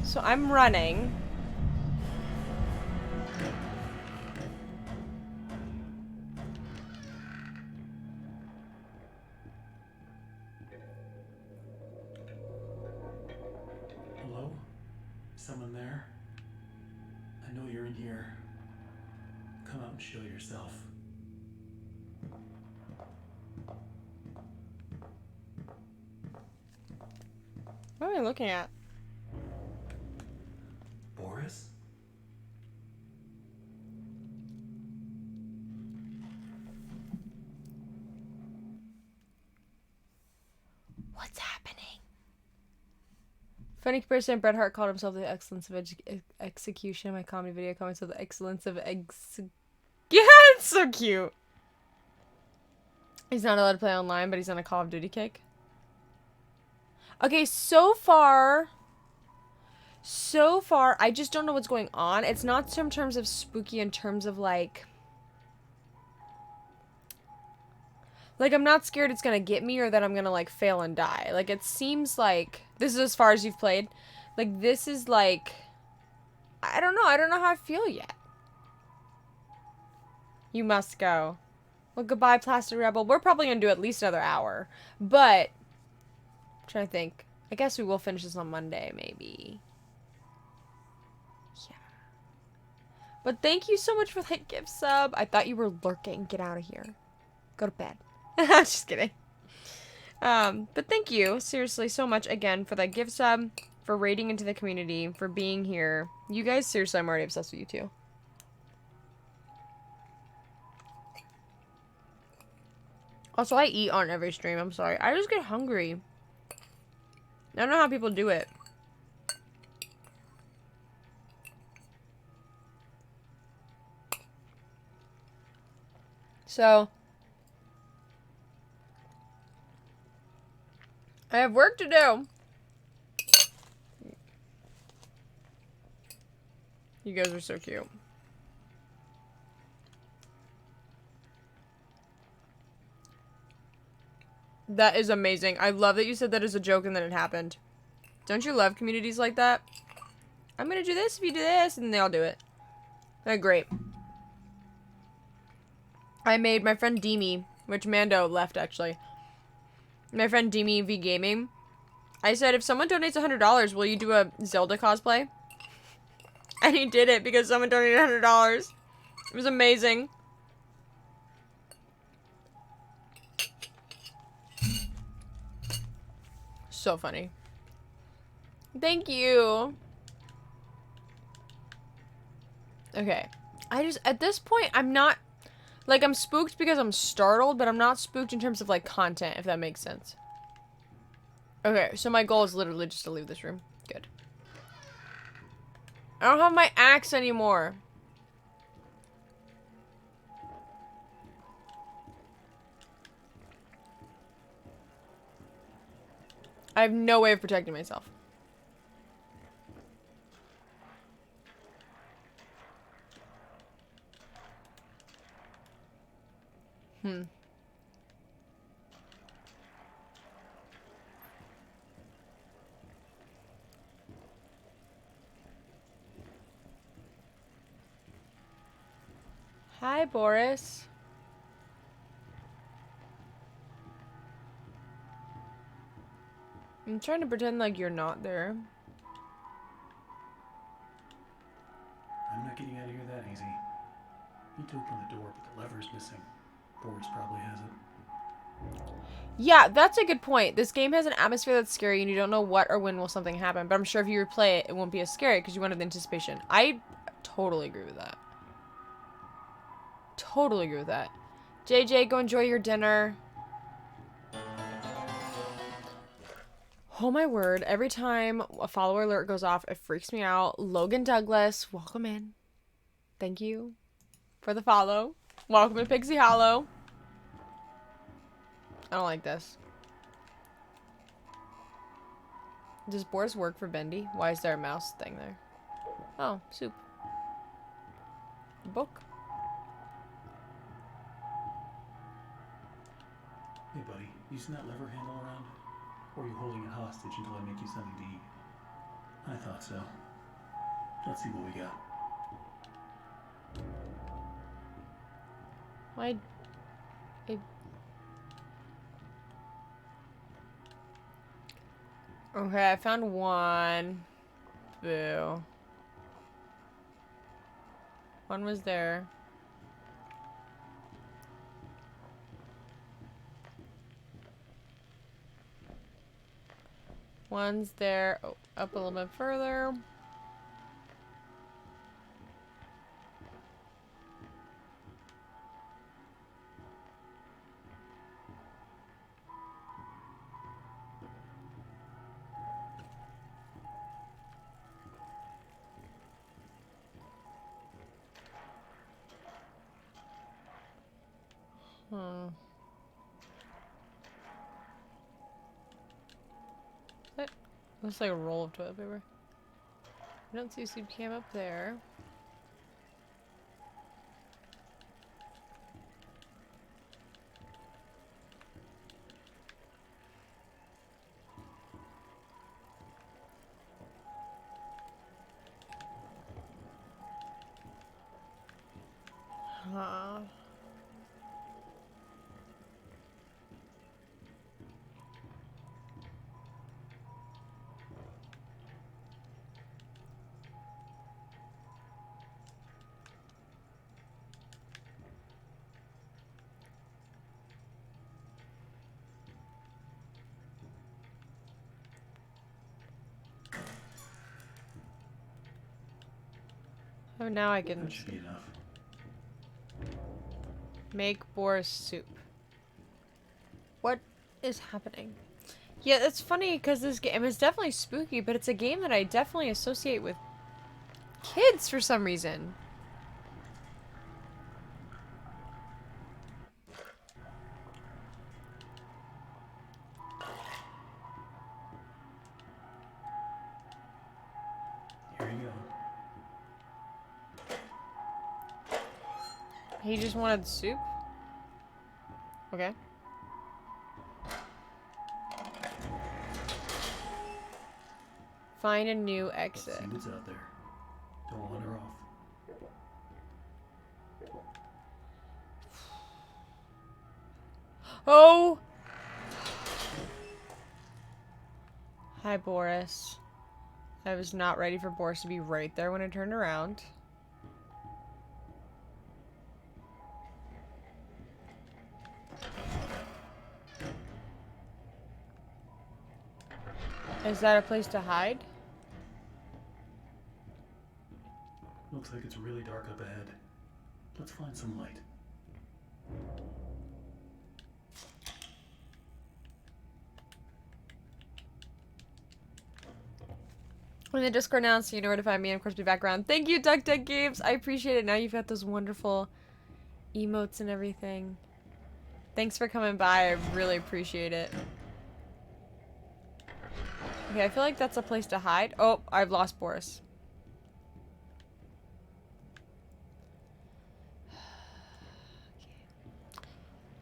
So I'm running. Hello? Someone there? I know you're in here. Come out and show yourself. What am I looking at? Boris? What's happening? Funny comparison, Bret Hart called himself the excellence of execution. My comedy video comments of the excellence of Yeah, it's so cute. He's not allowed to play online, but he's on a Call of Duty kick. Okay, so far, I just don't know what's going on. It's not in terms of spooky, in terms of like I'm not scared it's gonna get me or that I'm gonna like fail and die. Like, it seems like this is as far as you've played. Like, this is like, I don't know how I feel yet. You must go. Well, goodbye, Plastic Rebel. We're probably gonna do at least another hour, but I'm trying to think. I guess we will finish this on Monday, maybe. Yeah. But thank you so much for that gift sub. I thought you were lurking. Get out of here. Go to bed. Just kidding. But thank you, seriously, so much again for that gift sub, for raiding into the community, for being here. You guys, seriously, I'm already obsessed with you too. Also, I eat on every stream. I'm sorry. I just get hungry. I don't know how people do it. So, I have work to do. You guys are so cute. That is amazing. I love that you said that as a joke and then it happened. Don't you love communities like that? I'm gonna do this if you do this, and they all do it. They're great. I made my friend Demi, which Mando left actually. My friend Demi V Gaming. I said, if someone donates $100, will you do a Zelda cosplay? And he did it because someone donated $100. It was amazing. So funny. Thank you. Okay. At this point, I'm not, like, I'm spooked because I'm startled, but I'm not spooked in terms of, like, content, if that makes sense. Okay, so my goal is literally just to leave this room. Good. I don't have my axe anymore. I have no way of protecting myself. Hi, Boris. I'm trying to pretend like you're not there. getting out of here that easy. Need to open the door, but the lever's missing. Boris probably has it. Yeah, that's a good point. This game has an atmosphere that's scary and you don't know what or when will something happen. But I'm sure if you replay it, it won't be as scary because you won't have the anticipation. I totally agree with that. Totally agree with that. JJ, go enjoy your dinner. Oh my word, every time a follower alert goes off, it freaks me out. Logan Douglas, welcome in. Thank you for the follow. Welcome to Pixie Hollow. I don't like this. Does Boris work for Bendy? Why is there a mouse thing there? Oh, soup. Book. Hey, buddy, using that lever handle around? Or are you holding it hostage until I make you something to eat? I thought so. Let's see what we got. Why? Okay, I found one. Boo. One was there. One's there. Oh, up a little bit further. Hmm. That looks like a roll of toilet paper. I don't see a soup cam up there. Huh. Oh, now I can That should be enough. make Boris soup. What is happening? Yeah, it's funny because this game is definitely spooky, but it's a game that I definitely associate with kids for some reason. Here you go. He just wanted soup? Okay. Find a new exit. See what's out there. Don't wander off. Oh! Hi, Boris. I was not ready for Boris to be right there when I turned around. Is that a place to hide? Looks like it's really dark up ahead. Let's find some light. In the Discord now, so you know where to find me, and of course, be background. Thank you, Duck Duck Games. I appreciate it. Now you've got those wonderful emotes and everything. Thanks for coming by. I really appreciate it. Okay, I feel like that's a place to hide. Oh, I've lost Boris.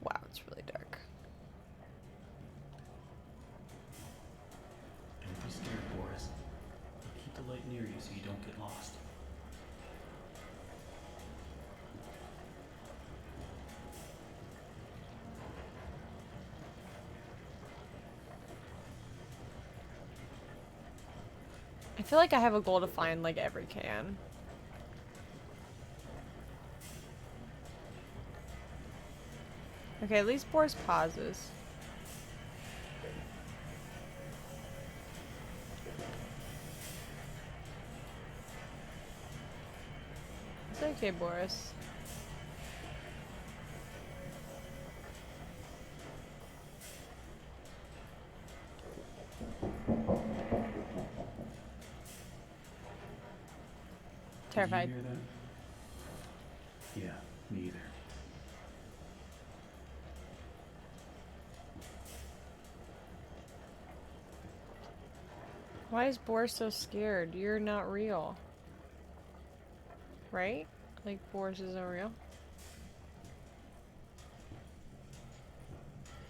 Wow, it's really dark. Don't be scared, Boris. Keep the light near you so you don't get lost. I feel like I have a goal to find like every can. Okay, at least Boris pauses. It's okay, Boris. Terrified. Did you hear that? Yeah, me either. Why is Boris so scared? You're not real. Right? Like, Boris isn't real.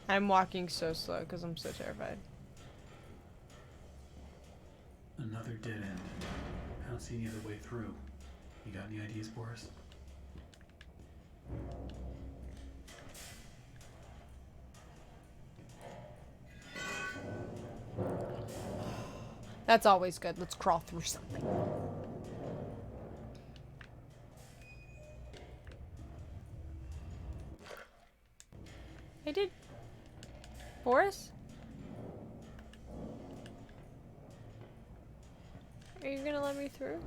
I'm walking so slow because I'm so terrified. Another dead end. I don't see any other way through. You got any ideas, Boris? That's always good. Let's crawl through something. I did. Boris? Are you gonna let me through?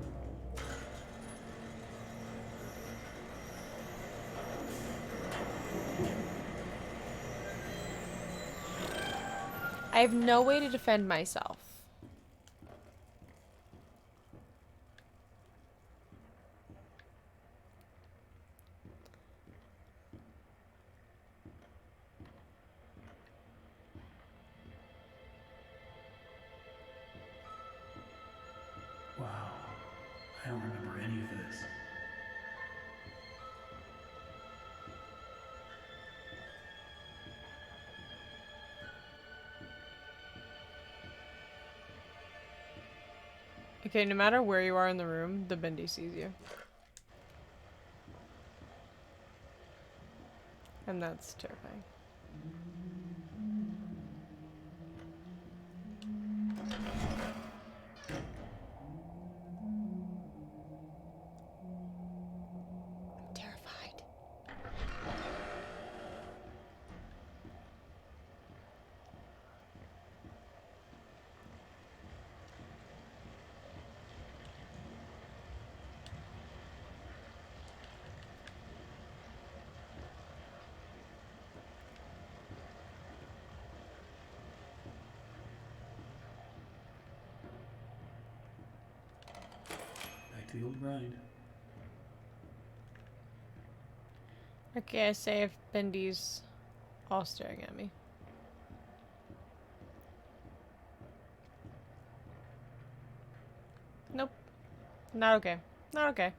I have no way to defend myself. Wow. I don't remember any of this. Okay, no matter where you are in the room, the Bendy sees you. And that's terrifying. I'm terrified. Back to the old grind. Okay, I say if Bendy's all staring at me. Nope. Not okay. Not okay.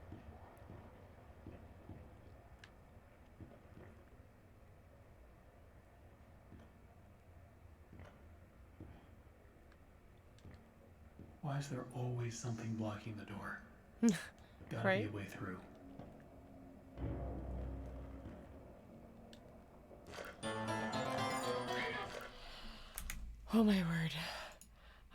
Why is there always something blocking the door? Gotta Right? be a way through. Oh my word.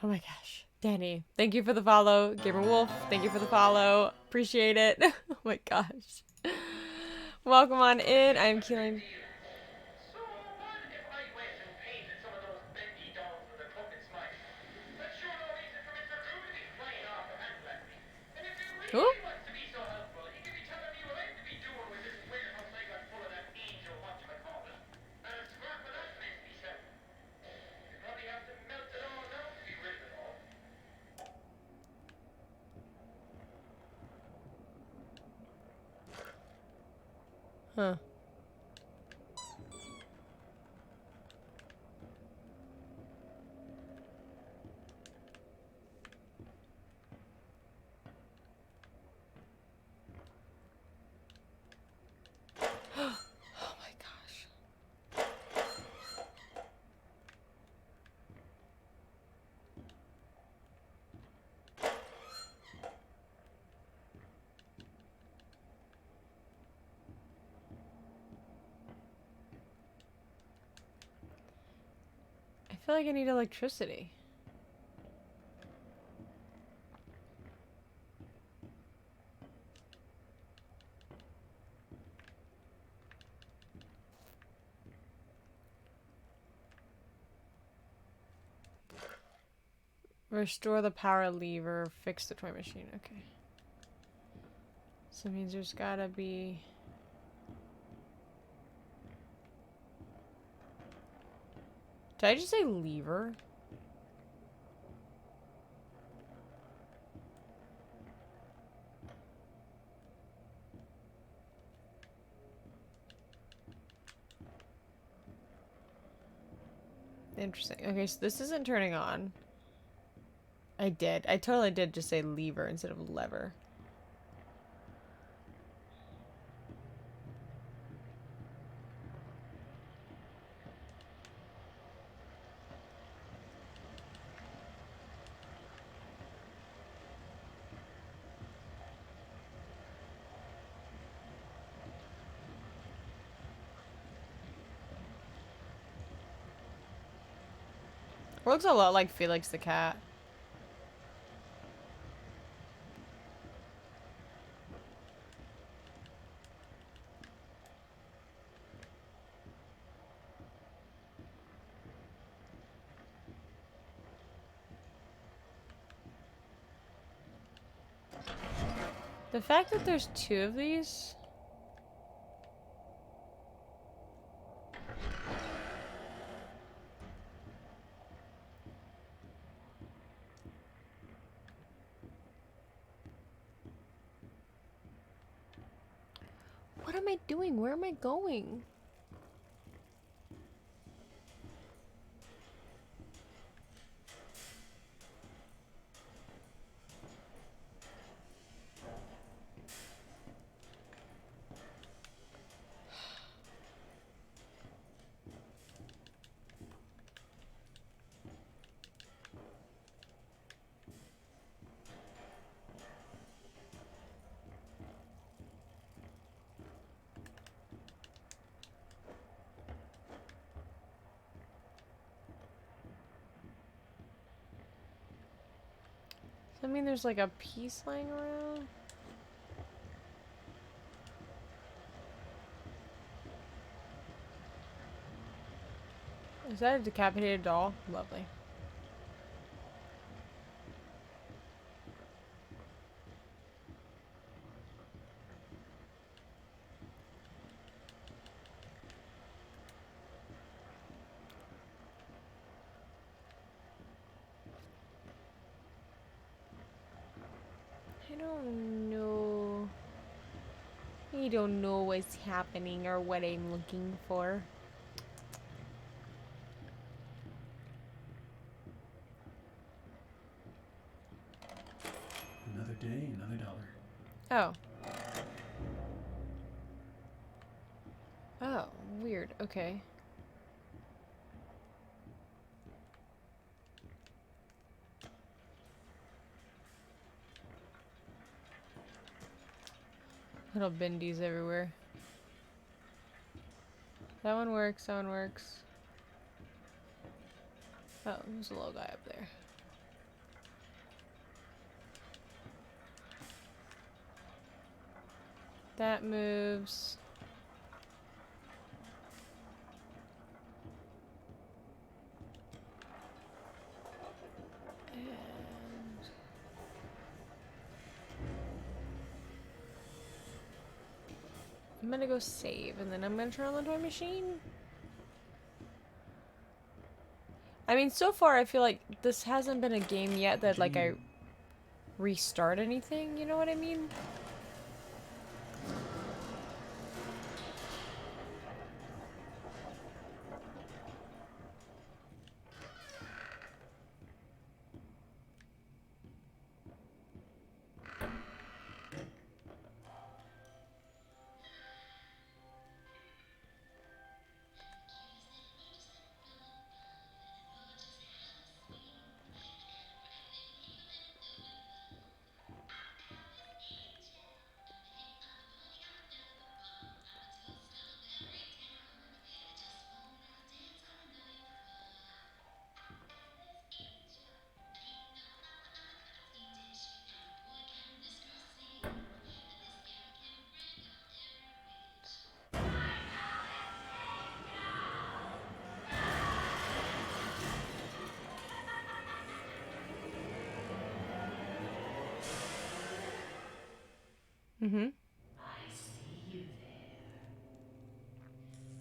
Oh my gosh. Danny, thank you for the follow. Gamer Wolf, thank you for the follow. Appreciate it. Oh my gosh. Welcome on in. I'm Keelan. So, what if I went and painted some of those bendy dolls with a puppet smile? That's sure no reason for Mr. Crew to be flying off the handle at me. And if he Ooh. really wants to be so helpful, he could be telling me what I have to be doing with this warehouse I got full of that angel whatchamacallit. Scrap of that mess myself. You probably have to melt it all down to be rid of it all. Huh. Oh my gosh. I feel like I need electricity. Restore the power lever. Fix the toy machine. Okay. So it means there's gotta be... Did I just say lever? Interesting. Okay, so this isn't turning on. I did. I totally did just say lever instead of lever. Looks a lot like Felix the cat. The fact that there's two of these... What am I doing? Where am I going? I mean, there's like a piece lying around. Is that a decapitated doll? Lovely. I don't know. I don't know what's happening or what I'm looking for. Another day, another dollar. Oh. Oh, weird. Okay. Little bendies everywhere. That one works, that one works. Oh, there's a little guy up there. That moves. And I'm gonna go save, and then I'm gonna turn on the toy machine. I mean, so far I feel like this hasn't been a game yet that like I restart anything, you know what I mean? Mm-hmm. I see you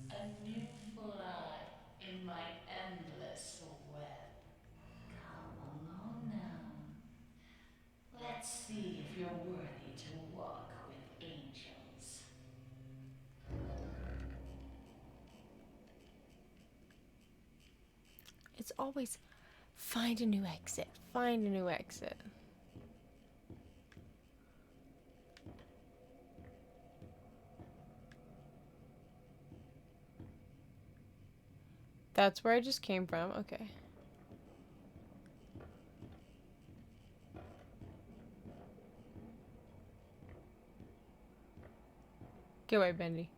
there. A new fly in my endless web. Come along now. Let's see if you're worthy to walk with angels. It's always find a new exit. Find a new exit. That's where I just came from. Okay. Get away, Bendy.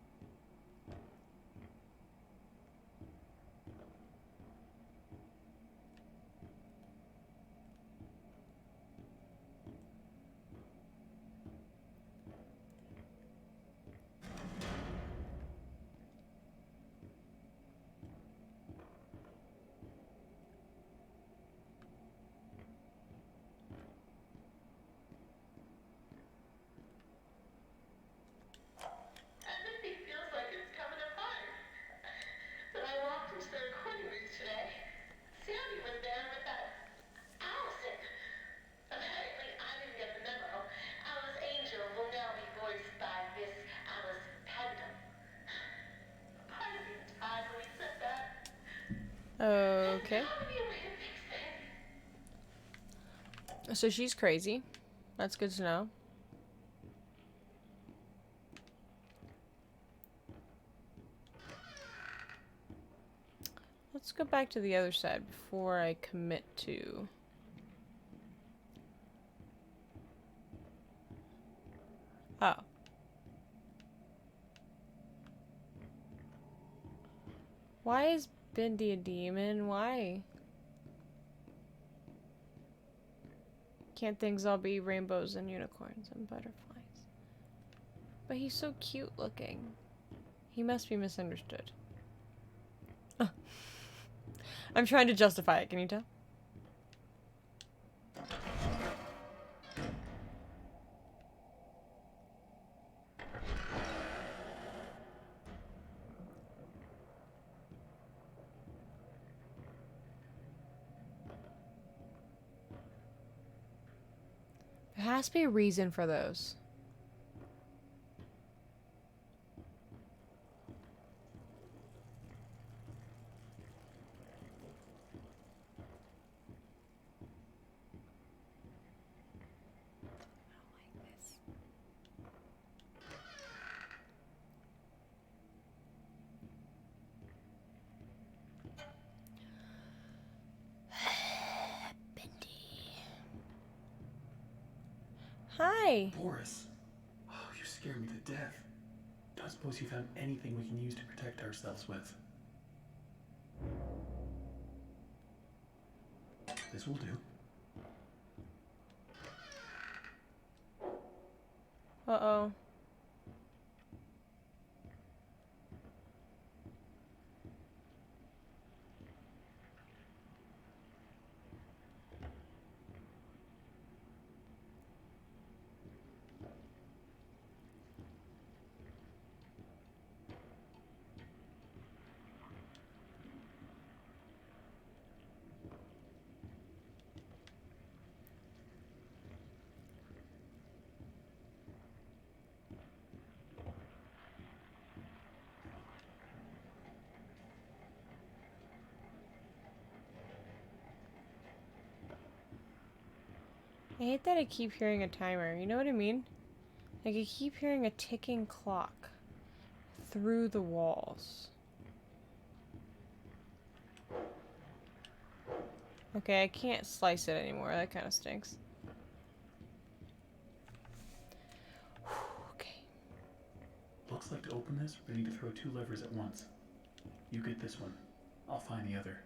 Everything feels like it's coming apart. But I walked into the recording booth today. Sandy was there with that Allison. Apparently, I didn't get the memo. Alice Angel will now be voiced by Miss Alice Pendle. Part of me was fine when he said that. There's Okay. gotta be a way to fix this. So she's crazy. That's good to know. Let's go back to the other side before I commit to... Oh. Why is Bendy a demon? Why? Can't things all be rainbows and unicorns and butterflies? But he's so cute looking. He must be misunderstood. I'm trying to justify it, can you tell? There has to be a reason for those. Hi. Boris. Oh, you scared me to death. Don't suppose you found anything we can use to protect ourselves with. This will do. Uh-oh. I hate that I keep hearing a timer. You know what I mean? Like, I keep hearing a ticking clock through the walls. Okay, I can't slice it anymore. That kind of stinks. Okay. Looks like to open this, we need to throw 2 levers at once. You get this one. I'll find the other.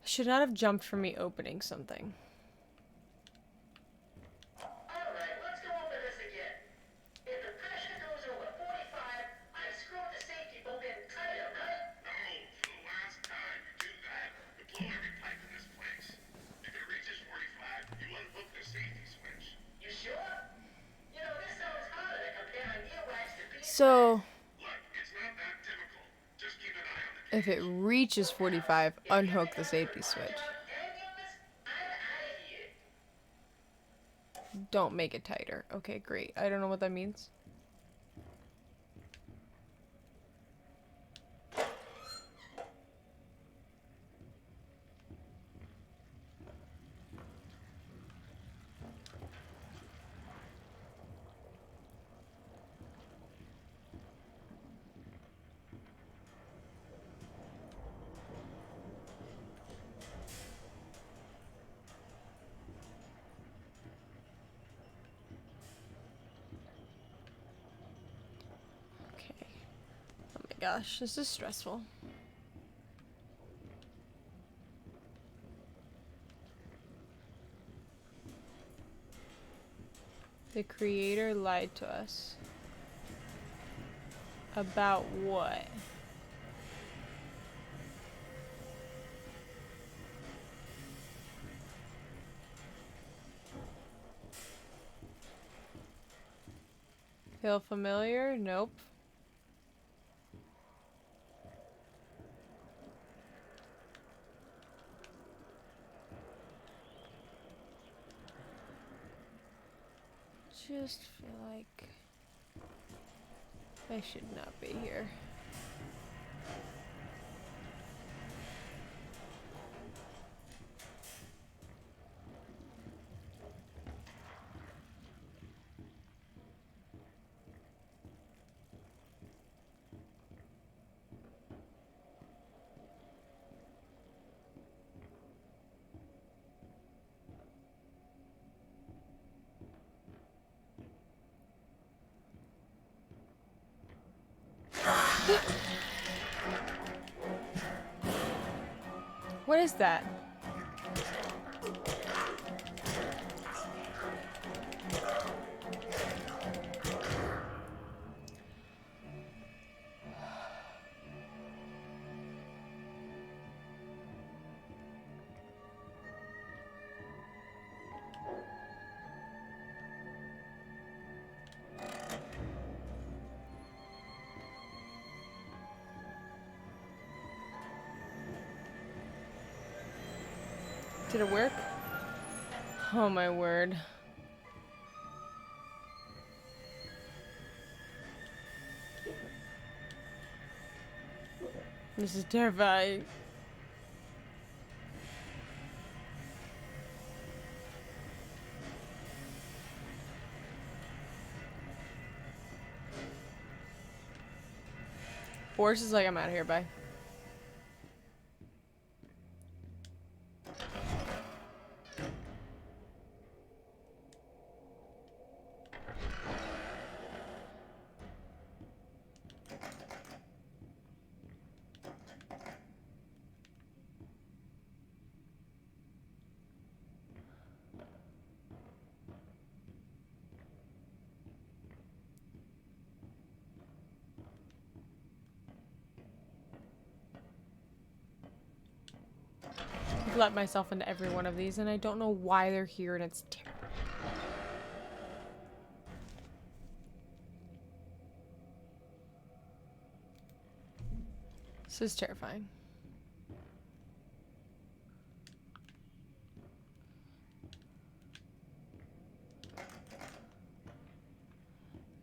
Should not have jumped for me opening something. Alright, let's go over this So Look, it's not that difficult. Just keep an eye on the if it reaches 45, unhook the safety switch. Don't make it tighter. Okay, great. I don't know what that means. Okay. Oh my gosh, this is stressful. The creator lied to us. About what? Feel familiar? Nope. Just feel like I should not be here. What is that? Did it work? Oh my word. This is terrifying. Boris is like, I'm out of here, bye. I've let myself into every one of these and I don't know why they're here and it's terrible. This is terrifying.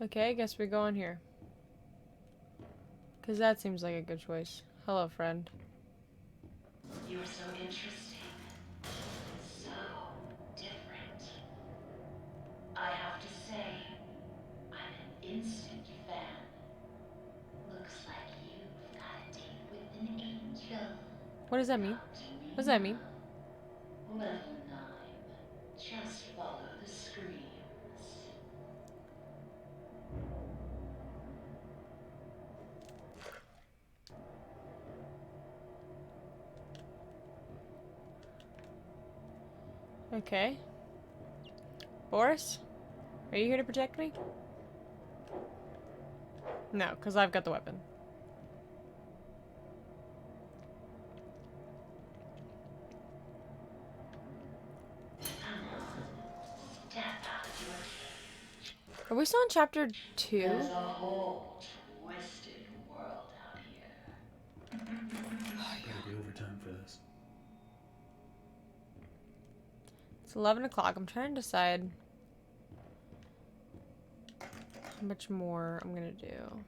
Okay, I guess we go in here. Because that seems like a good choice. Hello, friend. You're so interesting. So different. I have to say, I'm an instant fan. Looks like you've got a date with an angel. What does that mean? Come to me What does that mean? now. Level 9. Just follow the screams. Okay. Boris? Are you here to protect me? No, because I've got the weapon. Come on. Step out of your cage. Are we still in chapter There's 2? a whole twisted world out here. Better be overtime for this. It's 11 o'clock. I'm trying to decide how much more I'm gonna do.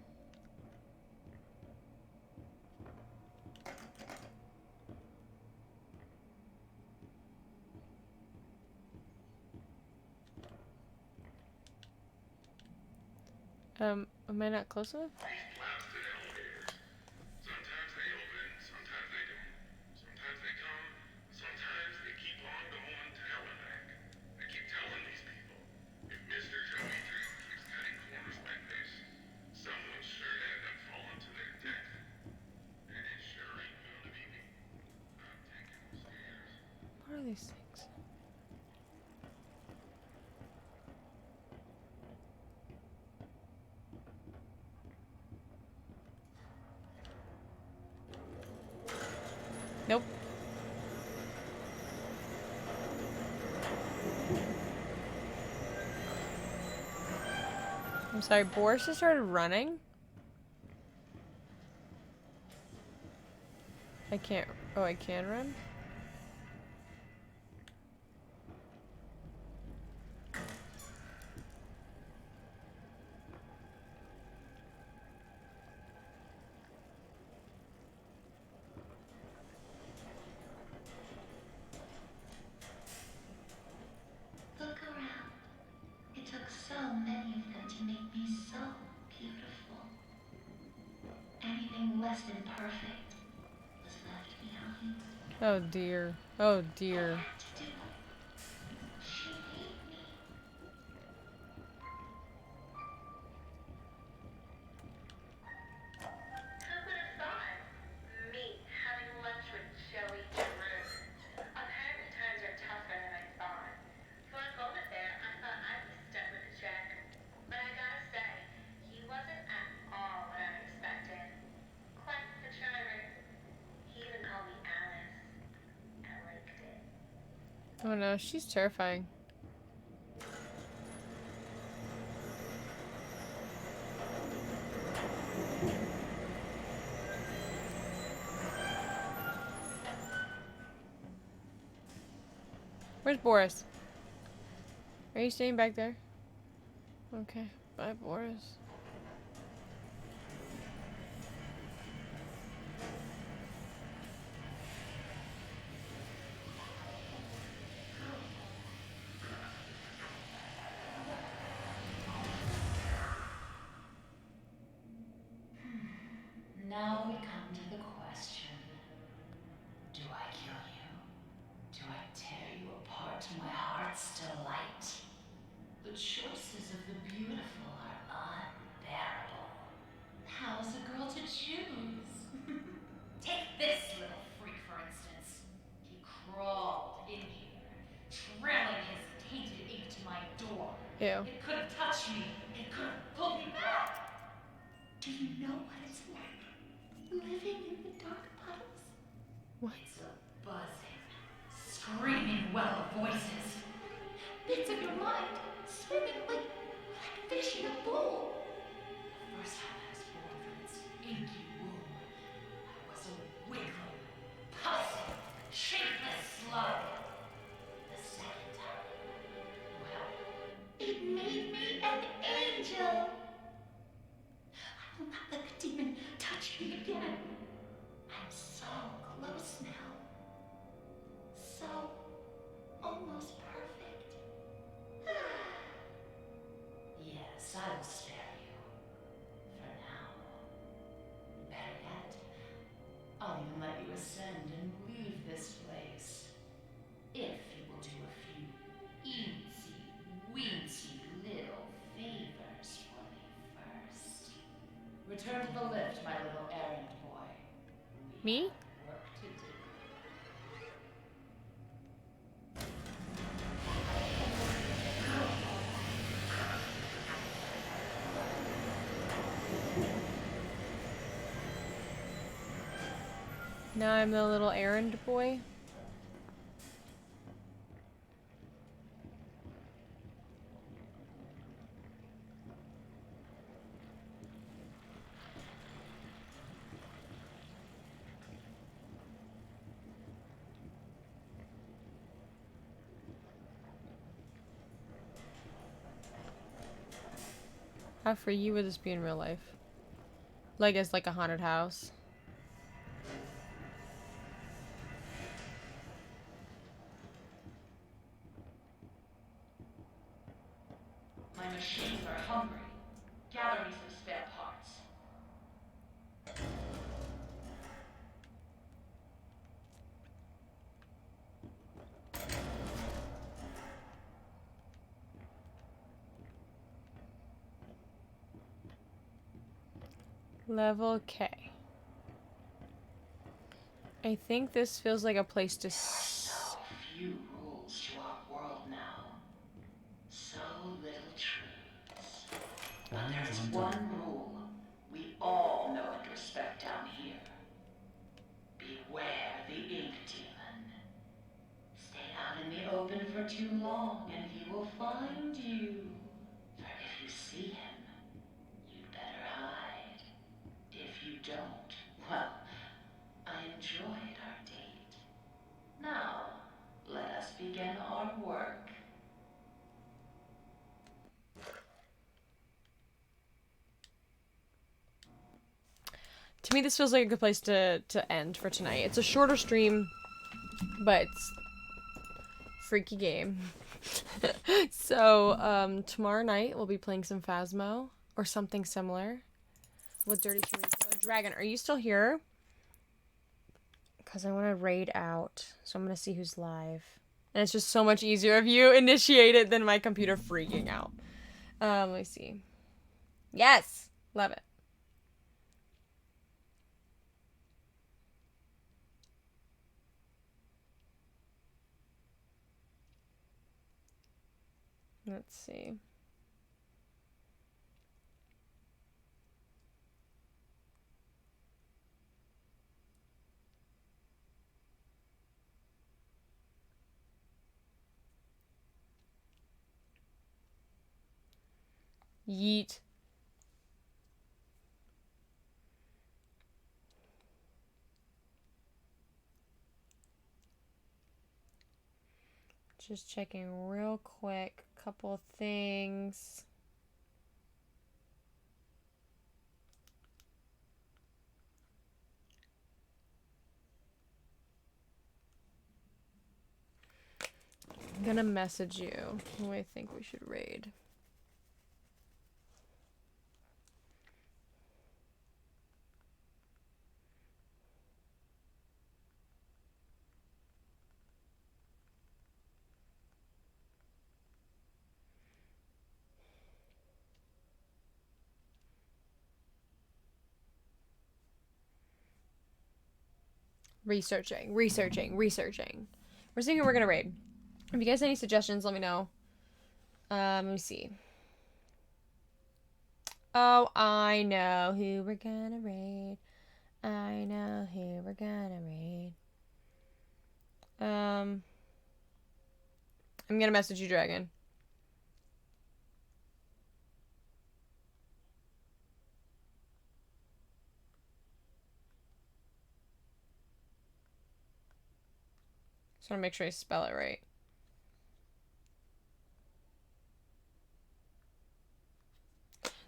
Am I not close enough? These blasted elevators. Sometimes they open, sometimes they don't. Sometimes they come, sometimes they keep on going to hell and back. I keep telling these people, if Mr. Joey 3 keeps cutting corners like this, someone's sure to end up falling to their death. And it sure ain't gonna be me. I'm taking the stairs. What are these things? Nope. I'm sorry, Boris just started running? I can't. Oh, I can run? Look around. It took so many of them to make me so beautiful. Anything less than perfect was left behind. Oh dear. Oh dear. Had to do it. She made me. Who would have thought? Me having lunch with Joey Drew. Apparently times are tougher than I thought. For a moment there, I thought I'd be stuck with Jack. But I gotta say, he wasn't at all what I expected. Quite the charmer. He even called me Alice. I liked it. Oh no, she's terrifying. Where's Boris? Are you staying back there? Okay. Bye, Boris. Now we come to the question. Do I kill you? Do I tear you apart to my heart's delight? The choices of the beautiful are unbearable. How's a girl to choose? Take this little freak, for instance. He crawled in here, trailing his tainted ink to my door. Ew. It could have touched me. It could have pulled me back. Do you know what it's like? Living in the dark puddles? What? It's a buzzing, screaming well of voices. Bits of your mind swimming like fish in a bowl. The first time I was born from its inky womb, I was a wiggling, puzzling, shapeless slug. The second time, well, it made me an angel. I will not let the demon touch me again. I'm so close now. So almost perfect. Yes, I will spare you. For now. Better yet, I'll even let you ascend and leave this place. If you will do a few eensy, weensy little favors for me first. Return to the lift, my little errand boy. We Me? have work to do. Now I'm the little errand boy. How freaky would this be in real life? Like as like a haunted house. My machines are hungry. Gather me some spare parts. Level K. I think this feels like a place to So few rules to our world now. So little truths. But there's one rule we all know and respect down here. Beware the ink demon. Stay out in the open for too long and he will find you. For if you see him, you'd better hide. If you don't, well, I enjoyed our date. Now, let us begin our work. To me, this feels like a good place to end for tonight. It's a shorter stream, but it's freaky game. So, tomorrow night we'll be playing some Phasmo or something similar with Dirty Chorizo. Dragon, are you still here? Because I want to raid out, so I'm going to see who's live. And it's just so much easier if you initiate it than my computer freaking out. Let me see. Yes! Love it. Let's see. Yeet. Just checking real quick. Couple things. I'm gonna message you who I think we should raid. Researching. We're seeing who we're gonna raid. If you guys have any suggestions, let me know. Let me see. Oh, I know who we're gonna raid. I know who we're gonna raid. I'm gonna message you, Dragon. Just wanna make sure I spell it right.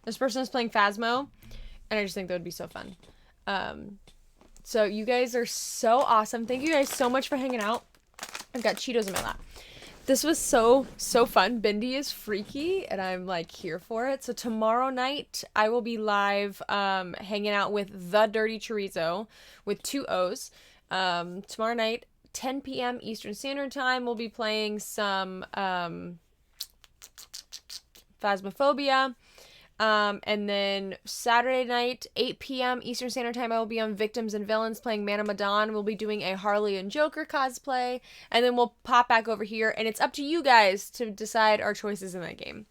This person is playing Phasmo, and I just think that would be so fun. So you guys are so awesome. Thank you guys so much for hanging out. I've got Cheetos in my lap. This was so fun. Bindi is freaky, and I'm like here for it. So tomorrow night I will be live, hanging out with the Dirty Chorizo with 2 O's. Tomorrow night, 10 p.m. Eastern Standard Time, we'll be playing some Phasmophobia. And then Saturday night, 8 p.m. Eastern Standard Time, I will be on Victims and Villains playing Man of Medan. We'll be doing a Harley and Joker cosplay, and then we'll pop back over here, and it's up to you guys to decide our choices in that game.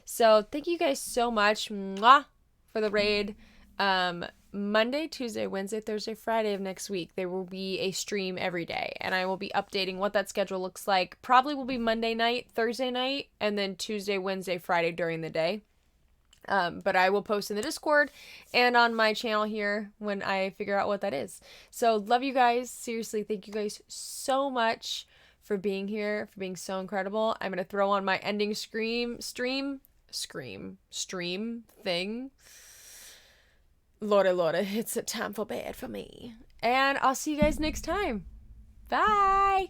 So thank you guys so much, mwah, for the raid. Monday, Tuesday, Wednesday, Thursday, Friday of next week, there will be a stream every day, and I will be updating what that schedule looks like. Probably will be Monday night, Thursday night, and then Tuesday, Wednesday, Friday during the day. But I will post in the Discord and on my channel here when I figure out what that is. So love you guys. Seriously, thank you guys so much for being here, for being so incredible. I'm going to throw on my ending stream scream stream thing. Lordy, it's a time for bed for me. And I'll see you guys next time. Bye!